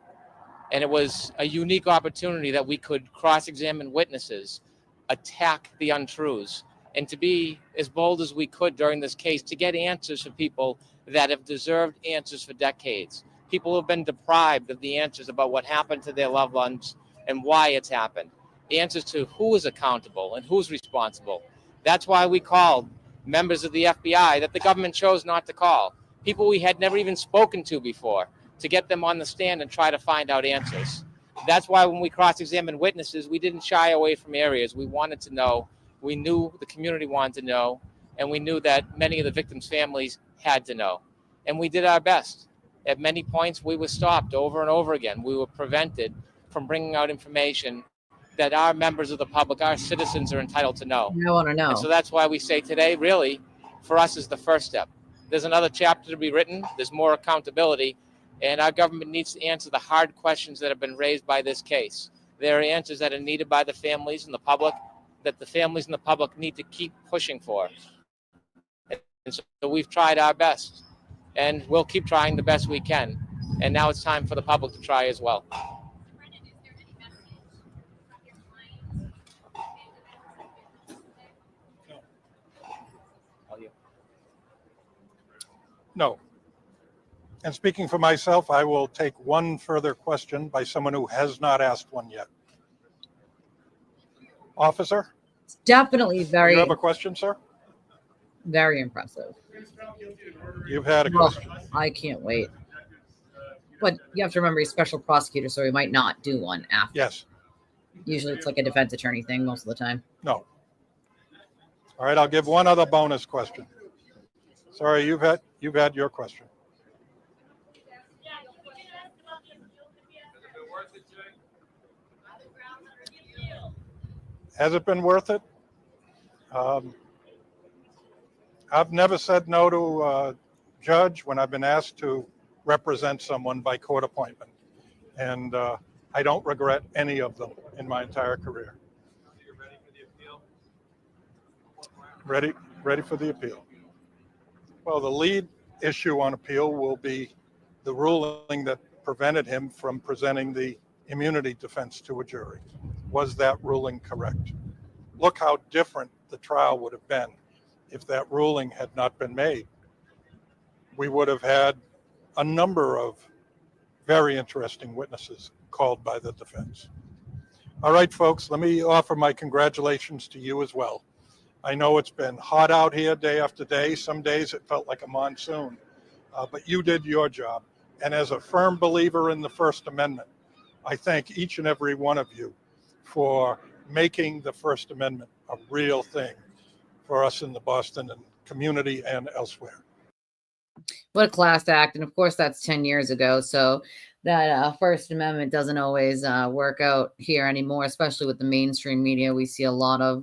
And it was a unique opportunity that we could cross-examine witnesses, attack the untruths, and to be as bold as we could during this case to get answers for people that have deserved answers for decades. People who have been deprived of the answers about what happened to their loved ones and why it's happened. The answers to who is accountable and who's responsible. That's why we called members of the FBI that the government chose not to call. People we had never even spoken to before, to get them on the stand and try to find out answers. That's why when we cross-examined witnesses, we didn't shy away from areas. We wanted to know, we knew the community wanted to know, and we knew that many of the victims' families had to know. And we did our best. At many points, we were stopped over and over again. We were prevented from bringing out information that our members of the public, our citizens, are entitled to know. I want to know. And so that's why we say today, really, for us, is the first step. There's another chapter to be written. There's more accountability. And our government needs to answer the hard questions that have been raised by this case. There are answers that are needed by the families and the public, that the families and the public need to keep pushing for. And so we've tried our best. And we'll keep trying the best we can. And now it's time for the public to try as well. No. And speaking for myself, I will take one further question by someone who has not asked one yet. Officer, It's definitely you very, have a question, sir? very impressive. You've had a Well, question. I can't wait. But you have to remember he's special prosecutor, so he might not do one after. Yes. Usually it's like a defense attorney thing most of the time. No. All right, I'll give one other bonus question. Sorry, you've had your question. Has it been worth it? I've never said no to a judge when I've been asked to represent someone by court appointment. And I don't regret any of them in my entire career. Ready for the appeal. Well, the lead issue on appeal will be the ruling that prevented him from presenting the immunity defense to a jury. Was that ruling correct? Look how different the trial would have been if that ruling had not been made. We would have had a number of very interesting witnesses called by the defense. All right, folks, let me offer my congratulations to you as well. I know it's been hot out here day after day. Some days it felt like a monsoon, but you did your job. And as a firm believer in the First Amendment, I thank each and every one of you for making the First Amendment a real thing for us in the Boston and community and elsewhere. What a class act. And of course, that's 10 years ago. So that First Amendment doesn't always work out here anymore, especially with the mainstream media. We see a lot of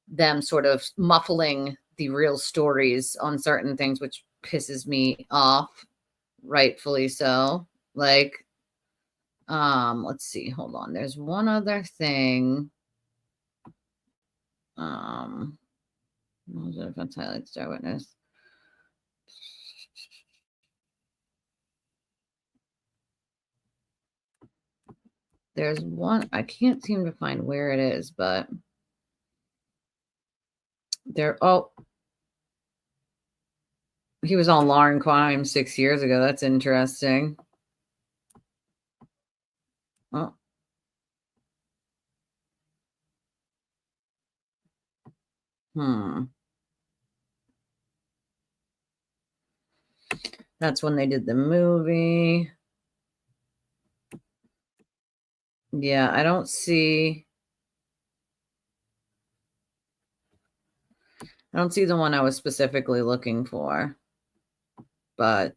them sort of muffling the real stories on certain things, which pisses me off, rightfully so. Like, let's see, hold on. There's one other thing. What was it? Offense highlight star witness. There's one, I can't seem to find where it is, but he was on Law and Crime 6 years ago. That's interesting. Oh. That's when they did the movie. Yeah, I don't see the one I was specifically looking for. But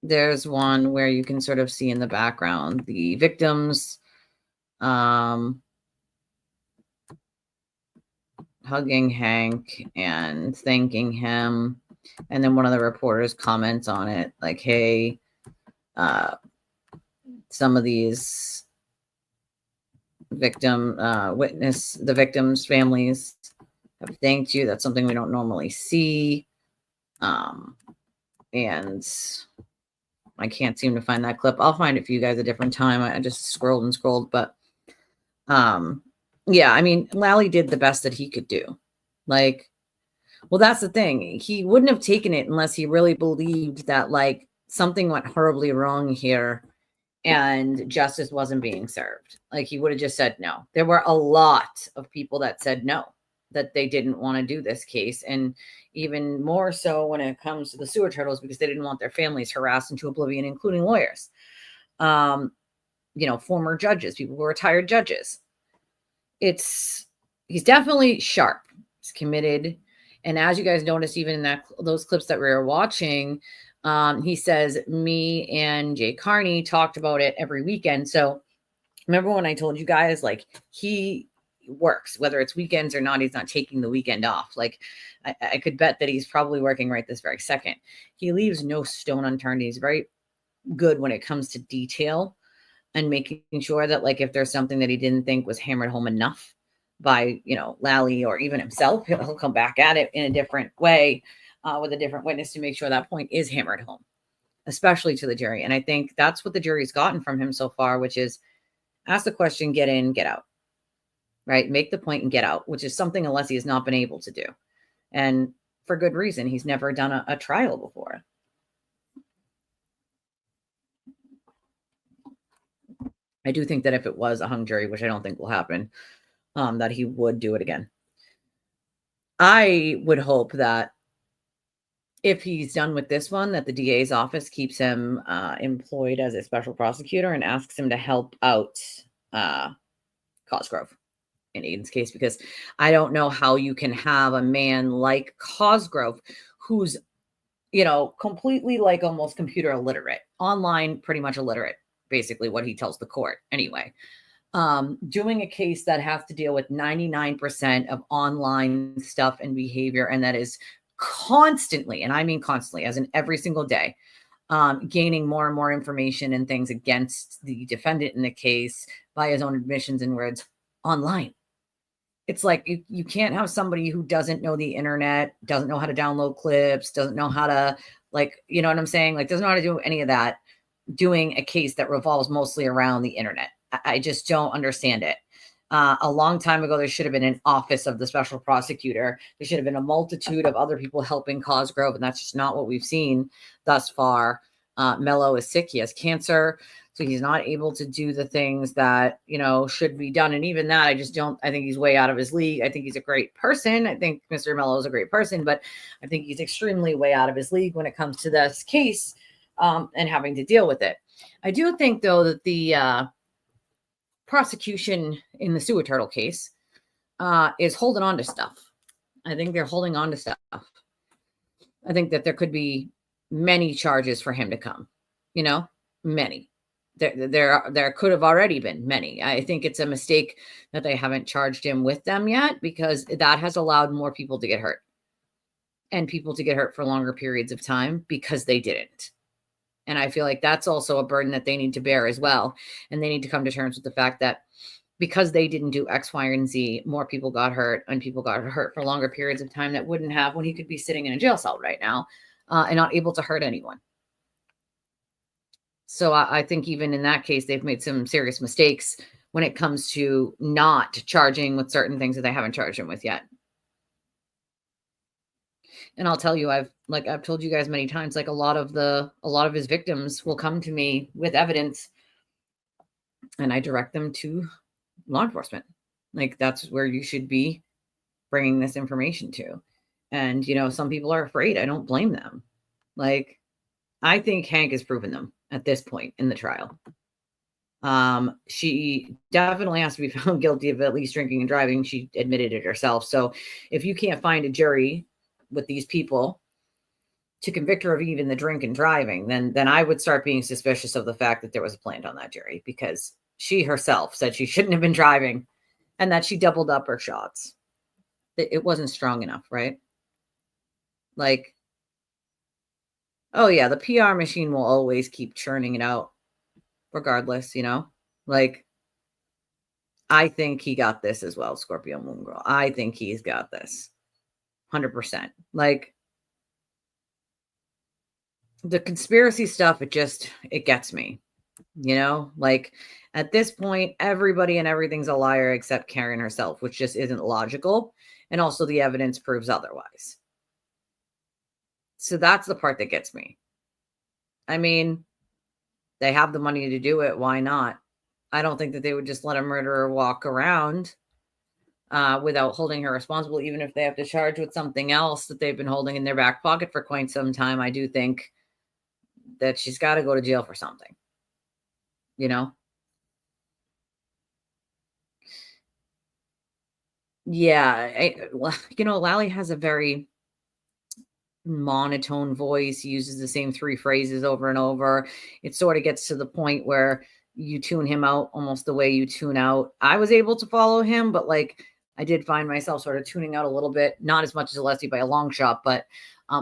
there's one where you can sort of see in the background the victims hugging Hank and thanking him. And then one of the reporters comments on it like, hey, some of these the victims' families have thanked you. That's something we don't normally see. And I can't seem to find that clip. I'll find it for you guys a different time. I just scrolled and scrolled, but yeah, I mean, Lally did the best that he could do. Like, well, that's the thing. He wouldn't have taken it unless he really believed that like something went horribly wrong here and justice wasn't being served. Like, he would have just said no. There were a lot of people that said no, that they didn't want to do this case. And even more so when it comes to the sewer turtles, because they didn't want their families harassed into oblivion, including lawyers, former judges, people who are retired judges. He's definitely sharp. He's committed. And as you guys noticed, even in those clips that we were watching, he says, me and Jay Carney talked about it every weekend. So remember when I told you guys, like, he works, whether it's weekends or not, he's not taking the weekend off. Like, I could bet that he's probably working right this very second. He leaves no stone unturned. He's very good when it comes to detail and making sure that, like, if there's something that he didn't think was hammered home enough by, Lally or even himself, he'll come back at it in a different way with a different witness to make sure that point is hammered home, especially to the jury. And I think that's what the jury's gotten from him so far, which is ask the question, get in, get out, right? Make the point and get out, which is something Alessi has not been able to do. And for good reason. He's never done a trial before. I do think that if it was a hung jury, which I don't think will happen, that he would do it again. I would hope that if he's done with this one, that the DA's office keeps him employed as a special prosecutor and asks him to help out Cosgrove in Aiden's case, because I don't know how you can have a man like Cosgrove who's, completely like almost computer illiterate, online pretty much illiterate, basically what he tells the court anyway. Doing a case that has to deal with 99% of online stuff and behavior, and that is constantly, and I mean constantly, as in every single day, gaining more and more information and things against the defendant in the case by his own admissions and words online. It's like you can't have somebody who doesn't know the internet, doesn't know how to download clips, doesn't know how to, like, you know what I'm saying? Like, doesn't know how to do any of that, doing a case that revolves mostly around the internet. I just don't understand it. A long time ago, there should have been an office of the special prosecutor. There should have been a multitude of other people helping Cosgrove, and that's just not what we've seen thus far. Mello is sick. He has cancer, so he's not able to do the things that, should be done. And even that, I think he's way out of his league. I think he's a great person. I think Mr. Mello is a great person, but I think he's extremely way out of his league when it comes to this case and having to deal with it. I do think, though, that the prosecution in the sewer turtle case is holding on to stuff. I think they're holding on to stuff. I think that there could be many charges for him to come, many. There could have already been many. I think it's a mistake that they haven't charged him with them yet, because that has allowed more people to get hurt, and people to get hurt for longer periods of time because they didn't. And I feel like that's also a burden that they need to bear as well. And they need to come to terms with the fact that because they didn't do X, Y, and Z, more people got hurt, and people got hurt for longer periods of time that wouldn't have, when he could be sitting in a jail cell right now and not able to hurt anyone. So I think even in that case, they've made some serious mistakes when it comes to not charging with certain things that they haven't charged him with yet. And I'll tell you, I've told you guys many times, like a lot of his victims will come to me with evidence, and I direct them to law enforcement. Like, that's where you should be bringing this information to. And, some people are afraid. I don't blame them. Like, I think Hank has proven them at this point in the trial. She definitely has to be found guilty of at least drinking and driving. She admitted it herself. So if you can't find a jury with these people to convict her of even the drink and driving, then I would start being suspicious of the fact that there was a plan on that jury, because she herself said she shouldn't have been driving and that she doubled up her shots. It wasn't strong enough, right? Like, oh yeah, the PR machine will always keep churning it out regardless, like, I think he got this as well, Scorpio Moon Girl. I think he's got this 100%. Like, the conspiracy stuff, it gets me, like, at this point, everybody and everything's a liar except Karen herself, which just isn't logical. And also the evidence proves otherwise. So that's the part that gets me. I mean, they have the money to do it. Why not? I don't think that they would just let a murderer walk around without holding her responsible, even if they have to charge with something else that they've been holding in their back pocket for quite some time. I do think that she's got to go to jail for something, Yeah. Lally has a very monotone voice, uses the same 3 phrases over and over. It sort of gets to the point where you tune him out almost the way you tune out. I was able to follow him, but like, I did find myself sort of tuning out a little bit, not as much as Leslie by a long shot, but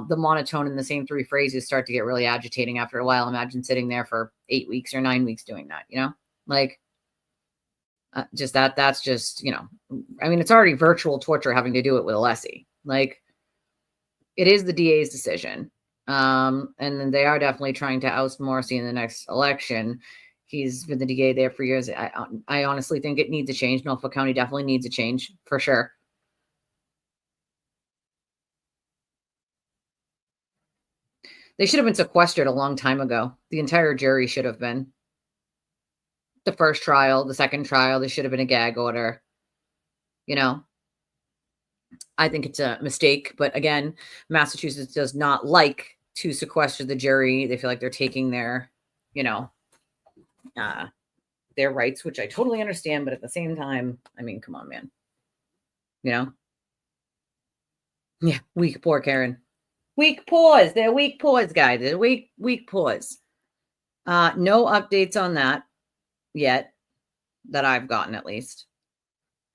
the monotone and the same 3 phrases start to get really agitating after a while. Imagine sitting there for 8 weeks or 9 weeks doing that, like, just that's just, I mean, it's already virtual torture having to do it with Alessi. Like, it is the DA's decision. And then they are definitely trying to oust Morrissey in the next election. He's been the DA there for years. I honestly think it needs a change. Norfolk County definitely needs a change for sure. They should have been sequestered a long time ago. The entire jury should have been. The first trial, the second trial, there should have been a gag order. I think it's a mistake. But again, Massachusetts does not like to sequester the jury. They feel like they're taking their, their rights, which I totally understand. But at the same time, I mean, come on, man. Yeah, weak, poor Karen. Weak paws. They're weak paws, guys. They're weak paws. No updates on that yet that I've gotten, at least.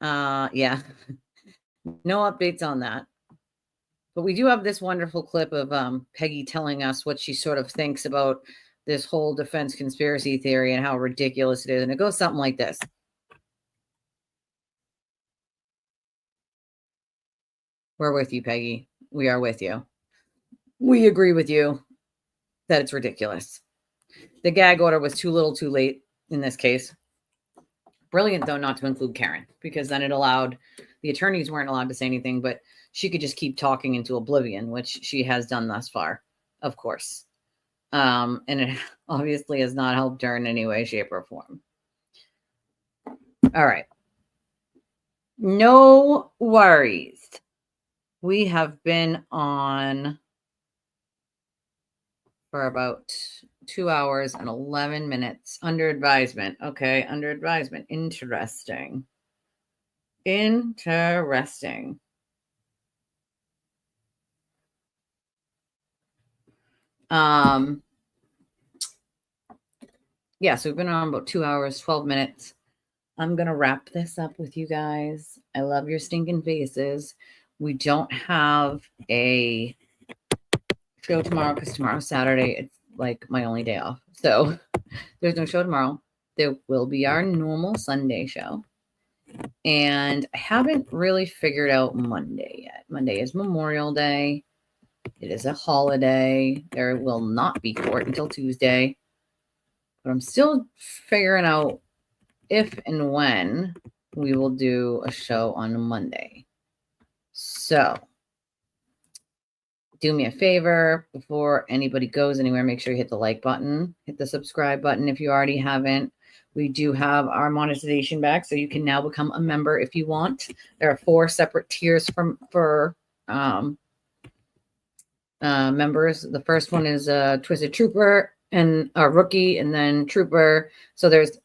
Yeah. No updates on that. But we do have this wonderful clip of Peggy telling us what she sort of thinks about this whole defense conspiracy theory and how ridiculous it is. And it goes something like this. We're with you, Peggy. We are with you. We agree with you that it's ridiculous. The gag order was too little too late in this case. Brilliant, though, not to include Karen, because then it allowed, the attorneys weren't allowed to say anything, but she could just keep talking into oblivion, which she has done thus far, of course. And it obviously has not helped her in any way, shape, or form. All right. No worries. We have been on for about 2 hours and 11 minutes under advisement. Okay, under advisement. Interesting. Yeah, so we've been on about 2 hours, 12 minutes. I'm going to wrap this up with you guys. I love your stinking faces. We don't have a show tomorrow because tomorrow's Saturday. It's like my only day off. So there's no show tomorrow. There will be our normal Sunday show. And I haven't really figured out Monday yet. Monday is Memorial Day. It is a holiday. There will not be court until Tuesday. But I'm still figuring out if and when we will do a show on Monday. So do me a favor before anybody goes anywhere, make sure you hit the like button, hit the subscribe button if you already haven't. We do have our monetization back, so you can now become a member if you want. There are 4 separate tiers for members. The first one is a Twisted Trooper and a Rookie, and then Trooper. So there's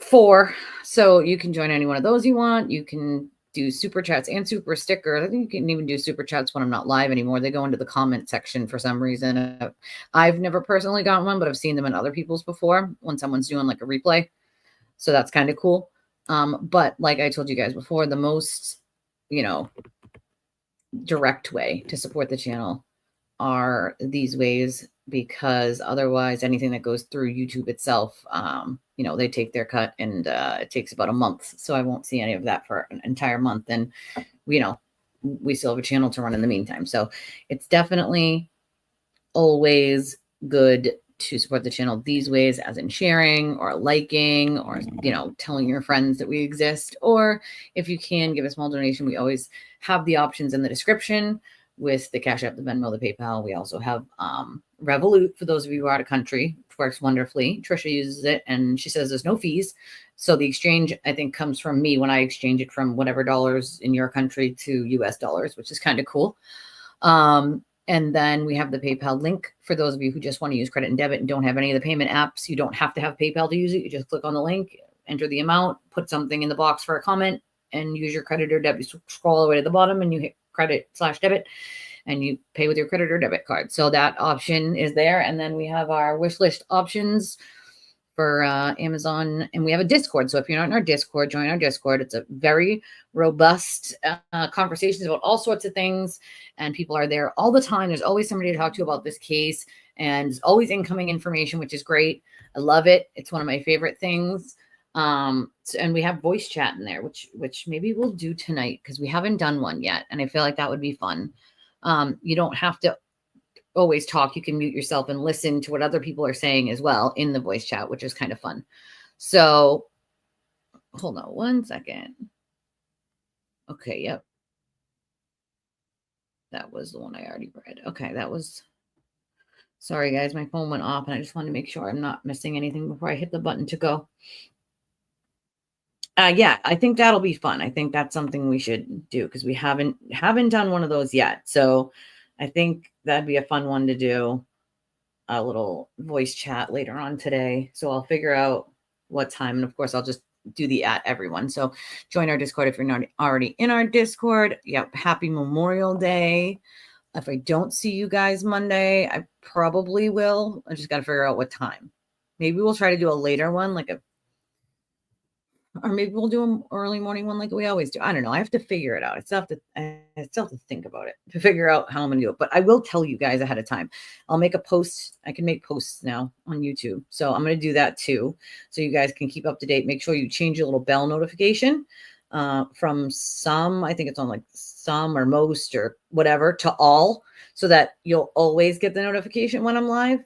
4. So you can join any one of those you want. You can do super chats and super stickers. I think you can even do super chats when I'm not live anymore. They go into the comment section for some reason. I've never personally gotten one, but I've seen them in other people's before when someone's doing like a replay. So that's kind of cool. But like I told you guys before, the most, direct way to support the channel are these ways, because otherwise anything that goes through YouTube itself, they take their cut, and it takes about a month. So I won't see any of that for an entire month. And, we still have a channel to run in the meantime. So it's definitely always good to support the channel these ways, as in sharing or liking or, telling your friends that we exist. Or if you can give a small donation, we always have the options in the description with the Cash App, the Venmo, the PayPal. We also have Revolut for those of you who are out of country. It works wonderfully. Trisha uses it, and she says there's no fees. So the exchange, I think, comes from me when I exchange it from whatever dollars in your country to US dollars, which is kind of cool. And then we have the PayPal link for those of you who just want to use credit and debit and don't have any of the payment apps. You don't have to have PayPal to use it. You just click on the link, enter the amount, put something in the box for a comment, and use your credit or debit. Scroll all the way to the bottom and you hit credit/debit, and you pay with your credit or debit card. So that option is there. And then we have our wish list options for Amazon, and we have a Discord. So if you're not in our Discord, join our Discord. It's a very robust conversations about all sorts of things, and people are there all the time. There's always somebody to talk to about this case, and there's always incoming information, which is great. I love it. It's one of my favorite things. And we have voice chat in there, which maybe we'll do tonight, because we haven't done one yet, and I feel like that would be fun. You don't have to always talk. You can mute yourself and listen to what other people are saying as well in the voice chat, which is kind of fun. So hold on 1 second. Okay. Yep. That was the one I already read. Okay. Sorry guys, my phone went off and I just wanted to make sure I'm not missing anything before I hit the button to go. Yeah, I think that'll be fun. I think that's something we should do, because we haven't done one of those yet. So I think that'd be a fun one to do, a little voice chat later on today. So I'll figure out what time. And of course, I'll just do the @everyone. So join our Discord if you're not already in our Discord. Yep. Happy Memorial Day. If I don't see you guys Monday, I probably will. I just got to figure out what time. Maybe we'll try to do a later one, or maybe we'll do an early morning one like we always do. I don't know. I have to figure it out. I still have to think about it to figure out how I'm going to do it. But I will tell you guys ahead of time. I'll make a post. I can make posts now on YouTube. So I'm going to do that too, so you guys can keep up to date. Make sure you change your little bell notification from some, I think it's on like some or most or whatever, to all, so that you'll always get the notification when I'm live.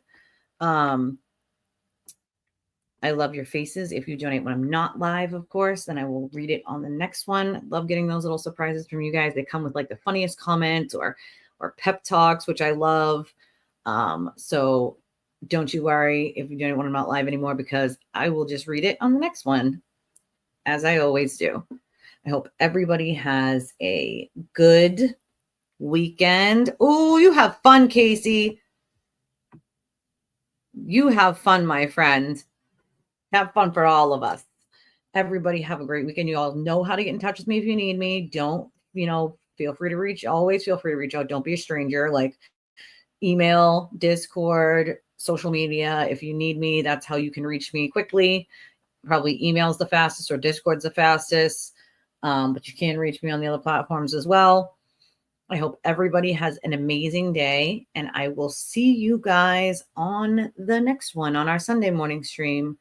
I love your faces. If you donate when I'm not live, of course, then I will read it on the next one. I love getting those little surprises from you guys. They come with like the funniest comments or pep talks, which I love. So don't you worry if you donate when I'm not live anymore, because I will just read it on the next one, as I always do. I hope everybody has a good weekend. Oh, you have fun, Casey. You have fun, my friend. Have fun for all of us. Everybody have a great weekend. You all know how to get in touch with me if you need me. Don't, feel free to always feel free to reach out. Don't be a stranger. Like, email, Discord, social media. If you need me, that's how you can reach me quickly. Probably email's the fastest or Discord's the fastest. But you can reach me on the other platforms as well. I hope everybody has an amazing day, and I will see you guys on the next one on our Sunday morning stream.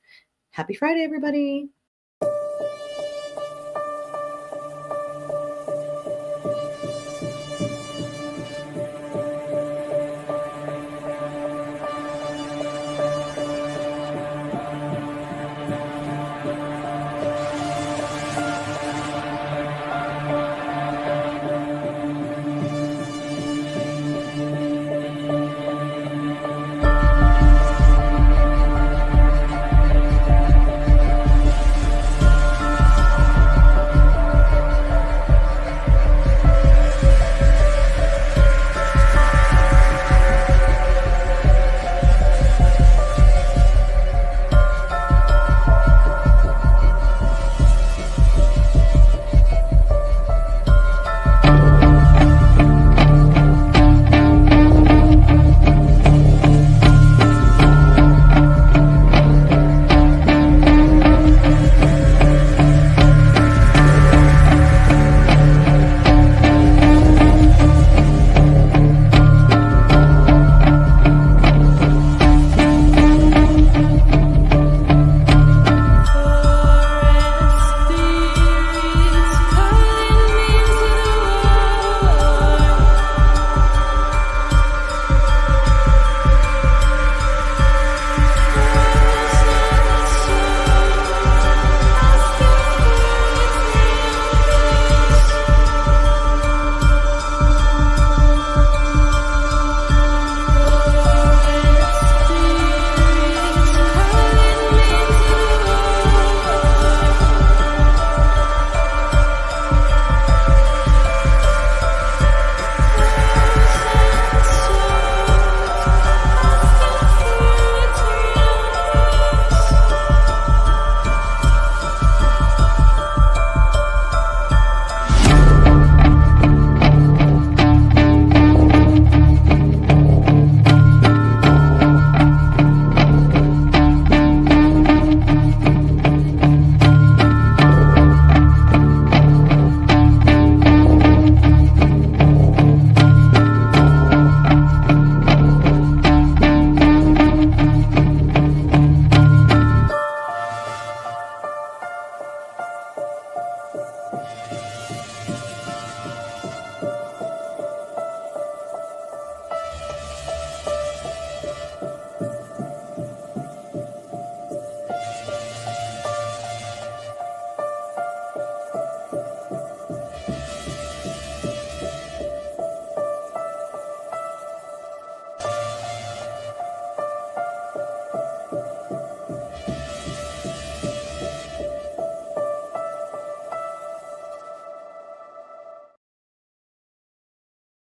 Happy Friday, everybody.